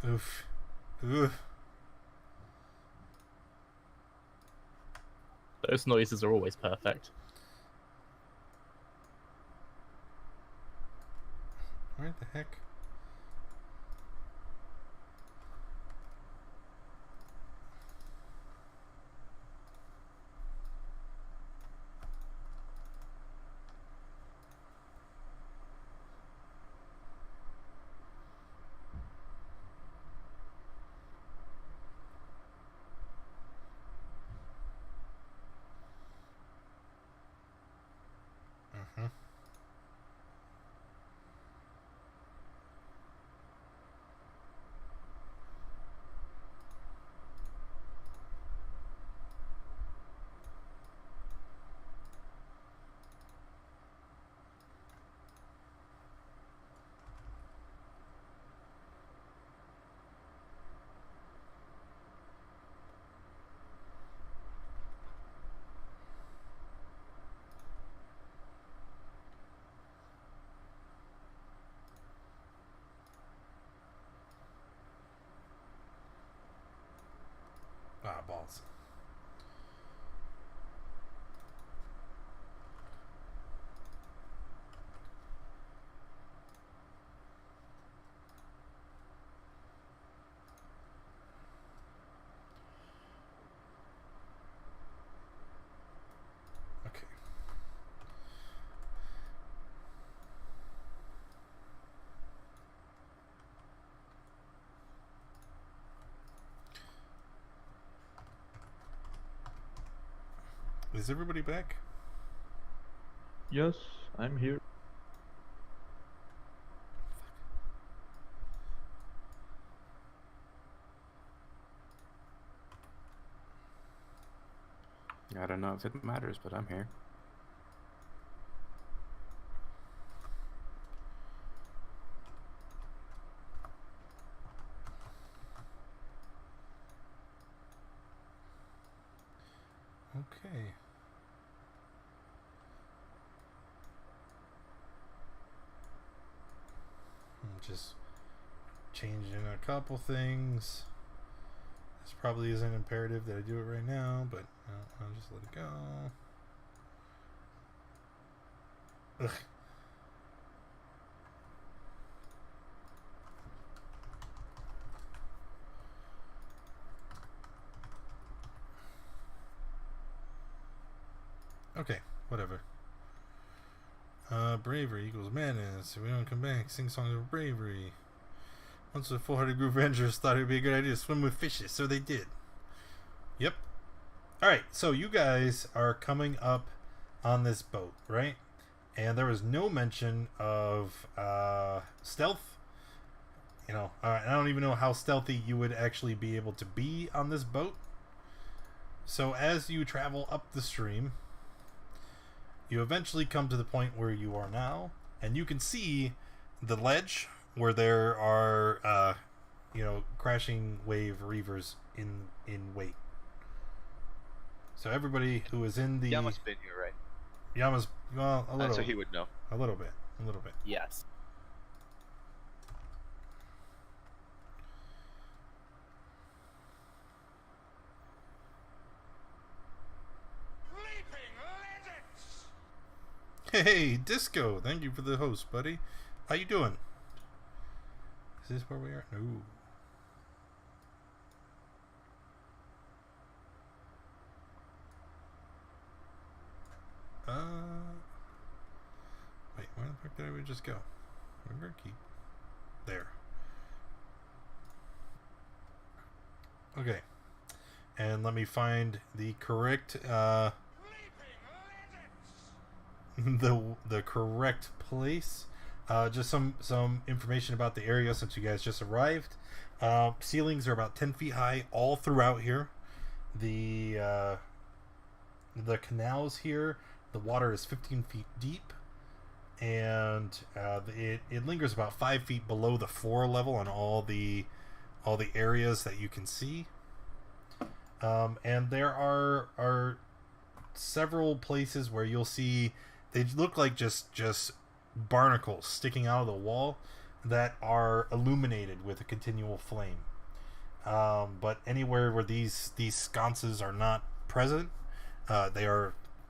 Oof. Oof. Those noises are always perfect. Where the heck? Is everybody back? Yes, I'm here. I don't know if it matters, but I'm here. Okay. I'm just changing a couple things. This probably isn't imperative that I do it right now, but I'll just let it go. Ugh. Okay, whatever. Bravery equals madness. If we don't come back, sing songs of bravery. Once the 400 group rangers thought it would be a good idea to swim with fishes, so they did. Yep. Alright, so you guys are coming up on this boat, right? And there was no mention of stealth. You know, I don't even know how stealthy you would actually be able to be on this boat. So as you travel up the stream, you eventually come to the point where you are now, and you can see the ledge where there are, crashing wave reavers in wait. So everybody who is in the Yama's been here, right? Yama's a little, So he would know. a little bit. Yes. Hey, Disco! Thank you for the host, buddy. How you doing? Is this where we are? No. Wait, where the fuck did I just go? Remember, keep there. Okay, and let me find the correct the correct place. Just some information about the area since you guys just arrived. Ceilings are about 10 feet high all throughout here. The canals here, the water is 15 feet deep, and it lingers about 5 feet below the floor level on all the areas that you can see. And there are several places where you'll see they look like just barnacles sticking out of the wall that are illuminated with a continual flame. But anywhere where these sconces are not present,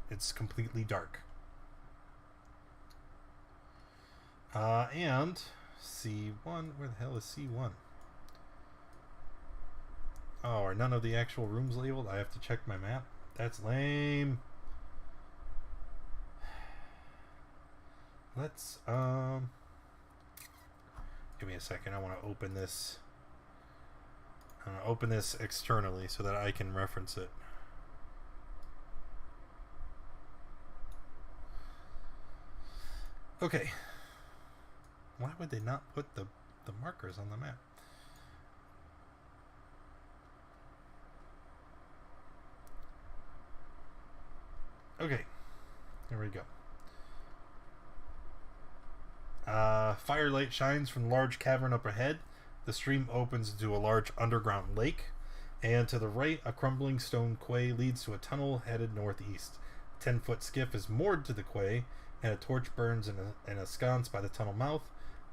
it's completely dark. And C1, where the hell is C1? Oh, are none of the actual rooms labeled? I have to check my map. That's lame. Let's give me a second. I want to open this. I'm gonna open this externally so that I can reference it. Okay. Why would they not put the markers on the map? Okay. There we go. Firelight shines from the large cavern up ahead. The stream opens into a large underground lake, and to the right, a crumbling stone quay leads to a tunnel headed northeast. A 10-foot skiff is moored to the quay, and a torch burns in a sconce by the tunnel mouth.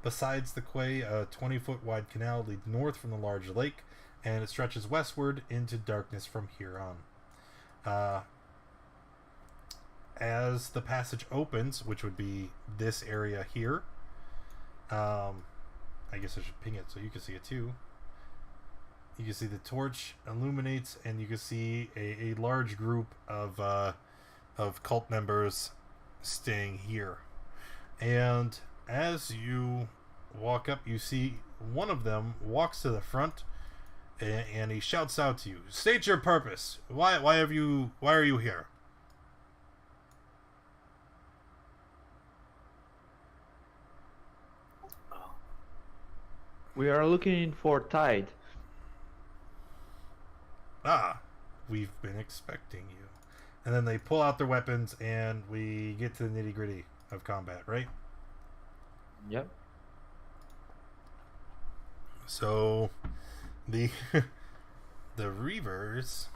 Besides the quay, a 20-foot wide canal leads north from the large lake, and it stretches westward into darkness from here on. As the passage opens, which would be this area here, I guess I should ping it so you can see it too. You can see the torch illuminates, and you can see a large group of cult members staying here. And as you walk up, you see one of them walks to the front, and he shouts out to you, "State your purpose. Why are you here?" We are looking for Tide. Ah, we've been expecting you. And then they pull out their weapons, and we get to the nitty gritty of combat, right? Yep. So, the the Reavers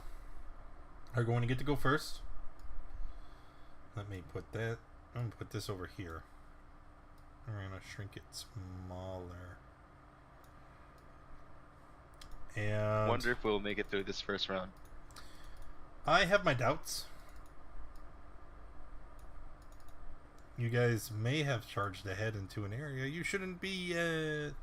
are going to get to go first. Let me put that. I'm gonna put this over here. We're gonna shrink it smaller. And Wonder if we'll make it through this first round. I have my doubts. You guys may have charged ahead into an area you shouldn't be yet.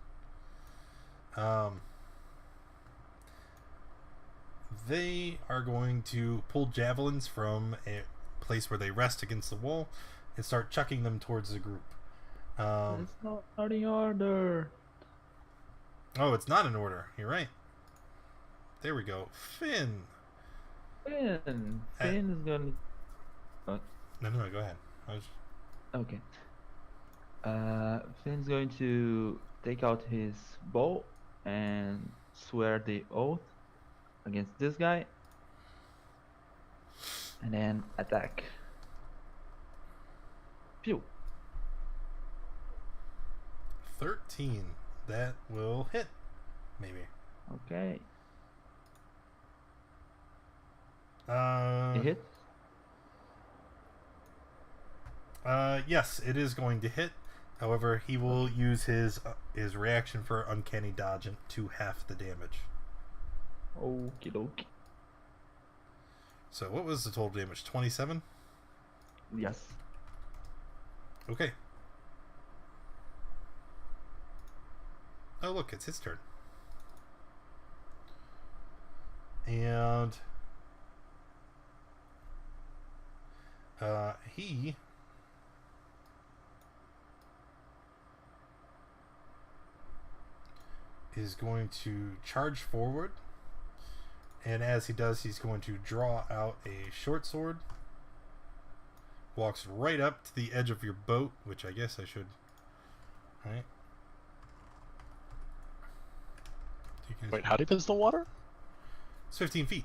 They are going to pull javelins from a place where they rest against the wall and start chucking them towards the group. It's not in order. Oh, it's not in order. You're right. There we go. Finn. Finn is gonna. No, go ahead. Okay. Finn's going to take out his bow and swear the oath against this guy, and then attack. Pew. 13. That will hit. Maybe. Okay. Uh, It hits. Yes, it is going to hit. However, he will use his reaction for uncanny dodge to half the damage. Okie dokie. So what was the total damage? 27? Yes. Okay. Oh look, it's his turn. And he is going to charge forward, and as he does, he's going to draw out a short sword, walks right up to the edge of your boat, which I guess I should. All right. Wait, how deep is the water? It's 15 feet.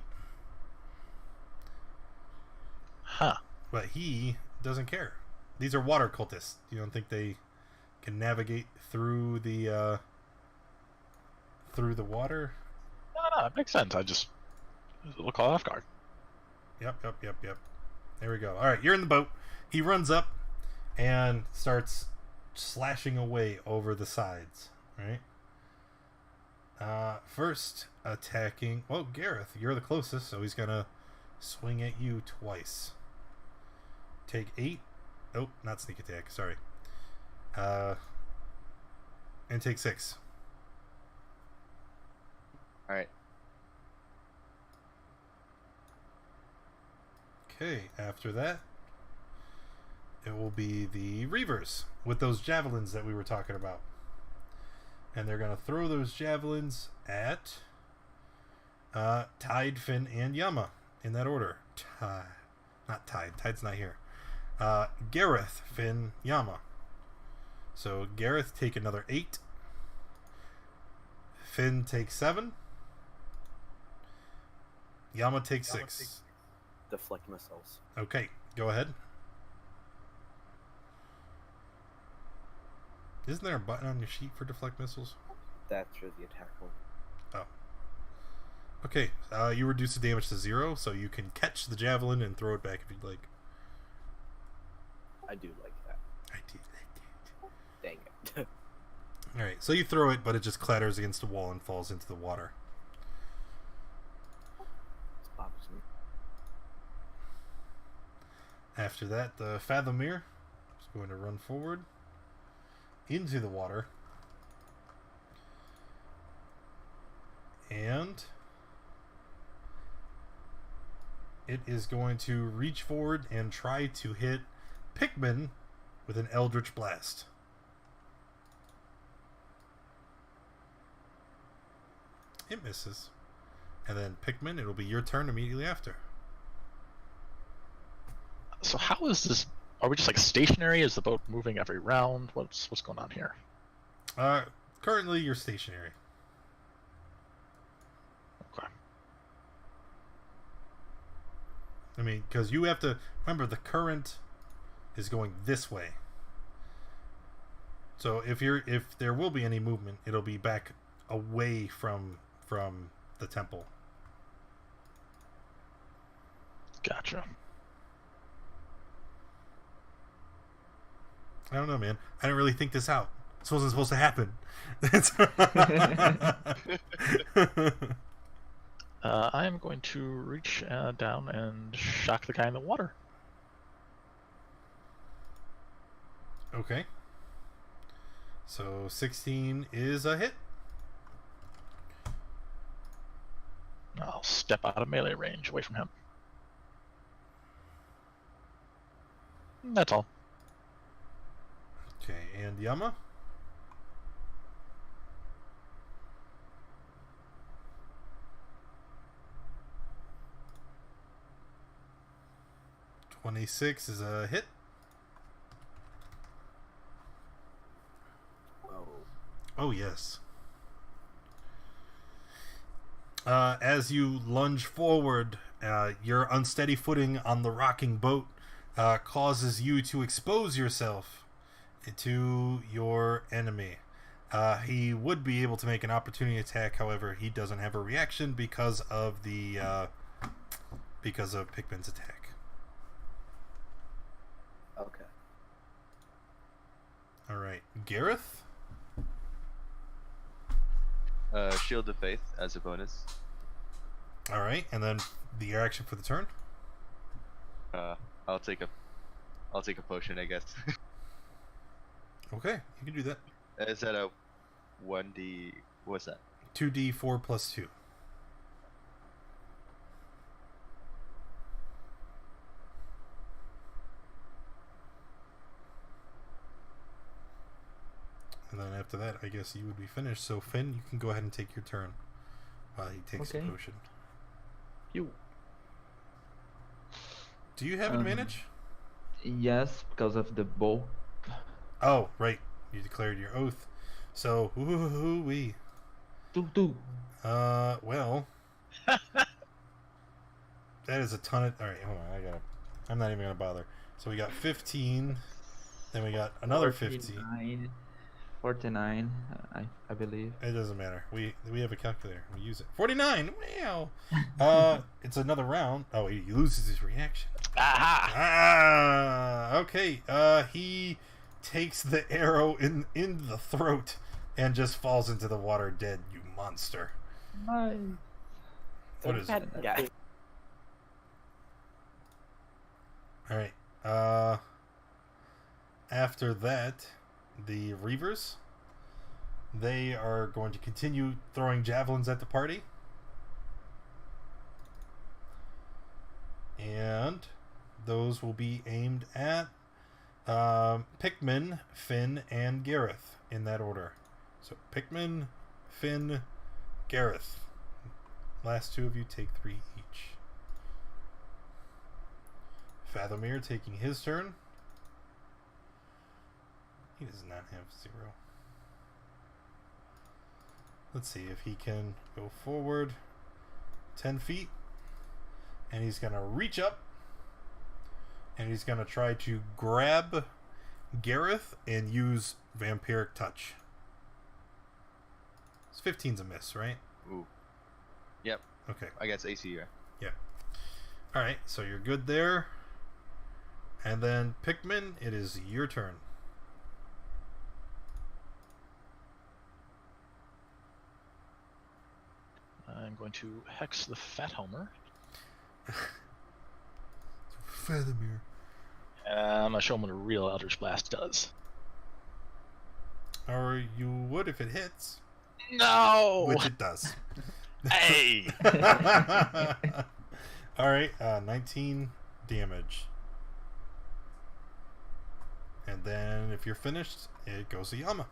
Huh. But he doesn't care. These are water cultists. You don't think they can navigate through the water? No, it makes sense. I just look all off guard. Yep. There we go. All right, you're in the boat. He runs up and starts slashing away over the sides. Right. First attacking. Well, Gareth, you're the closest, so he's gonna swing at you twice. Take 8. Oh, not sneak attack. Sorry. And take 6. All right. Okay, after that, it will be the Reavers with those javelins that we were talking about. And they're going to throw those javelins at Tide, Finn, and Yama in that order. Not Tide. Tide's not here. Gareth, Finn, Yama. So Gareth, take another 8. Finn, take 7. Yama, take 6. Deflect missiles. Okay, go ahead. Isn't there a button on your sheet for deflect missiles? That's for the attack one. Oh. Okay, you reduce the damage to 0, so you can catch the javelin and throw it back if you'd like. I do like that. I did like that. Dang it. Alright, so you throw it, but it just clatters against the wall and falls into the water. This bothers me. After that, the Fathomir is going to run forward into the water. And it is going to reach forward and try to hit Pikmin with an Eldritch Blast. It misses. And then Pikmin, it'll be your turn immediately after. So how is this? Are we just like stationary? Is the boat moving every round? What's going on here? Currently, you're stationary. Okay. I mean, because you have to remember the current is going this way. So if there will be any movement, it'll be back away from the temple. Gotcha. I don't know, man. I didn't really think this out. This wasn't supposed to happen. I am going to reach down and shock the guy in the water. Okay. So 16 is a hit. I'll step out of melee range away from him. That's all. Okay, and Yama? $26 is a hit. Oh. Oh, yes. As you lunge forward, your unsteady footing on the rocking boat causes you to expose yourself to your enemy. He would be able to make an opportunity attack, however, he doesn't have a reaction because of Pikmin's attack. Okay. All right, Gareth. Shield of Faith as a bonus. All right, and then the action for the turn. I'll take a potion, I guess. Okay, you can do that. Is that a 1d? What's that? 2d4 plus 2. And then after that, I guess you would be finished. So Finn, you can go ahead and take your turn while he takes the Okay. potion. You. Do you have an advantage? Yes, because of the bow. Oh, right. You declared your oath. So, ooh-wee. Doo. Well, that is a ton of. All right, hold on. I'm not even gonna bother. So we got 15. Then we got another 15. 49, I believe. It doesn't matter. We have a calculator. We use it. 49. Wow. It's another round. Oh, he loses his reaction. Aha! Ah. Okay. He takes the arrow in the throat and just falls into the water dead. You monster. Nice. What is it? Yeah. All right. After that, the Reavers, they are going to continue throwing javelins at the party. And those will be aimed at Pikmin, Finn, and Gareth in that order. So Pikmin, Finn, Gareth. Last two of you take 3 each. Fathomir taking his turn. He does not have 0. Let's see if he can go forward 10 feet. And he's going to reach up. And he's going to try to grab Gareth and use Vampiric Touch. So 15's a miss, right? Ooh. Yep. Okay. I guess AC, right? Alright, so you're good there. And then Pikmin, it is your turn. I'm going to hex the Fat Homer. Fathomir. I'm gonna show him what a real Eldritch Blast does. Or you would if it hits. No! Which it does. Hey! Alright, 19 damage. And then if you're finished, it goes to Yama.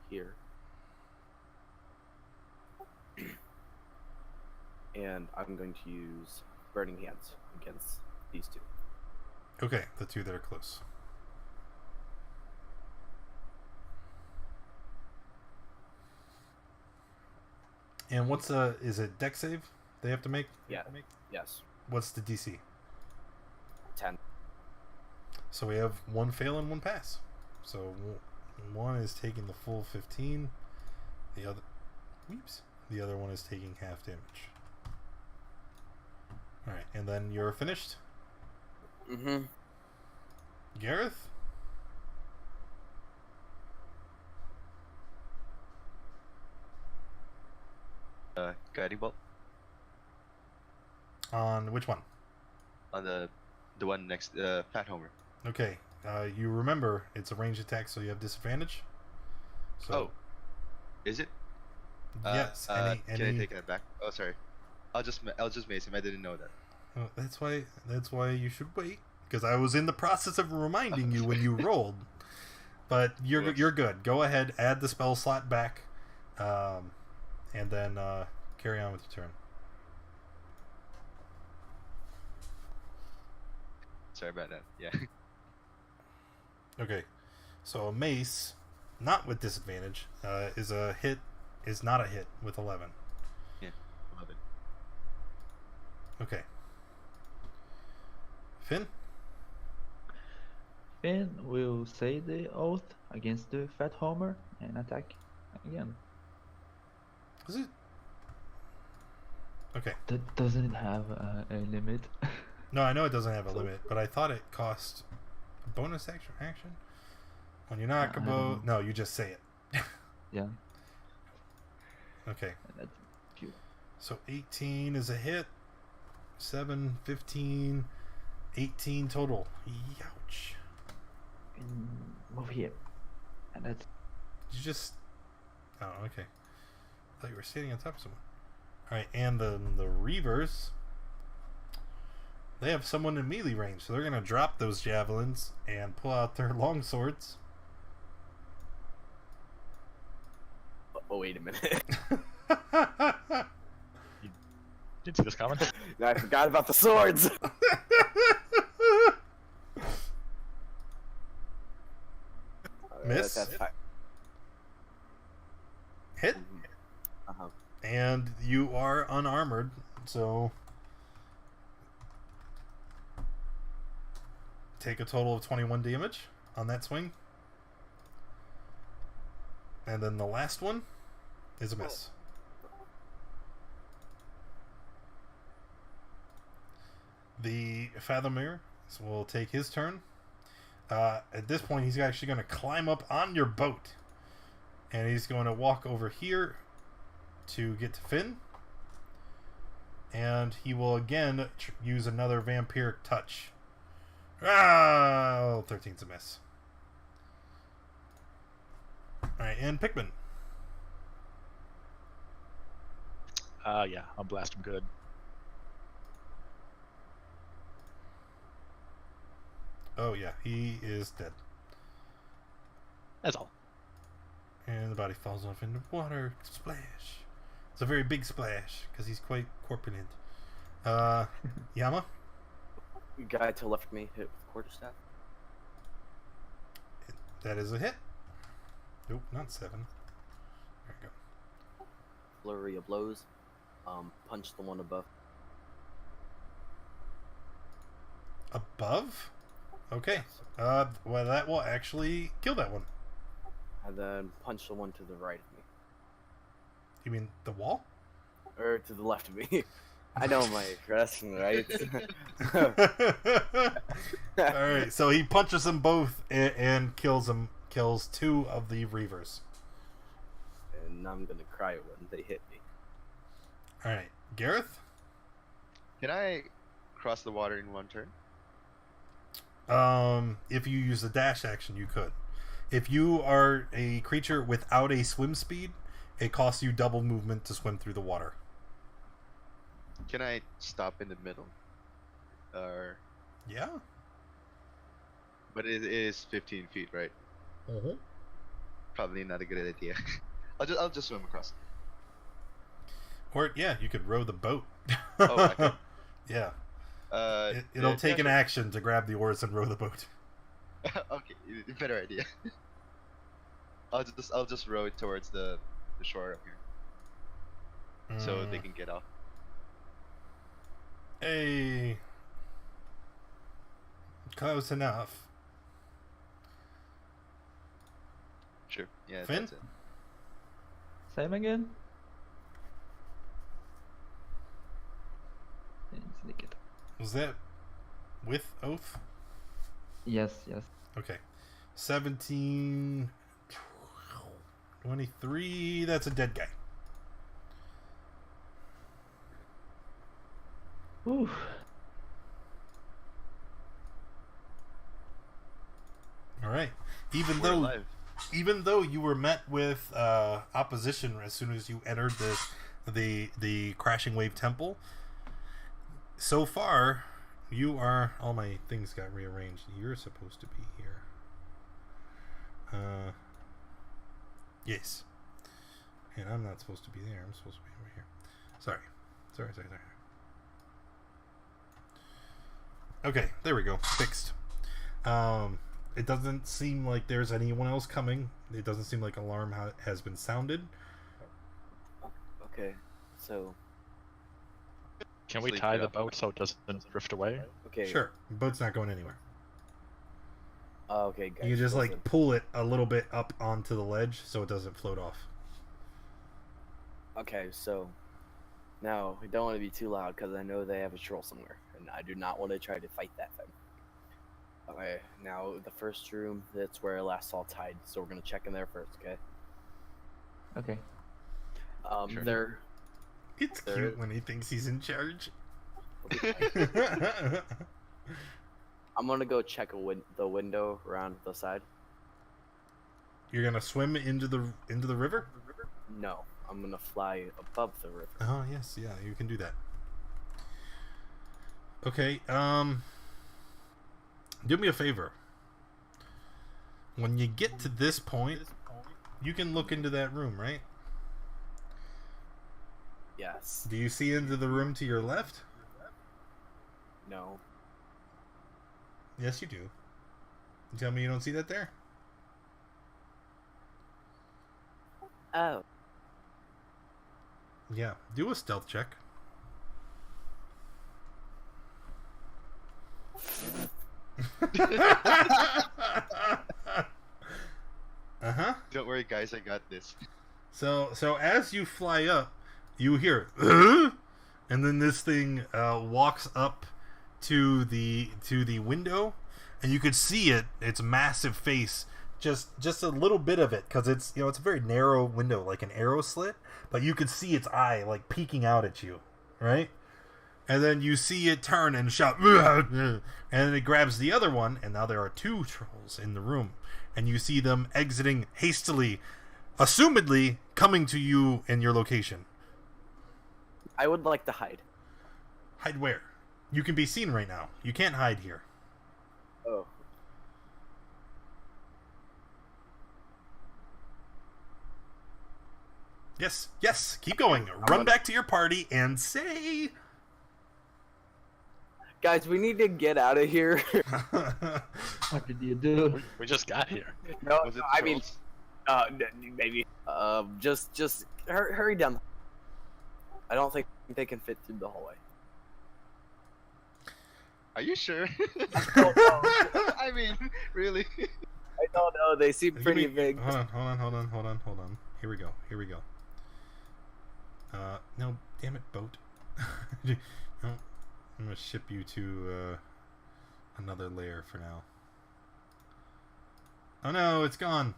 Here. And I'm going to use Burning Hands against these two. Okay, the two that are close. And what's is it deck save they have to make? Yeah. Yes. What's the DC? 10. So we have one fail and one pass. So one is taking the full 15. The other one is taking half damage. All right, and then you're finished. Mm-hmm. Gareth. Guiding bolt On which one? on the one next Fat Homer. Okay. You remember it's a ranged attack, so you have disadvantage. So Oh, is it? yes. Can I take that back? Oh, sorry. I'll just mace him. I didn't know that. Oh, that's why you should wait, because I was in the process of reminding you when you rolled. But you're good. Go ahead, add the spell slot back, and then carry on with your turn. Sorry about that. Yeah. Okay, so a mace, not with disadvantage, is not a hit with 11. Yeah, 11. Okay. Finn? Finn will say the oath against the Fat Homer and attack again. Is it? Okay. Doesn't it have a limit? No, I know it doesn't have a limit, but I thought it cost a bonus action when you knock a I bow. don't No, you just say it. Yeah. Okay. That's cute. So 18 is a hit. 7, 15, 18 total. Youch. Move here. And that's You just... Oh, okay. I thought you were standing on top of someone. Alright, and the Reavers... They have someone in melee range, so they're going to drop those javelins and pull out their long swords. Oh, wait a minute. Didn't see this coming. I forgot about the swords. Miss? That's fine. Hit? Uh-huh. And you are unarmored, so... Take a total of 21 damage on that swing. And then the last one is a miss. The Fathomer will take his turn. At this point, he's actually going to climb up on your boat. And he's going to walk over here to get to Finn. And he will again use another vampiric touch. Ah, 13's a miss. Alright, and Pikmin. Yeah, I'll blast him good. Oh yeah, he is dead. That's all. And the body falls off into water. Splash. It's a very big splash, because he's quite corpulent. Yama? Guy to the left of me hit with quarterstaff. That is a hit. Nope, not 7. There you go. Flurry of blows. Punch the one above. Above? Okay. Well, that will actually kill that one. And then punch the one to the right of me. You mean the wall? Or to the left of me. I know my wrestling, right? Alright, so he punches them both and kills 2 of the Reavers. And I'm gonna cry when they hit me. Alright, Gareth? Can I cross the water in one turn? If you use the dash action, you could. If you are a creature without a swim speed, it costs you double movement to swim through the water. Can I stop in the middle? Or Yeah? but it is 15 feet, right? Uh-huh. Probably not a good idea. I'll just swim across. Or, yeah, you could row the boat. Oh, I could. Yeah. It'll yeah, take an sure. action to grab the oars and row the boat. Okay, better idea. I'll just row it towards the shore up here, so they can get off. Hey, close enough. Sure. Yeah, Finn? that's it. Same again. Sneak it. Was that with oath? Yes, yes. Okay. 17, 23. That's a dead guy. Ooh. All right. Even We're though alive. even though you were met with opposition as soon as you entered the crashing wave temple, so far you are. All my things got rearranged. You're supposed to be here. Yes, and I'm not supposed to be there. I'm supposed to be over here. Sorry. Okay, there we go. Fixed. It doesn't seem like there's anyone else coming. It doesn't seem like alarm has been sounded. Okay, so Can we Sleep tie it the up. boat so it doesn't drift away? okay. Sure, boat's not going anywhere. Okay, guys. You just listen. like pull it a little bit up onto the ledge so it doesn't float off. Okay, so now we don't want to be too loud because I know they have a troll somewhere, and I do not want to try to fight that thing. Okay, now the first room, that's where I last saw Tide, so we're gonna check in there first, okay? Okay. Sure. There. It's There cute is- when he thinks he's in charge. I'm gonna go check the window around the side. You're gonna swim into the river? No, I'm gonna fly above the river. Oh yes, yeah, you can do that. Okay, do me a favor. When you get to this point, you can look into that room, right? Yes. Do you see into the room to your left? No. Yes, you do. You tell me you don't see that there? Oh. Yeah, do a stealth check. Uh-huh. Don't worry, guys. I got this. So as you fly up, you hear, "Huh?" And then this thing walks up to the window, and you could see its massive face, just a little bit of it, because it's it's a very narrow window, like an arrow slit, but you could see its eye like peeking out at you, right? And then you see it turn and shout, and then it grabs the other one, and now there are two trolls in the room, and you see them exiting hastily, assumedly coming to you in your location. I would like to hide. Hide where? You can be seen right now. You can't hide here. Oh. Yes, keep going. Run back to your party and say... Guys, we need to get out of here. What did you do? We just got here. No, Was it I mean, trolls? maybe. Just hurry down. I don't think they can fit through the hallway. Are you sure? I don't know. I mean, really? I don't know. They seem pretty Give me- big. Hold on. Here we go. No, damn it, boat. No, I'm gonna ship you to another layer for now. Oh no, it's gone.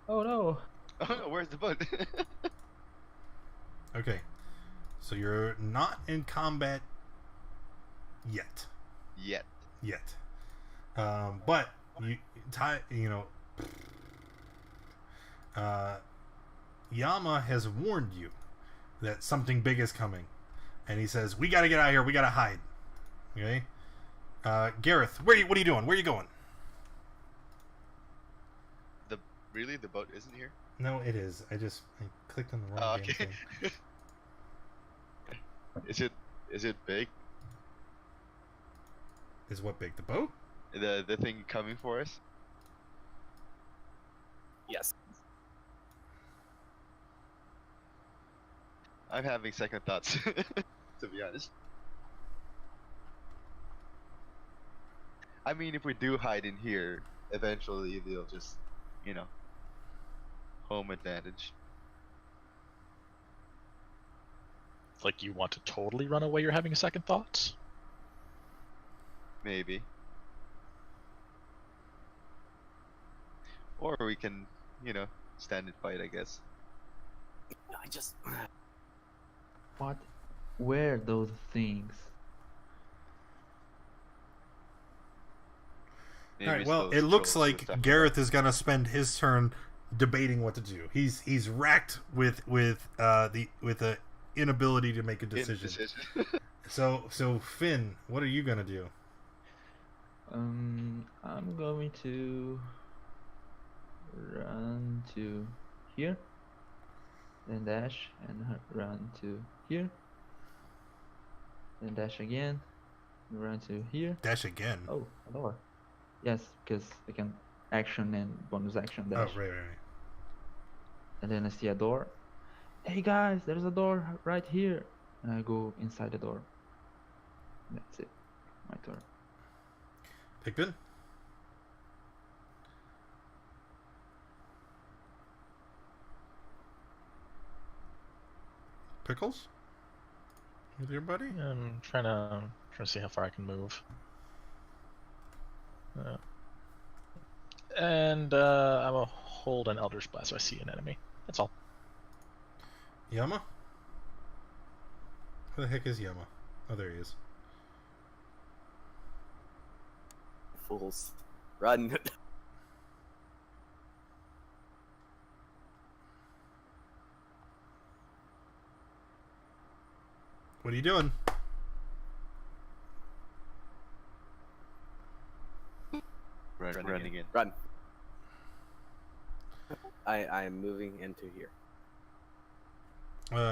Oh no. Oh, where's the boat? Okay, so you're not in combat yet. Yet. But Yama has warned you that something big is coming, and he says we got to get out of here. We got to hide. Okay, Gareth, what are you doing? Where are you going? Really? The boat isn't here? No, it is. I clicked on the wrong Oh, damn okay. thing. Is it Is it big? Is what big? The boat? The thing coming for us? Yes. I'm having second thoughts, to be honest. I mean, if we do hide in here, eventually they'll just, you know, home advantage. Like you want to totally run away? You're having second thoughts. Maybe. Or we can, you know, stand and fight, I guess. I just. What were those things? Maybe All right. it's Well, those it looks trolls we like talked about. Gareth is gonna spend his turn debating what to do. He's racked with the inability to make a decision. So Finn, what are you gonna do? I'm going to run to here, then dash and run to here, then dash again, and run to here. Dash again. Oh, a door. Yes, because I can action and bonus action Oh, dash. right. And then I see a door. Hey guys, there's a door right here. And I go inside the door. That's it. My turn. Pigpen? Pickles? With your buddy? I'm trying to see how far I can move. And I'm gonna hold an Eldritch Blast so I see an enemy. That's all. Yama? Where the heck is Yama? Oh, there he is. Fools. Run. What are you doing? Running in. Run. I am moving into here.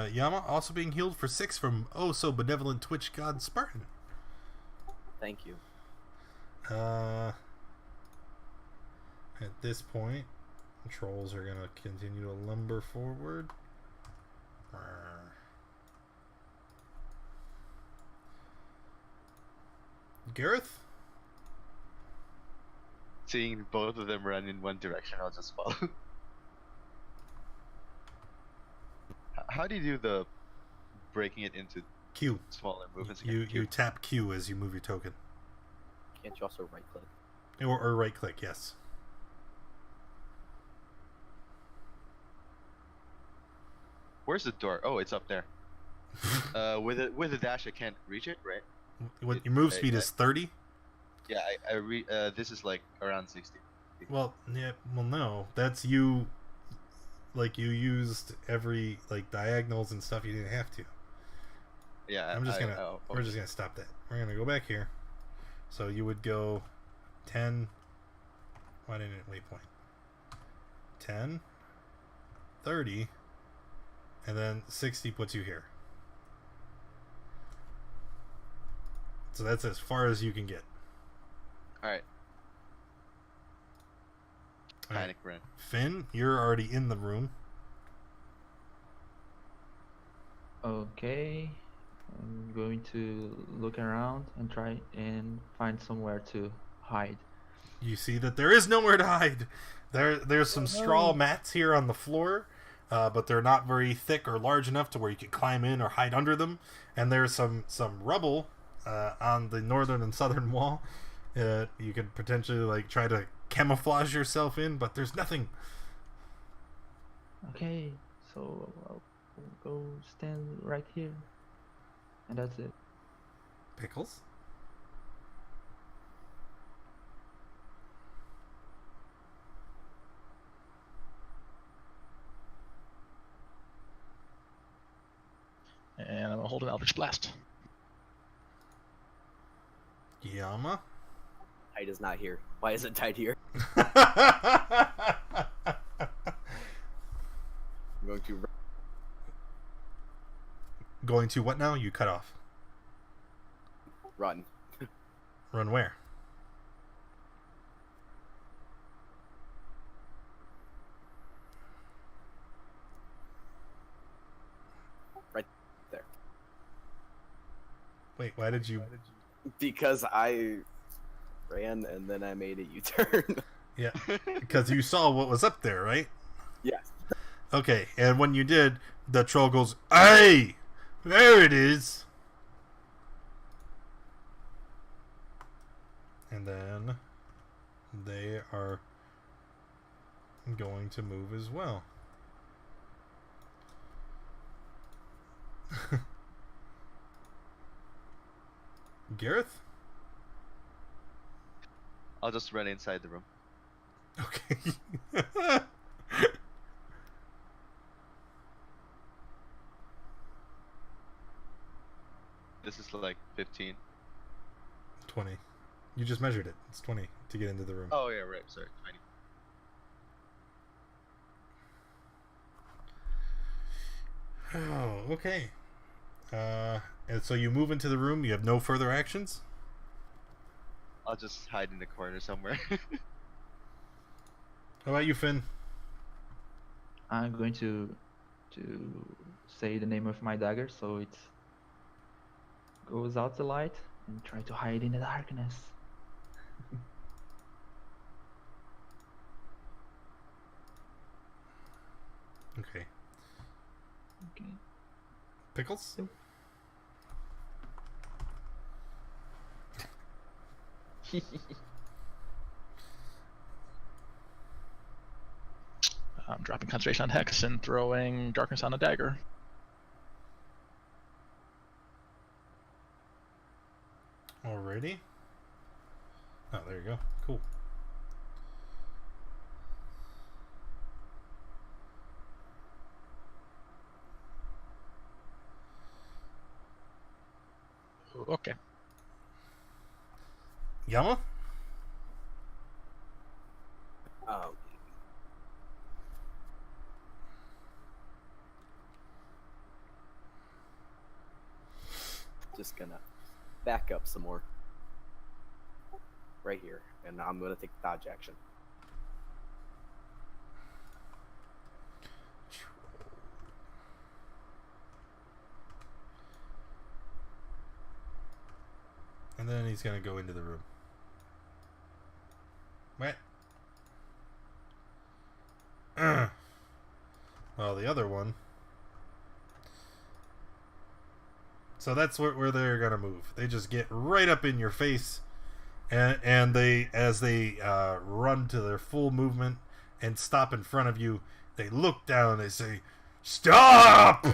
Yama also being healed for 6 from oh so benevolent Twitch god Spartan. Thank you. At this point, trolls are gonna continue to lumber forward. Gareth? Seeing both of them run in one direction, I'll just follow. How do you do the breaking it into Q. smaller movements? You tap Q as you move your token. Can't you also right click? Or right click, yes. Where's the door? Oh, it's up there. With a dash, I can't reach it, right? What your move speed is 30? Yeah, this is like around 60. Well, yeah, well no. That's you like you used every like diagonals and stuff you didn't have to. Yeah, we're just gonna stop that. We're gonna go back here. So you would go 10. Why didn't it waypoint? 10, 30, and then 60 puts you here. So that's as far as you can get. Alright. All right. Panic run. Finn, you're already in the room. Okay. I'm going to look around and try and find somewhere to hide. You see that there is nowhere to hide. There's some straw mats here on the floor, but they're not very thick or large enough to where you could climb in or hide under them. And there's some rubble on the northern and southern wall. You could potentially like try to camouflage yourself in, but there's nothing. Okay, so I'll go stand right here. And that's it. Pickles? And I'm gonna hold an Eldritch Blast. Yama? Tide is not here. Why isn't Tide here? I'm going to Going to what now? You cut off. run. Run where? Right there. Wait, why did you? Because I ran and then I made a U-turn. Yeah, because you saw what was up there, right? Yes. Okay, and when you did, the troll goes, "Hey, there it is." And then they are going to move as well. Gareth? I'll just run inside the room. Okay. This is like 15. 20. You just measured it. It's 20 to get into the room. Oh yeah, right. Sorry, 20. Oh, okay. And so you move into the room. You have no further actions? I'll just hide in the corner somewhere. How about you, Finn? I'm going to say the name of my dagger so it goes out the light and try to hide in the darkness. Okay. Okay. Pickles? I'm dropping concentration on Hex and throwing Darkness on a dagger. Alrighty. Oh, there you go. Cool. Okay. Yama? Just gonna back up some more. Right here. And I'm gonna take dodge action. And then he's gonna go into the room. What? Well, the other one. So that's where they're gonna move. They just get right up in your face, and they, as they run to their full movement and stop in front of you, they look down and they say, "Stop!"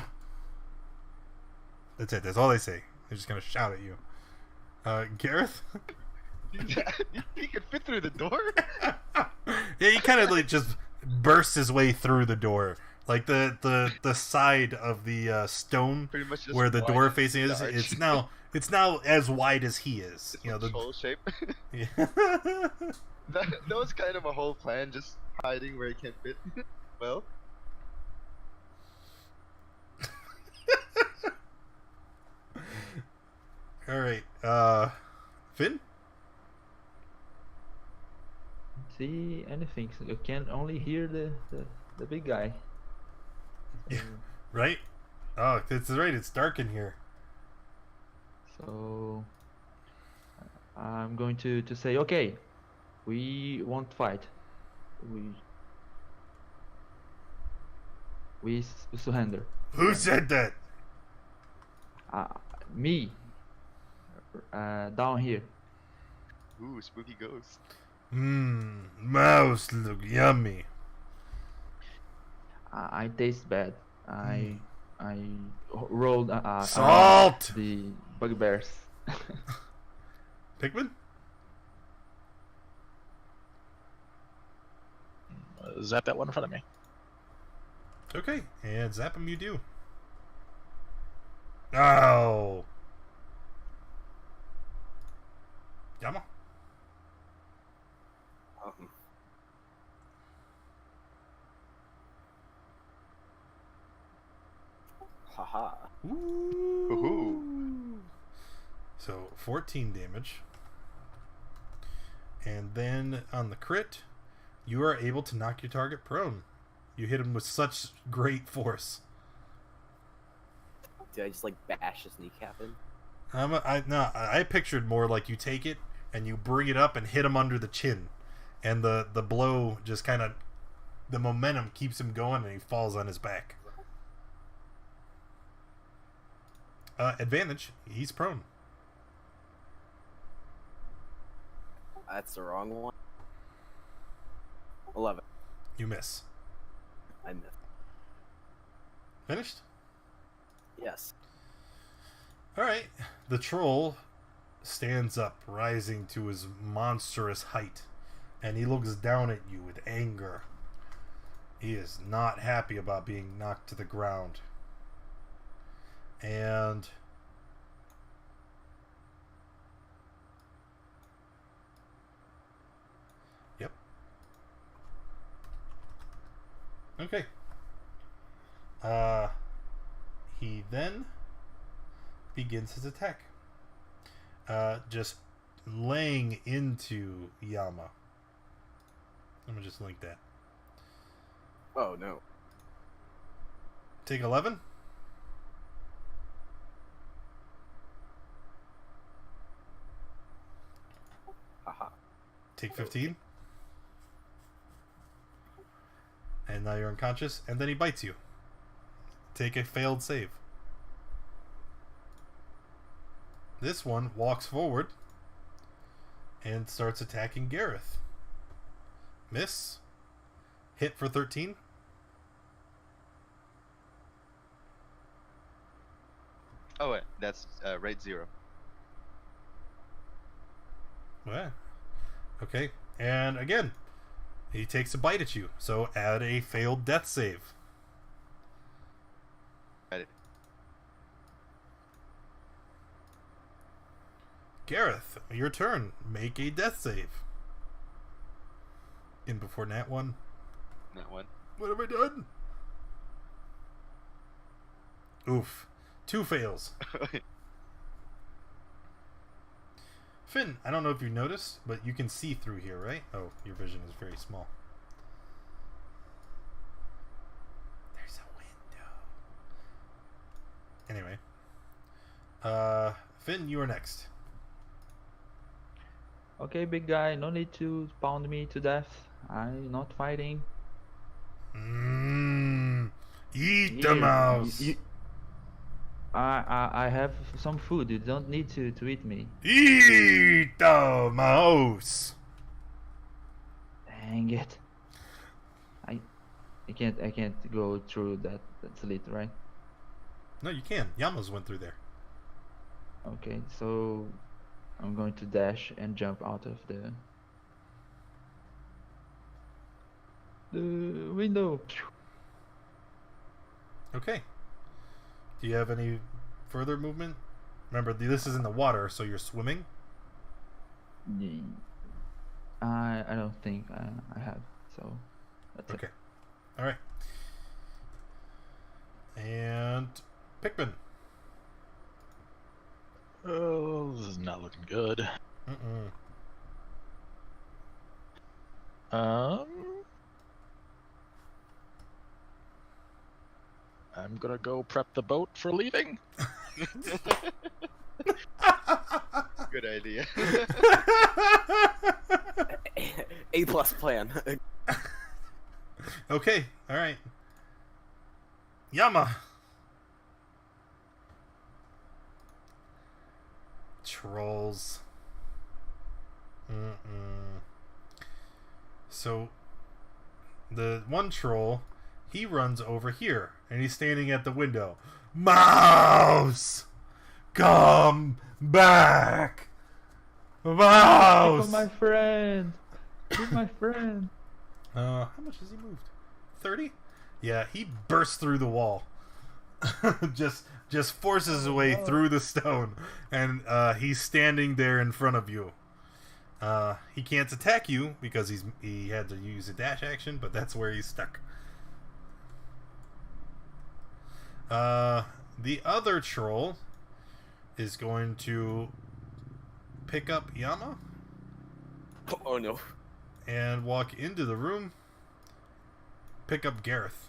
That's it. That's all they say. They're just gonna shout at you. Gareth? He could fit through the door. Yeah, he kind of like just bursts his way through the door, like the side of the stone Pretty much just where the door wide facing is. the arch. It's now as wide as he is. It's You know like the. troll shape. Yeah. That was kind of a whole plan, just hiding where he can fit. Well, All right, Finn. See anything? So you can only hear the big guy. Yeah. Right? Oh, that's right. It's dark in here. So I'm going to say, okay, we won't fight. We surrender. Who said that? Me. Down here. ooh, spooky ghost. Mouse look yummy. I taste bad. I rolled Salt! the bugbears. Pikmin? Zap that one in front of me. Okay, and zap him you do. Oh. Yama? Haha. Ooh. So 14 damage. And then on the crit, you are able to knock your target prone. You hit him with such great force. Did I just like bash his kneecap in? I pictured more like you take it and you bring it up and hit him under the chin, and the blow just kind of, the momentum keeps him going and he falls on his back. Advantage. He's prone. That's the wrong one. 11. You miss. I missed. Finished? Yes. Alright. The troll stands up, rising to his monstrous height, and he looks down at you with anger. He is not happy about being knocked to the ground. And yep. Okay. He then begins his attack. Just laying into Yama. Let me just link that. Oh no. Take 11. Haha. Take 15. And now you're unconscious, and then he bites you. Take a failed save. This one walks forward and starts attacking Gareth. Miss. Hit for 13. Oh wait, that's rate 0. Yeah. Okay. And again, he takes a bite at you. So add a failed death save. Got it. Gareth, your turn. Make a death save. In before Nat 1. That one. What have I done? Oof. 2 fails. Finn, I don't know if you noticed, but you can see through here, right? Oh, your vision is very small. There's a window. Anyway. Finn, you are next. Okay, big guy, no need to pound me to death. I'm not fighting. Eat the Here, mouse. I have some food. You don't need to eat me. Eat the mouse. Dang it! I can't go through that slit, right? No, you can. Yama's went through there. Okay, so I'm going to dash and jump out of the window. Okay. Do you have any further movement? Remember, this is in the water, so you're swimming. I don't think I have. So that's Okay. All right. And Pikmin. Oh, this is not looking good. I'm gonna go prep the boat for leaving. Good idea. A+ plan. Okay. All right. Yama. Trolls. So the one troll, he runs over here and he's standing at the window. Mouse, come back. Mouse. my friend. He's my friend. How much has he moved? 30? Yeah, he bursts through the wall. just forces his way through the stone, and he's standing there in front of you. He can't attack you because he had to use a dash action, but that's where he's stuck. The other troll is going to pick up Yama Oh no. and walk into the room. Pick up Gareth.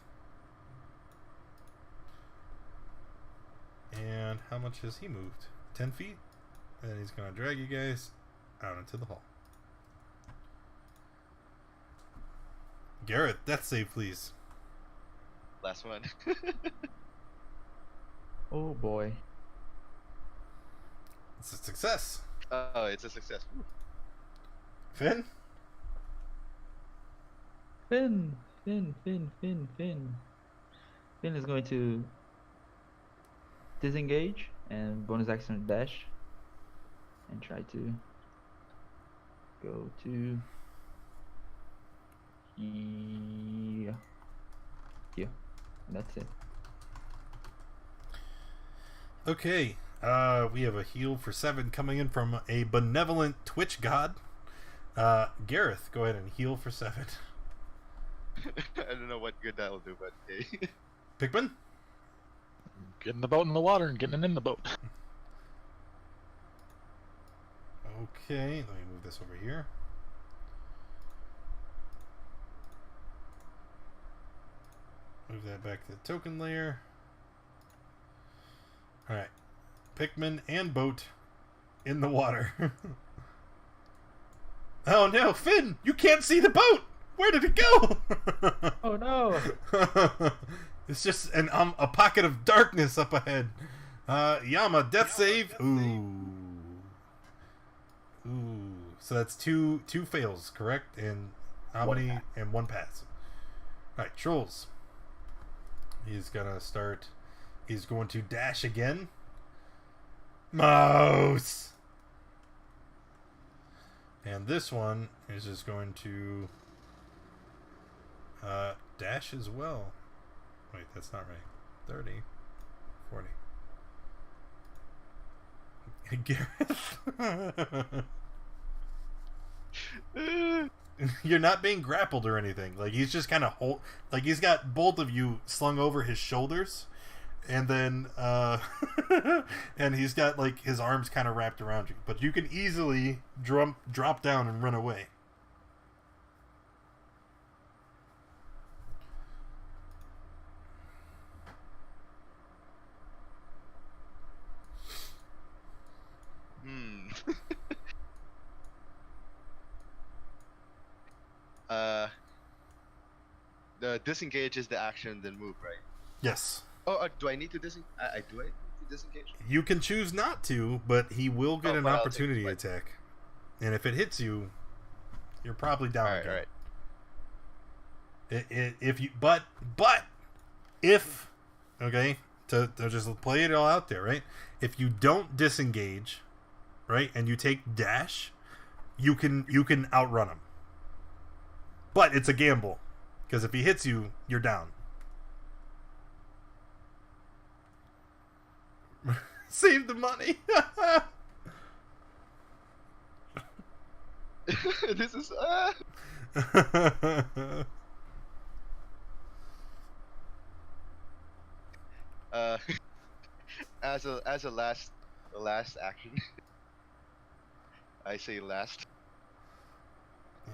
And how much has he moved? 10 feet? And he's going to drag you guys out into the hall. Gareth, death save, please. Last one. Oh boy. It's a success. Oh, it's a success. Woo. Finn? Finn. Finn is going to disengage and bonus action dash and try to go to here. Here. And that's it. Okay. We have a heal for 7 coming in from a benevolent Twitch god. Gareth, go ahead and heal for 7. I don't know what good that'll do, but okay. Pikmin? Getting the boat in the water and getting it in the boat. Okay, let me move this over here. Move that back to the token layer. Alright. Pikmin and boat in the water. Oh no, Finn! You can't see the boat! Where did it go? Oh no! It's just a pocket of darkness up ahead. Yama, death save. Ooh. Ooh. So that's two fails, correct? And how One many? pass. And 1 pass. Alright, Trolls. He's gonna start. He's going to dash again. Mouse! And this one is just going to dash as well. Wait, that's not right. 30, 40. Gareth. You're not being grappled or anything. Like, he's just kind of like he's got both of you slung over his shoulders, and then and he's got like his arms kind of wrapped around you. But you can easily drop down and run away. The disengage is the action, then move, right? Yes. Oh, do I need to disengage? Do I need to disengage? You can choose not to, but he will get Oh, an but I'll take opportunity it. attack. And if it hits you, you're probably down All right, again. all right. If you if okay, to just play it all out there, right? If you don't disengage, right, and you take dash, you can outrun him. But it's a gamble, because if he hits you, you're down. Save the money. This is as a last action. I say last.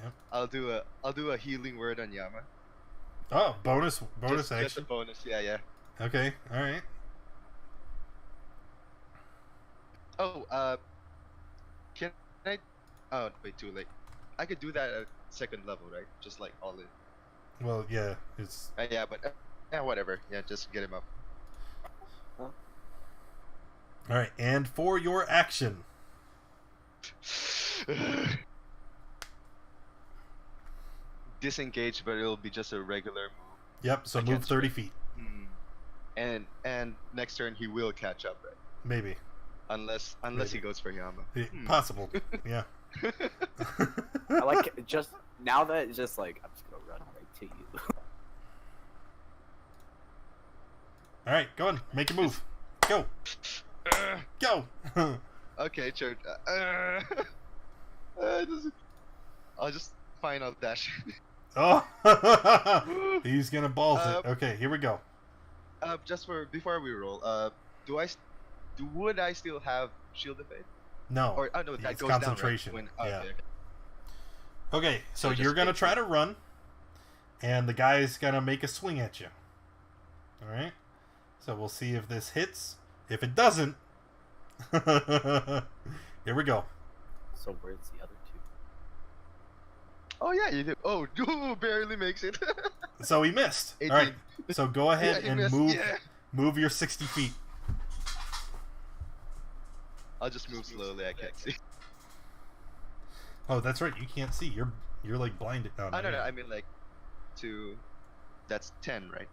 Yep. I'll do a healing word on Yama. Oh, bonus Just a action. bonus, yeah. Okay, all right. Oh, can I? Oh, wait, too late. I could do that at 2nd level, right? Just like all in. Well, yeah, it's Yeah, but yeah, whatever. Yeah, just get him up. all right. And for your action, Disengage, but it'll be just a regular move. yep. So I move can't 30 feet, And next turn he will catch up, right? maybe. Unless Maybe. he goes for Yama. Possible. Yeah. I like it just now that it's just like I'm just gonna run right to you. All right, go on, make your move. Go. Go. Okay, sure. I'll just find out dash. Oh, he's gonna balls it. Uh, Okay, here we go. Just for before we roll, would I still have shield of faith? No. Or oh no, that it's goes concentration. down, right? Yeah. Okay. Okay, so So just you're gonna stay try to run, and the guy's gonna make a swing at you. All right. So we'll see if this hits. If it doesn't, here we go. So where's the other two? Oh yeah, you do. Oh, barely makes it. So he missed. 18. All right. So go ahead he and missed, move yeah. move your 60 feet. I'll just move slowly. I can't see. Oh, that's right. You can't see. You're like blinded. Oh, Oh no, no. you're I mean like, to. That's 10, right?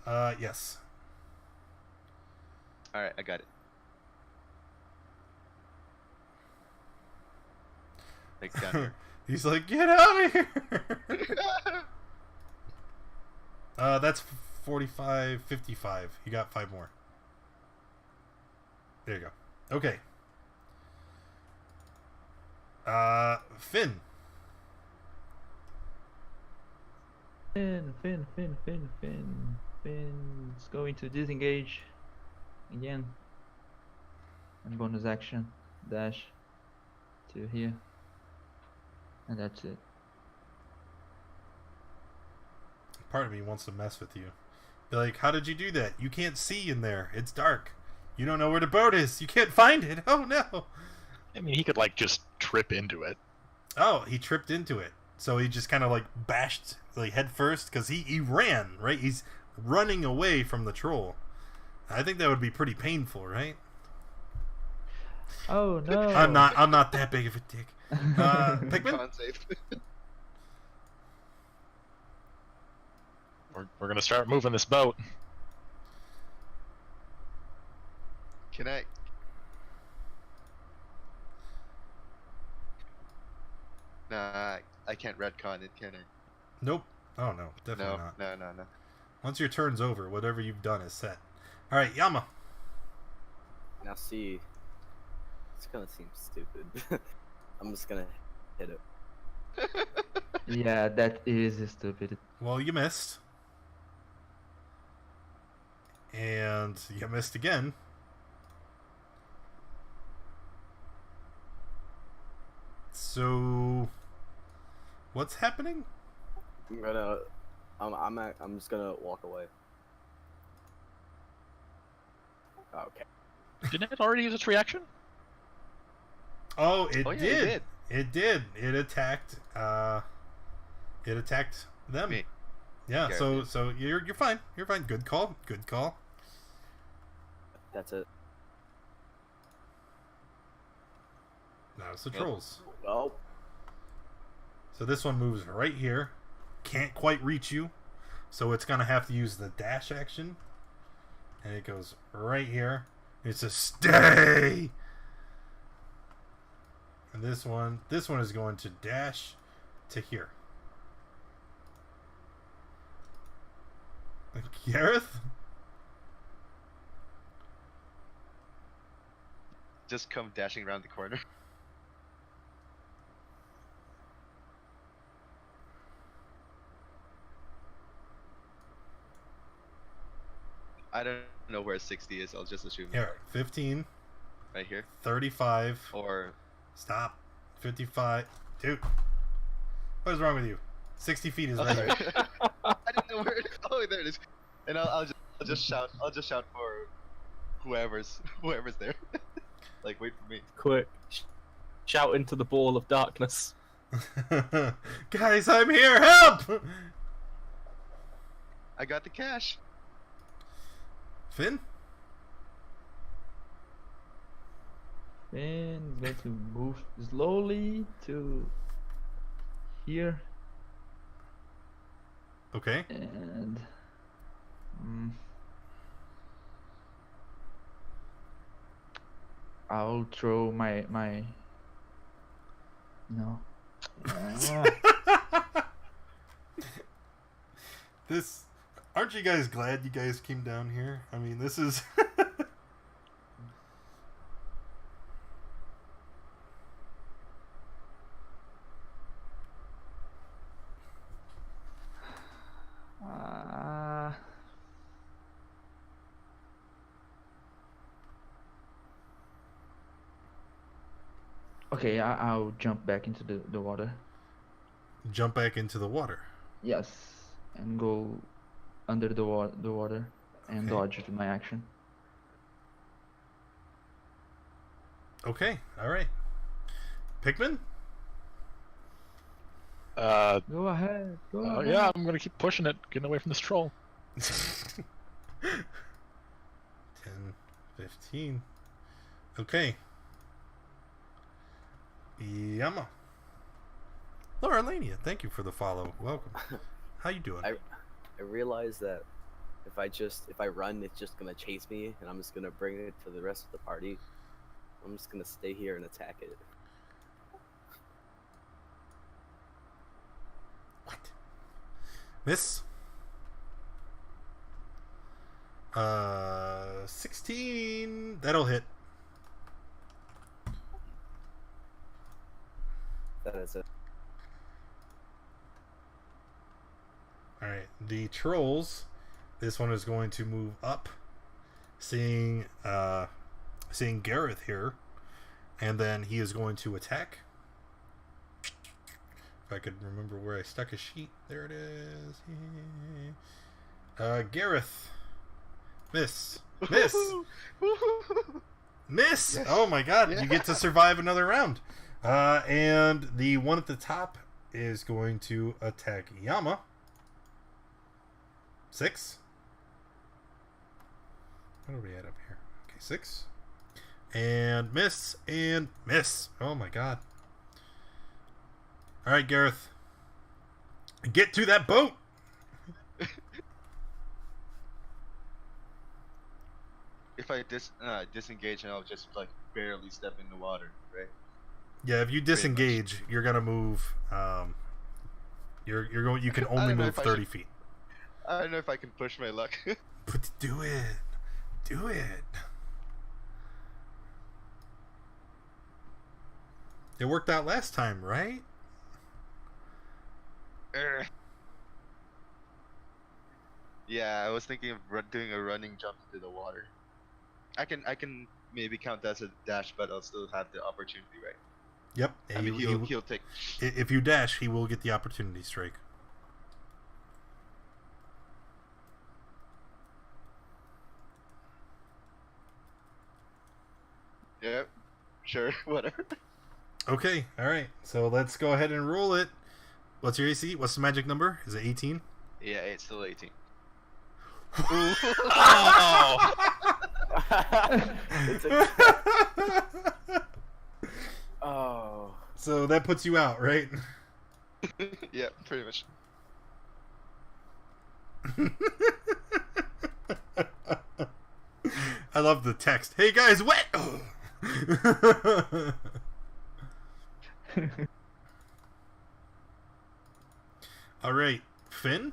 not. Yes. All right, I got it. Like down here. He's like, get out of here. That's 45, 55. You got 5 more. There you go. Okay. Finn. Finn's going to disengage again. And bonus action, dash to here. And that's it. Part of me wants to mess with you. Be like, how did you do that? You can't see in there. It's dark. You don't know where the boat is. You can't find it. Oh no. I mean, he could like just trip into it. Oh, he tripped into it. So he just kind of like bashed like head first because he ran, right? He's running away from the troll. I think that would be pretty painful, right? Oh no! I'm not that big of a dick. Pikmin? Con save. We're gonna start moving this boat. Can I? Nah, I can't retcon it, can I? Nope. Oh no, definitely No, not. no. Once your turn's over, whatever you've done is set. All right, Yama. Now see, it's gonna seem stupid. I'm just gonna hit it. Yeah, that is stupid. Well, you missed. And you missed again. So, what's happening? I'm just gonna walk away. Okay. Didn't it already use its reaction? Oh, it Oh, yeah, did. it did. It did. It attacked. It attacked them. Me. Yeah. Yeah, So it so you're fine. You're fine. Good call. Good call. That's it. Now it's the Yep. trolls. Well, So this one moves right here. Can't quite reach you. So it's gonna have to use the dash action. And it goes right here. It says stay. And this one is going to dash to here. Gareth? Just come dashing around the corner. I don't know where 60 is. I'll just assume Here, 15, right here. 35. Or Stop. 55. Dude. What is wrong with you? 60 feet is oh, right sorry. here. I didn't know where it is. Oh, there it is. And I'll just shout. I'll just shout for whoever's there. Like wait for me. Quick. Shout into the ball of darkness. Guys, I'm here. Help! I got the cash. Finn? Finn's going to move slowly to here Okay. and I'll throw my no. This. Aren't you guys glad you guys came down here? I mean, this is. Okay, I'll jump back into the water. Jump back into the water. Yes, and go under the water and Okay. dodge with my action. Okay, all right. Pikmin? Go ahead. Go ahead. Yeah, I'm gonna keep pushing it, getting away from this troll. 10, 15. Okay. Yama. Laura Lania, thank you for the follow. Welcome. How you doing? I realize that if I run, it's just gonna chase me, and I'm just gonna bring it to the rest of the party. I'm just gonna stay here and attack it. What? Miss? 16. That'll hit. That is it. Alright, the trolls. This one is going to move up, seeing Gareth here, and then he is going to attack. If I could remember where I stuck a sheet. There it is. Gareth. Miss. Miss. Miss. Yes. Oh my god, Yeah. you get to survive another round. And the one at the top is going to attack Yama. 6. What are we at up here? Okay, 6. And miss. And miss. Oh my god. Alright, Gareth. Get to that boat! If I disengage, and I'll just like barely step in the water, right? Yeah, if you disengage, you're gonna move. You're going. You can I only don't know move if I 30 should- feet. I don't know if I can push my luck. But do it. Do it. It worked out last time, right? Urgh. Yeah, I was thinking of doing a running jump into the water. I can maybe count that as a dash, but I'll still have the opportunity, right? Yep. I mean, he'll take. If you dash, he will get the opportunity strike. Yep. Sure. Whatever. Okay. All right. So let's go ahead and roll it. What's your AC? What's the magic number? Is it 18? Yeah, it's still 18. Oh! It's a, oh. So that puts you out, right? Yeah, pretty much. I love the text. Hey guys, wet. All right, Finn.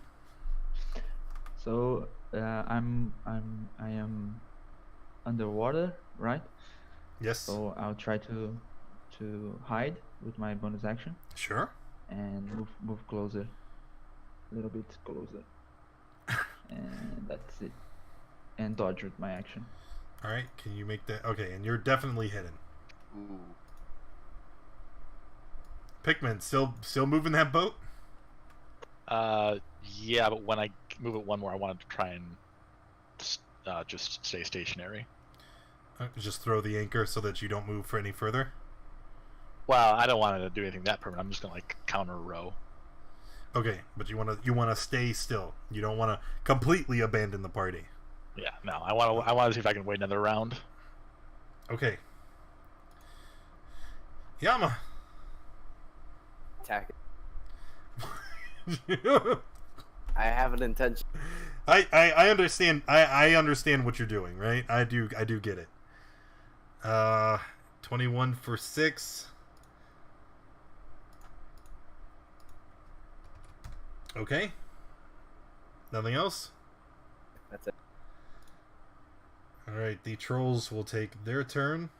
So I am underwater, right? Yes. So I'll try to hide with my bonus action Sure. and move closer, a little bit closer, and that's it. And dodge with my action. All right. Can you make that? Okay, and you're definitely hidden. Ooh. Pikmin, still moving that boat? Yeah, but when I move it one more, I wanted to try and just stay stationary. Just throw the anchor so that you don't move for any further. Well, I don't want to do anything that permanent. I'm just gonna like counter row. Okay, but you wanna stay still. You don't want to completely abandon the party. Yeah, no, I want to see if I can wait another round. Okay. Yama. Attack it. I have an intention. I understand. I understand what you're doing, right? I do get it. 21 for 6. Okay. Nothing else? That's it. All right, the trolls will take their turn.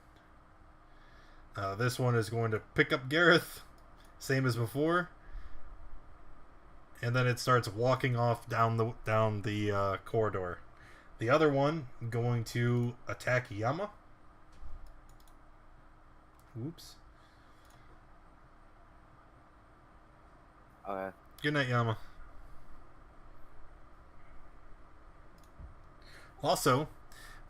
This one is going to pick up Gareth, same as before, and then it starts walking off down the corridor. The other one going to attack Yama. Oops. Good night, Yama. Also,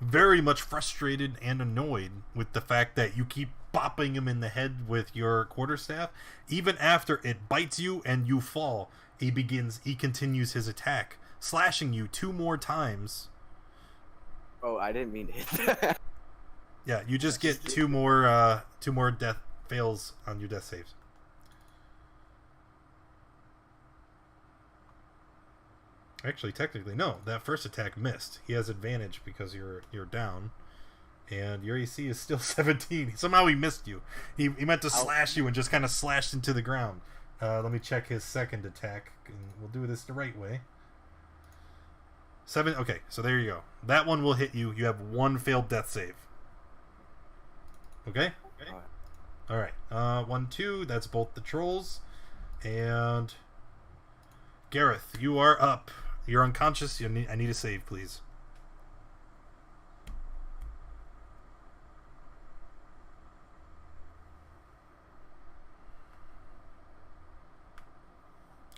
very much frustrated and annoyed with the fact that you keep bopping him in the head with your quarterstaff. Even after it bites you and you fall, he continues his attack, slashing you 2 more times. Oh, I didn't mean to hit that. Yeah, you just get 2 more death fails on your death saves. Actually, technically, no. That first attack missed. He has advantage because you're down, and your AC is still 17. Somehow he missed you. He meant to slash you and just kind of slashed into the ground. Let me check his second attack, and we'll do this the right way. 7. Okay, so there you go. That one will hit you. You have 1 failed death save. Okay. All right. 1, 2. That's both the trolls, and Gareth, you are up. You're unconscious. I need a save, please.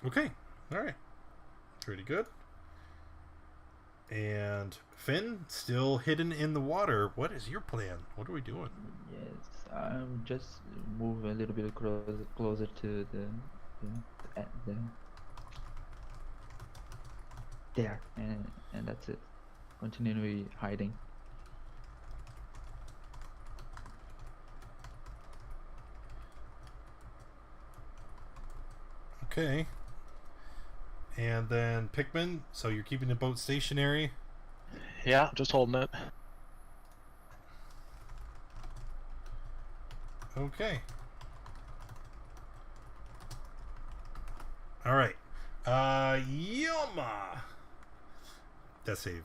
Okay. All right. Pretty good. And Finn, still hidden in the water. What is your plan? What are we doing? Yes, I'll just move a little bit closer to the there, and that's it. Continually hiding. Okay. And then Pikmin, so you're keeping the boat stationary. Yeah, just holding it. Okay. All right. Yama. Death save.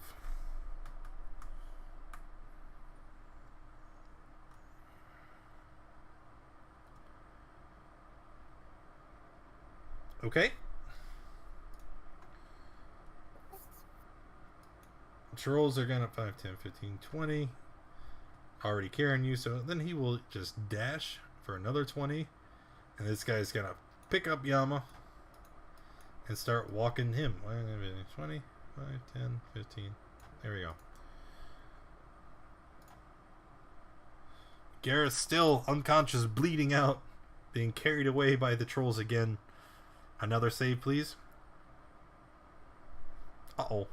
Okay. Trolls are gonna 5, 10, 15, 20. Already carrying you, so then he will just dash for another 20. And this guy's gonna pick up Yama and start walking him. 20, 5, 10, 15. There we go. Gareth still unconscious, bleeding out, being carried away by the trolls again. Another save, please. Uh-oh.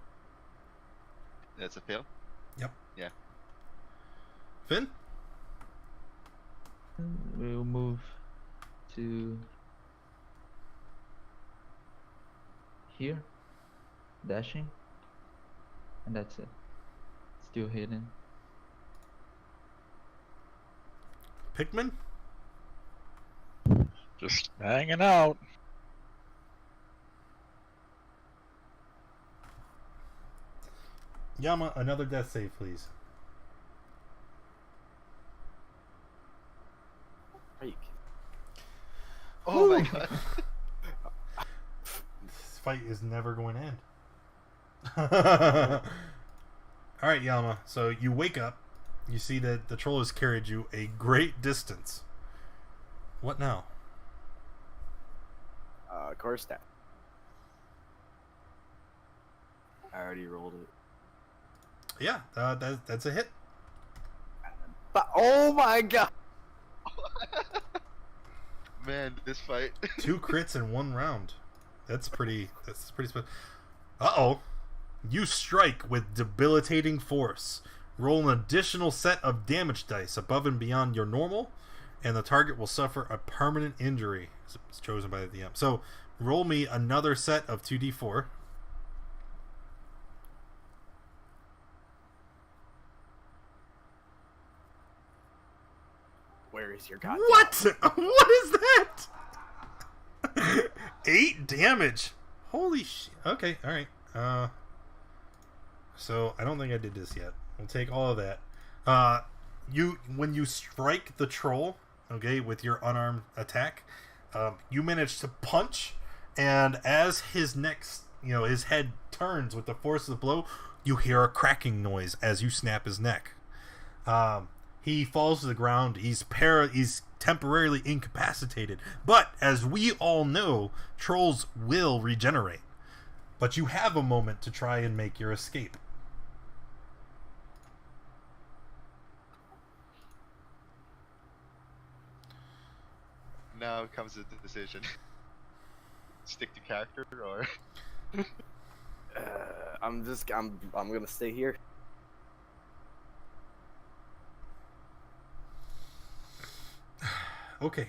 That's a fail? Yep. Yeah. Finn? We'll move to here, dashing, and that's it. Still hidden. Pikmin? Just hanging out. Yama, another death save, please. Freak. Oh my god. This fight is never going to end. Alright, Yama. So you wake up. You see that the troll has carried you a great distance. What now? Core stat. I already rolled it. Yeah, that's a hit. But oh my god! Man, this fight. 2 crits in 1 round. That's pretty special. Uh-oh. You strike with debilitating force. Roll an additional set of damage dice above and beyond your normal, and the target will suffer a permanent injury. It's chosen by the DM. So, roll me another set of 2d4. Where is your god? What? What is that? 8 damage. Holy shit. Okay, alright. So, I don't think I did this yet. We'll take all of that. When you strike the troll, okay, with your unarmed attack, you manage to punch, and as his his head turns with the force of the blow, you hear a cracking noise as you snap his neck. He falls to the ground. He's temporarily incapacitated. But as we all know, trolls will regenerate. But you have a moment to try and make your escape. Now comes the decision. Stick to character or I'm gonna stay here. Okay.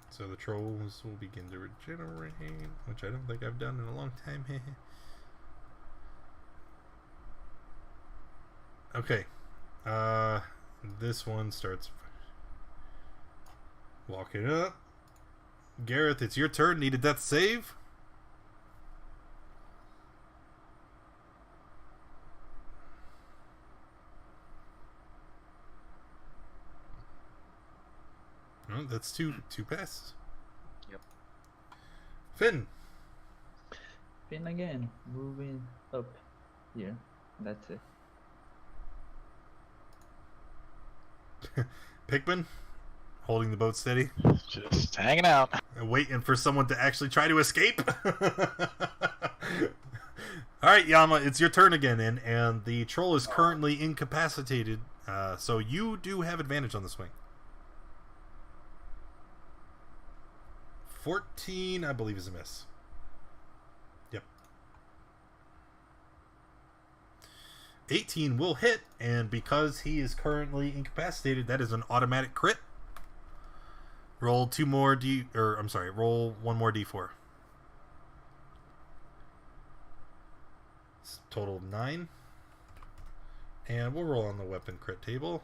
So the trolls will begin to regenerate, which I don't think I've done in a long time. Okay. This one starts walking up. Gareth, it's your turn. Need a death save? Oh, that's two passes. Yep. Finn. Finn again, moving up here. That's it. Pikmin, holding the boat steady. Just hanging out. And waiting for someone to actually try to escape. Alright, Yama, it's your turn again, and the troll is currently incapacitated, so you do have advantage on the swing. 14, I believe, is a miss. Yep. 18 will hit, and because he is currently incapacitated, that is an automatic crit. Roll roll one more d4. Total 9. And we'll roll on the weapon crit table.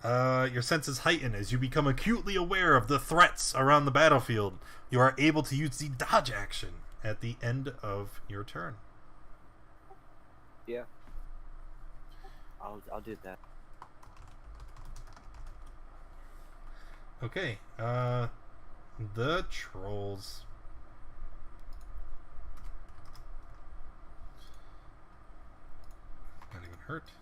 Your senses heighten as you become acutely aware of the threats around the battlefield. You are able to use the dodge action at the end of your turn. Yeah. I'll do that. Okay, the trolls. Not even hurt.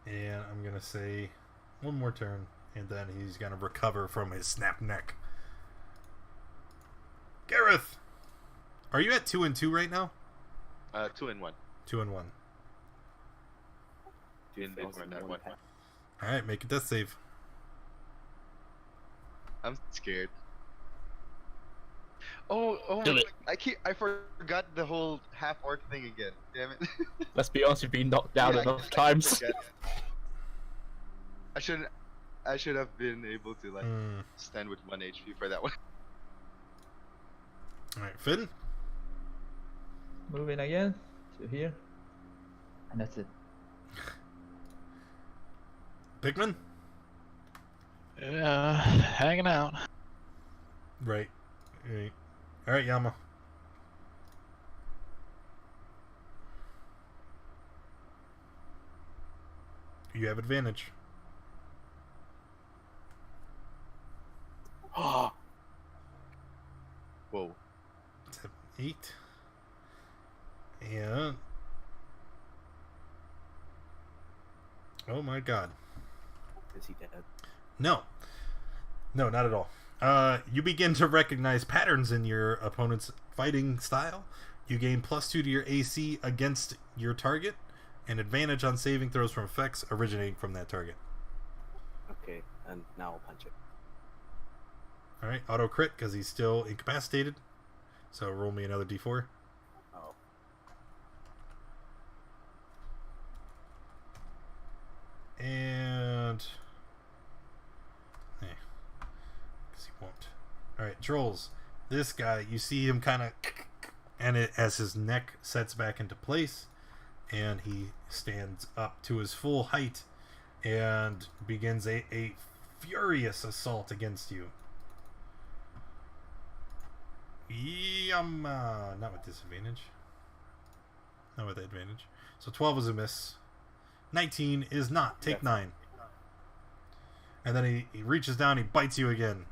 And I'm gonna say one more turn, and then he's gonna recover from his snap neck. Gareth! Are you at 2 and 2 right now? 2 and 1. 2 and 1. In that one. Alright, make a death save. I'm scared. Oh! Do it. I forgot the whole half orc thing again. Damn it. Let's be honest, you've been knocked down Yeah, enough I times. forget. I should have been able to stand with 1 HP for that one. Alright, Finn? Moving again to here. And that's it. Pikmin? Hanging out. Right. Alright, Yama. You have advantage. Oh, Whoa. 7, 8. And... oh my god. is he dead? No. No, not at all. You begin to recognize patterns in your opponent's fighting style. You gain +2 to your AC against your target, and advantage on saving throws from effects originating from that target. Okay, and now I'll punch it. Alright, auto crit because he's still incapacitated. So roll me another d4. Oh. And... because he won't. Alright, trolls. This guy, you see him kind of... and as his neck sets back into place, and he stands up to his full height and begins a furious assault against you. Not with disadvantage. Not with advantage. So 12 is a miss. 19 is not. Take 9. And then he reaches down, he bites you again.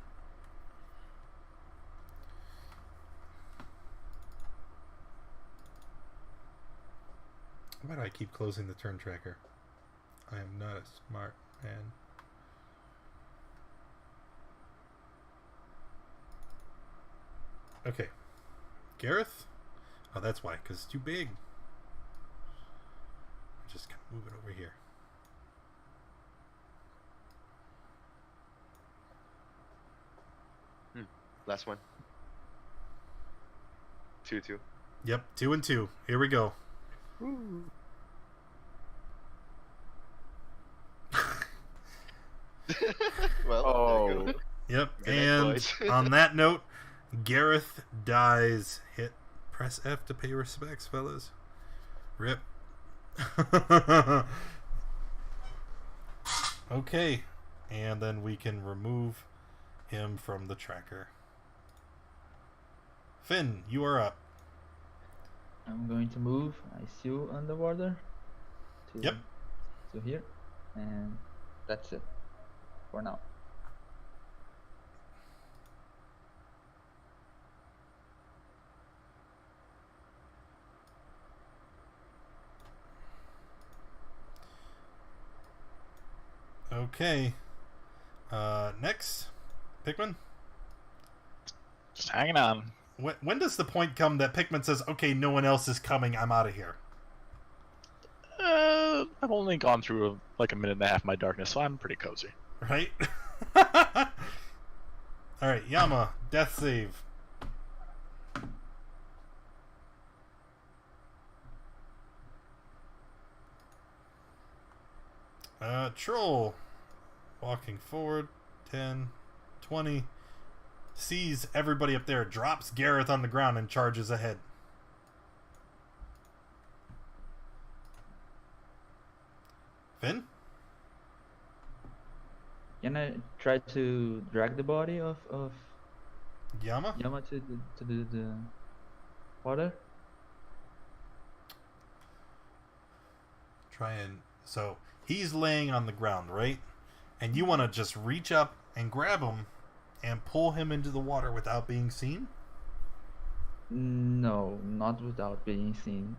Why do I keep closing the turn tracker? I am not a smart man. Okay. Gareth? Oh, that's why, because it's too big. Just move it over here. Last one. 2-2. Yep, 2 and 2. Here we go. Well, there you go. Yep, Good night, and boys. on that note, Gareth dies. Hit press F to pay respects, fellas. Rip. Okay, and then we can remove him from the tracker. Finn, you are up. I'm going to move. I still underwater. To, Yep. To here, and that's it for now. Okay. Next, Pikmin. Just hanging on. When does the point come that Pikmin says, "Okay, no one else is coming. I'm out of here"? I've only gone through like a minute and a half of my darkness, so I'm pretty cozy. Right? All right, Yama, death save. Troll, walking forward, 10, 20, sees everybody up there, drops Gareth on the ground, and charges ahead. Finn? Can I try to drag the body of Yama? Yama to the water? Try and... So, he's laying on the ground, right? And you want to just reach up and grab him and pull him into the water without being seen? No, not without being seen.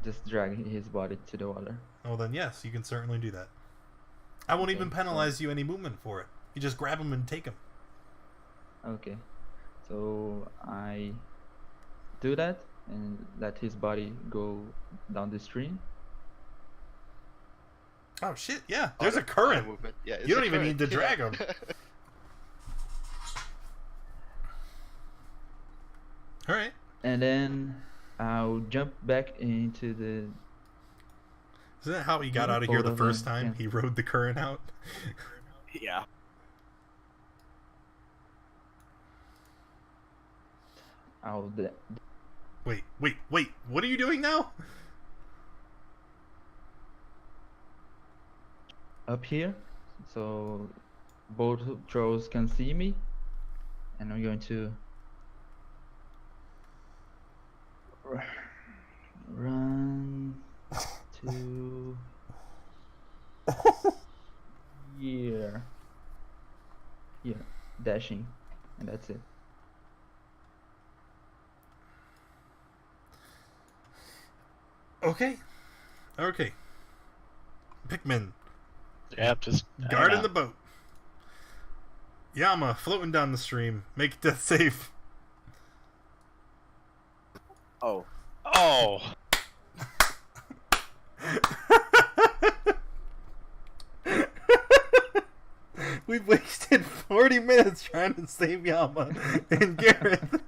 Just drag his body to the water. Oh, then yes, you can certainly do that. I won't even Okay, penalize you any movement for it. You just grab him and take him. Okay, so I do that and let his body go down the stream. Oh, shit, yeah. There's a Auto current. movement. Yeah, it's You a don't even current. need to drag Yeah. him. All right. And then I'll jump back into the... Isn't that how he got Yeah, out of here both the of first them, time? yeah. He rode the current out? Yeah. I'll Wait. What are you doing now? up here, so both trolls can see me, and I'm going to run to here, dashing, and that's it. Okay. Pikmin, Yeah, just guarding the boat. Yama, floating down the stream. Make a death save. Oh. Oh, We've wasted 40 minutes trying to save Yama and Gareth.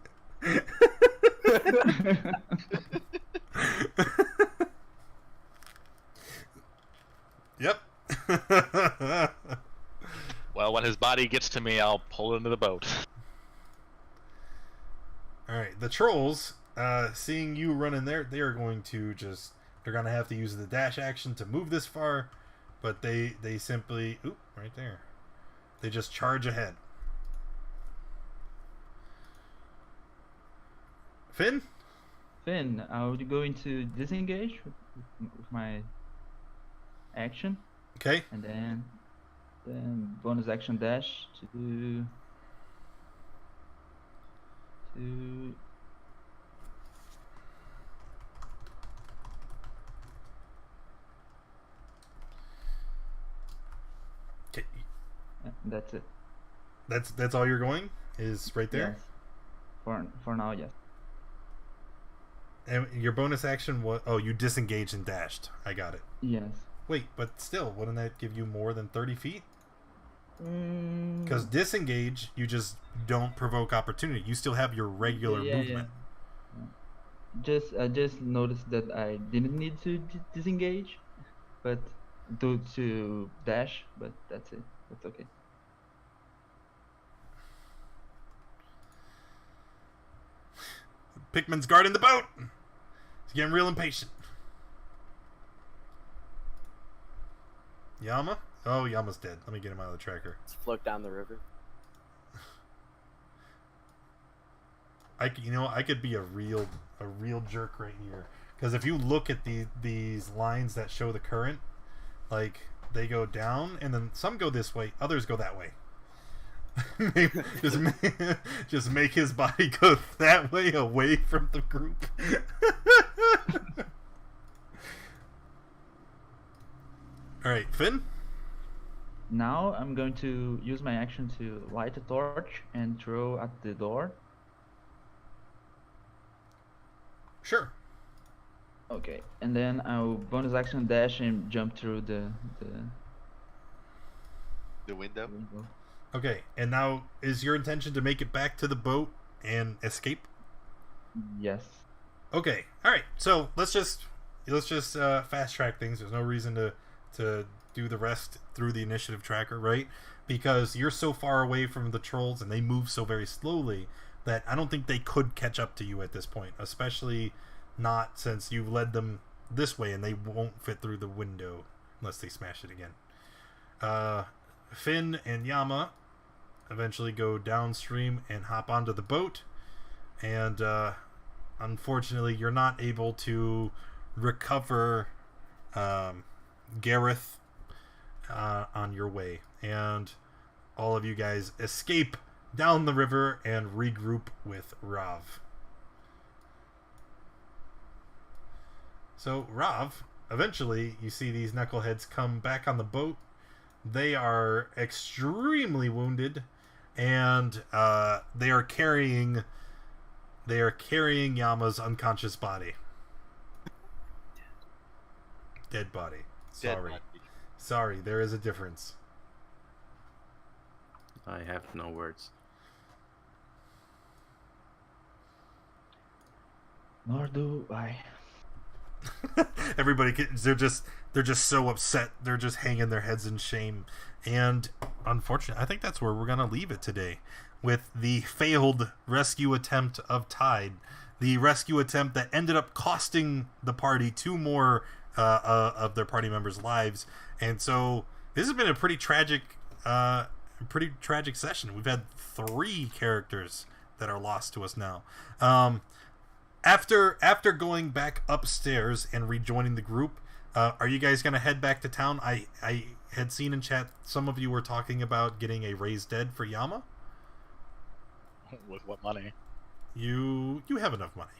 Yep. well, when his body gets to me, I'll pull into the boat. Alright, the trolls, seeing you running there, they are going to just... They're going to have to use the dash action to move this far, but they simply... Oop, right there. They just charge ahead. Finn? Finn, I'll go into disengage with my action, Okay. and then bonus action dash to That's it. That's all you're going? Is right there? Yes. For now, yes. And your bonus action was... Oh, you disengaged and dashed. I got it. Yes. Wait, but still, wouldn't that give you more than 30 feet? Mm, Because disengage, you just don't provoke opportunity. You still have your regular movement. I just noticed that I didn't need to disengage, but to dash. But that's it. That's okay. Pikmin's guarding the boat! He's getting real impatient. Yama? Oh, Yama's dead. Let me get him out of the tracker. Let's float down the river. I could be a real jerk right here. Because if you look at these lines that show the current, like, they go down, and then some go this way, others go that way. just make his body go that way, away from the group. Alright, Finn? Now I'm going to use my action to light a torch and throw at the door. Sure. Okay, and then I'll bonus action dash and jump through the window. window. Okay, and now is your intention to make it back to the boat and escape? Yes. Okay, all right. So let's just fast track things. There's no reason to do the rest through the initiative tracker, right? Because you're so far away from the trolls and they move so very slowly that I don't think they could catch up to you at this point, especially not since you led them this way and they won't fit through the window unless they smash it again. Finn and Yama eventually go downstream and hop onto the boat, and unfortunately you're not able to recover Gareth on your way, and all of you guys escape down the river and regroup with Rav. So Rav, eventually you see these knuckleheads come back on the boat. They are extremely wounded, and they are carrying Yama's unconscious body. Dead body. Sorry. Sorry, there is a difference. I have no words. Nor do I. Everybody, they're just so upset. They're just hanging their heads in shame. And unfortunately, I think that's where we're going to leave it today, with the failed rescue attempt of Tide. The rescue attempt that ended up costing the party 2 more of their party members' lives. And so this has been a pretty tragic session. We've had 3 characters that are lost to us now. After going back upstairs and rejoining the group, are you guys going to head back to town? I had seen in chat some of you were talking about getting a raised dead for Yama. With what money? You have enough money.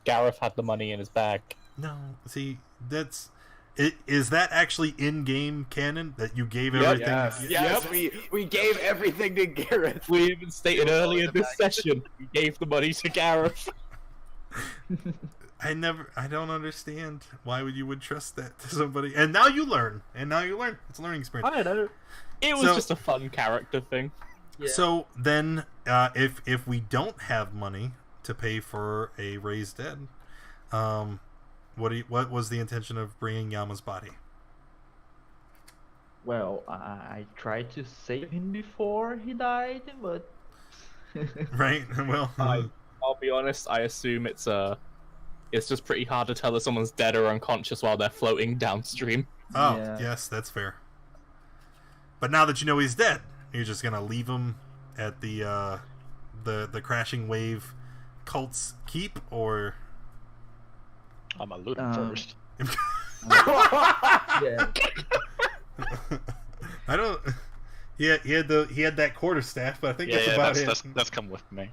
Gareth had the money in his bag. No, see, that's it. Is that actually in-game canon that you gave Yep. everything? Yes, we gave everything to Gareth. We even stated earlier this session we gave the money to Gareth. I don't understand why you would trust that to somebody. And now you learn. It's a learning experience. I don't know. It was just a fun character thing. Yeah. So then, if we don't have money to pay for a raised dead, what was the intention of bringing Yama's body? Well, I tried to save him before he died, but Right. Well, I'll be honest. I assume it's just pretty hard to tell if someone's dead or unconscious while they're floating downstream. oh Yeah. yes, that's fair. But now that you know he's dead, you're just gonna leave him at the crashing wave cult's keep, or I'm a loot first. yeah. I don't. He had that quarterstaff, but I think that's about it. That's come with me.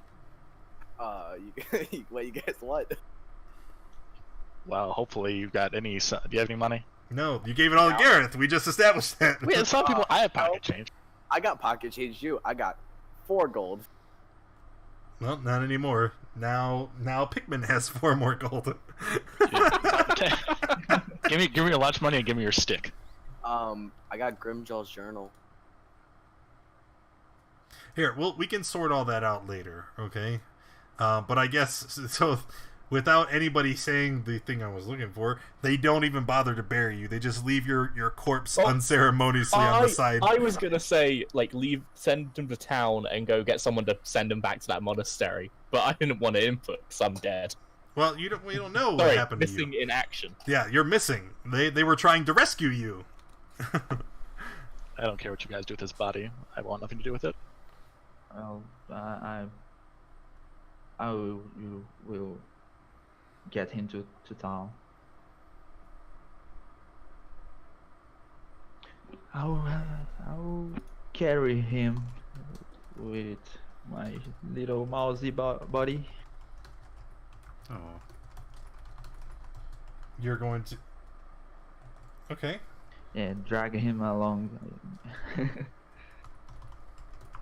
You guys what? Well, hopefully you've got any. Do you have any money? No, you gave it all to Gareth. We just established that. Wait, some people I have pocket change. I got pocket change too. I got 4 gold. Well, not anymore. Now Pikmin has 4 more gold. give me your lunch money and give me your stick. I got Grimjaw's journal. Here, we can sort all that out later, okay? But I guess so. Without anybody saying the thing I was looking for, they don't even bother to bury you. They just leave your corpse unceremoniously on the side. I was gonna say, like, send them to town and go get someone to send them back to that monastery, but I didn't want to input because I'm dead. Well, we don't know what Sorry, happened to you. missing in action. Yeah, you're missing. They were trying to rescue you. I don't care what you guys do with this body. I want nothing to do with it. Well, I will get him to town. I'll carry him with my little mousy body. Oh. You're going to... Okay. Yeah, drag him along.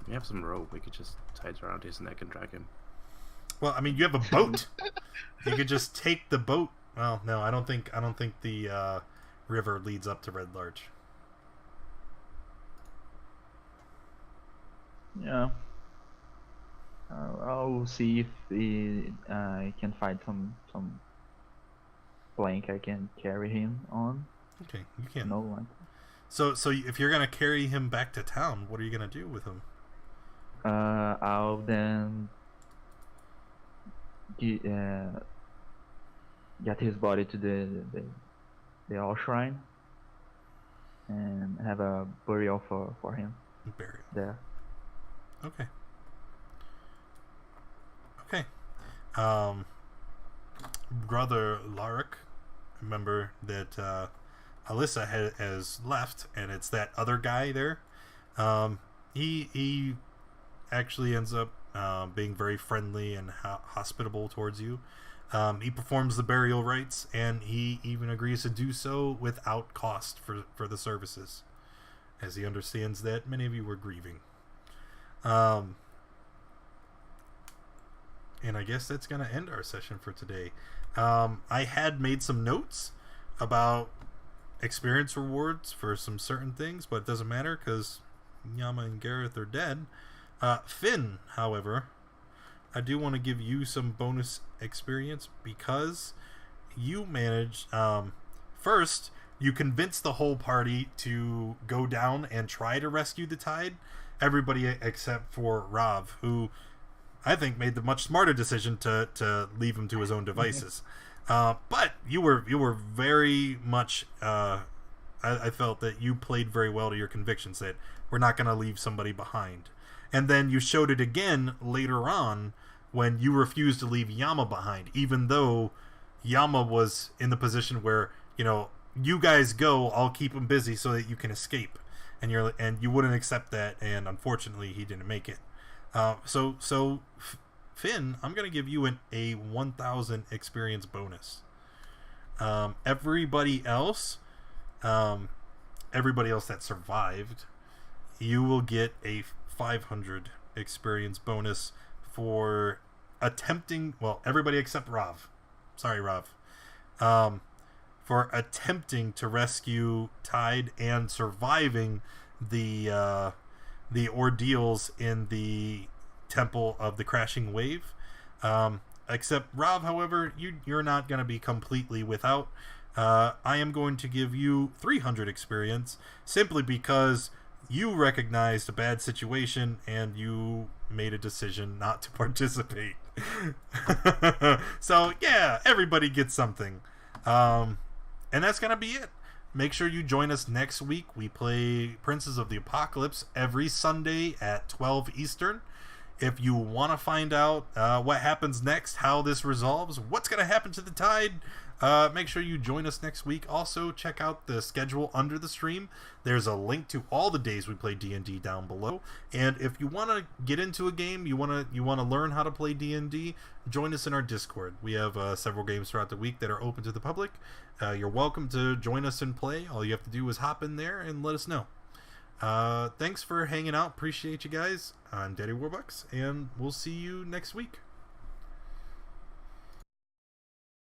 We have some rope. We could just tie it around his neck and drag him. Well, I mean, you have a boat. You could just take the boat. Well, no, I don't think the river leads up to Red Larch. Yeah. I'll see if I can find some plank I can carry him on. Okay, you can. No one. So if you're gonna carry him back to town, what are you gonna do with him? I'll then get his body to the All Shrine and have a burial for him Burial. there. Okay. Okay. Brother Larik, remember that Alyssa has left, and it's that other guy there. He actually ends up being very friendly and hospitable towards you. He performs the burial rites, and he even agrees to do so without cost for the services, as he understands that many of you were grieving. And I guess that's going to end our session for today. I had made some notes about experience rewards for some certain things, but it doesn't matter because Yama and Gareth are dead. Finn, however, I do want to give you some bonus experience because you managed... first, you convinced the whole party to go down and try to rescue the Tide. Everybody except for Rav, who I think made the much smarter decision to leave him to his own devices. But you were very much... I felt that you played very well to your convictions that we're not going to leave somebody behind. And then you showed it again later on when you refused to leave Yama behind, even though Yama was in the position where, you guys go, I'll keep him busy so that you can escape. And you wouldn't accept that, and unfortunately he didn't make it. So Finn, I'm going to give you a 1,000 experience bonus. Everybody else that survived, you will get a 500 experience bonus for attempting... Well, everybody except Rav. Sorry, Rav. For attempting to rescue Tide and surviving the ordeals in the Temple of the Crashing Wave. Except Rav, however, you're not going to be completely without. I am going to give you 300 experience simply because you recognized a bad situation and you made a decision not to participate. So yeah, everybody gets something. And that's going to be it. Make sure you join us next week. We play Princes of the Apocalypse every Sunday at 12 Eastern. If you want to find out what happens next, how this resolves, what's going to happen to the Tide, Make sure you join us next week. Also, check out the schedule under the stream. There's a link to all the days we play D&D down below. And if you want to get into a game, you want to learn how to play D&D, join us in our Discord. We have several games throughout the week that are open to the public. You're welcome to join us and play. All you have to do is hop in there and let us know. Thanks for hanging out. Appreciate you guys. I'm Daddy Warbucks, and we'll see you next week.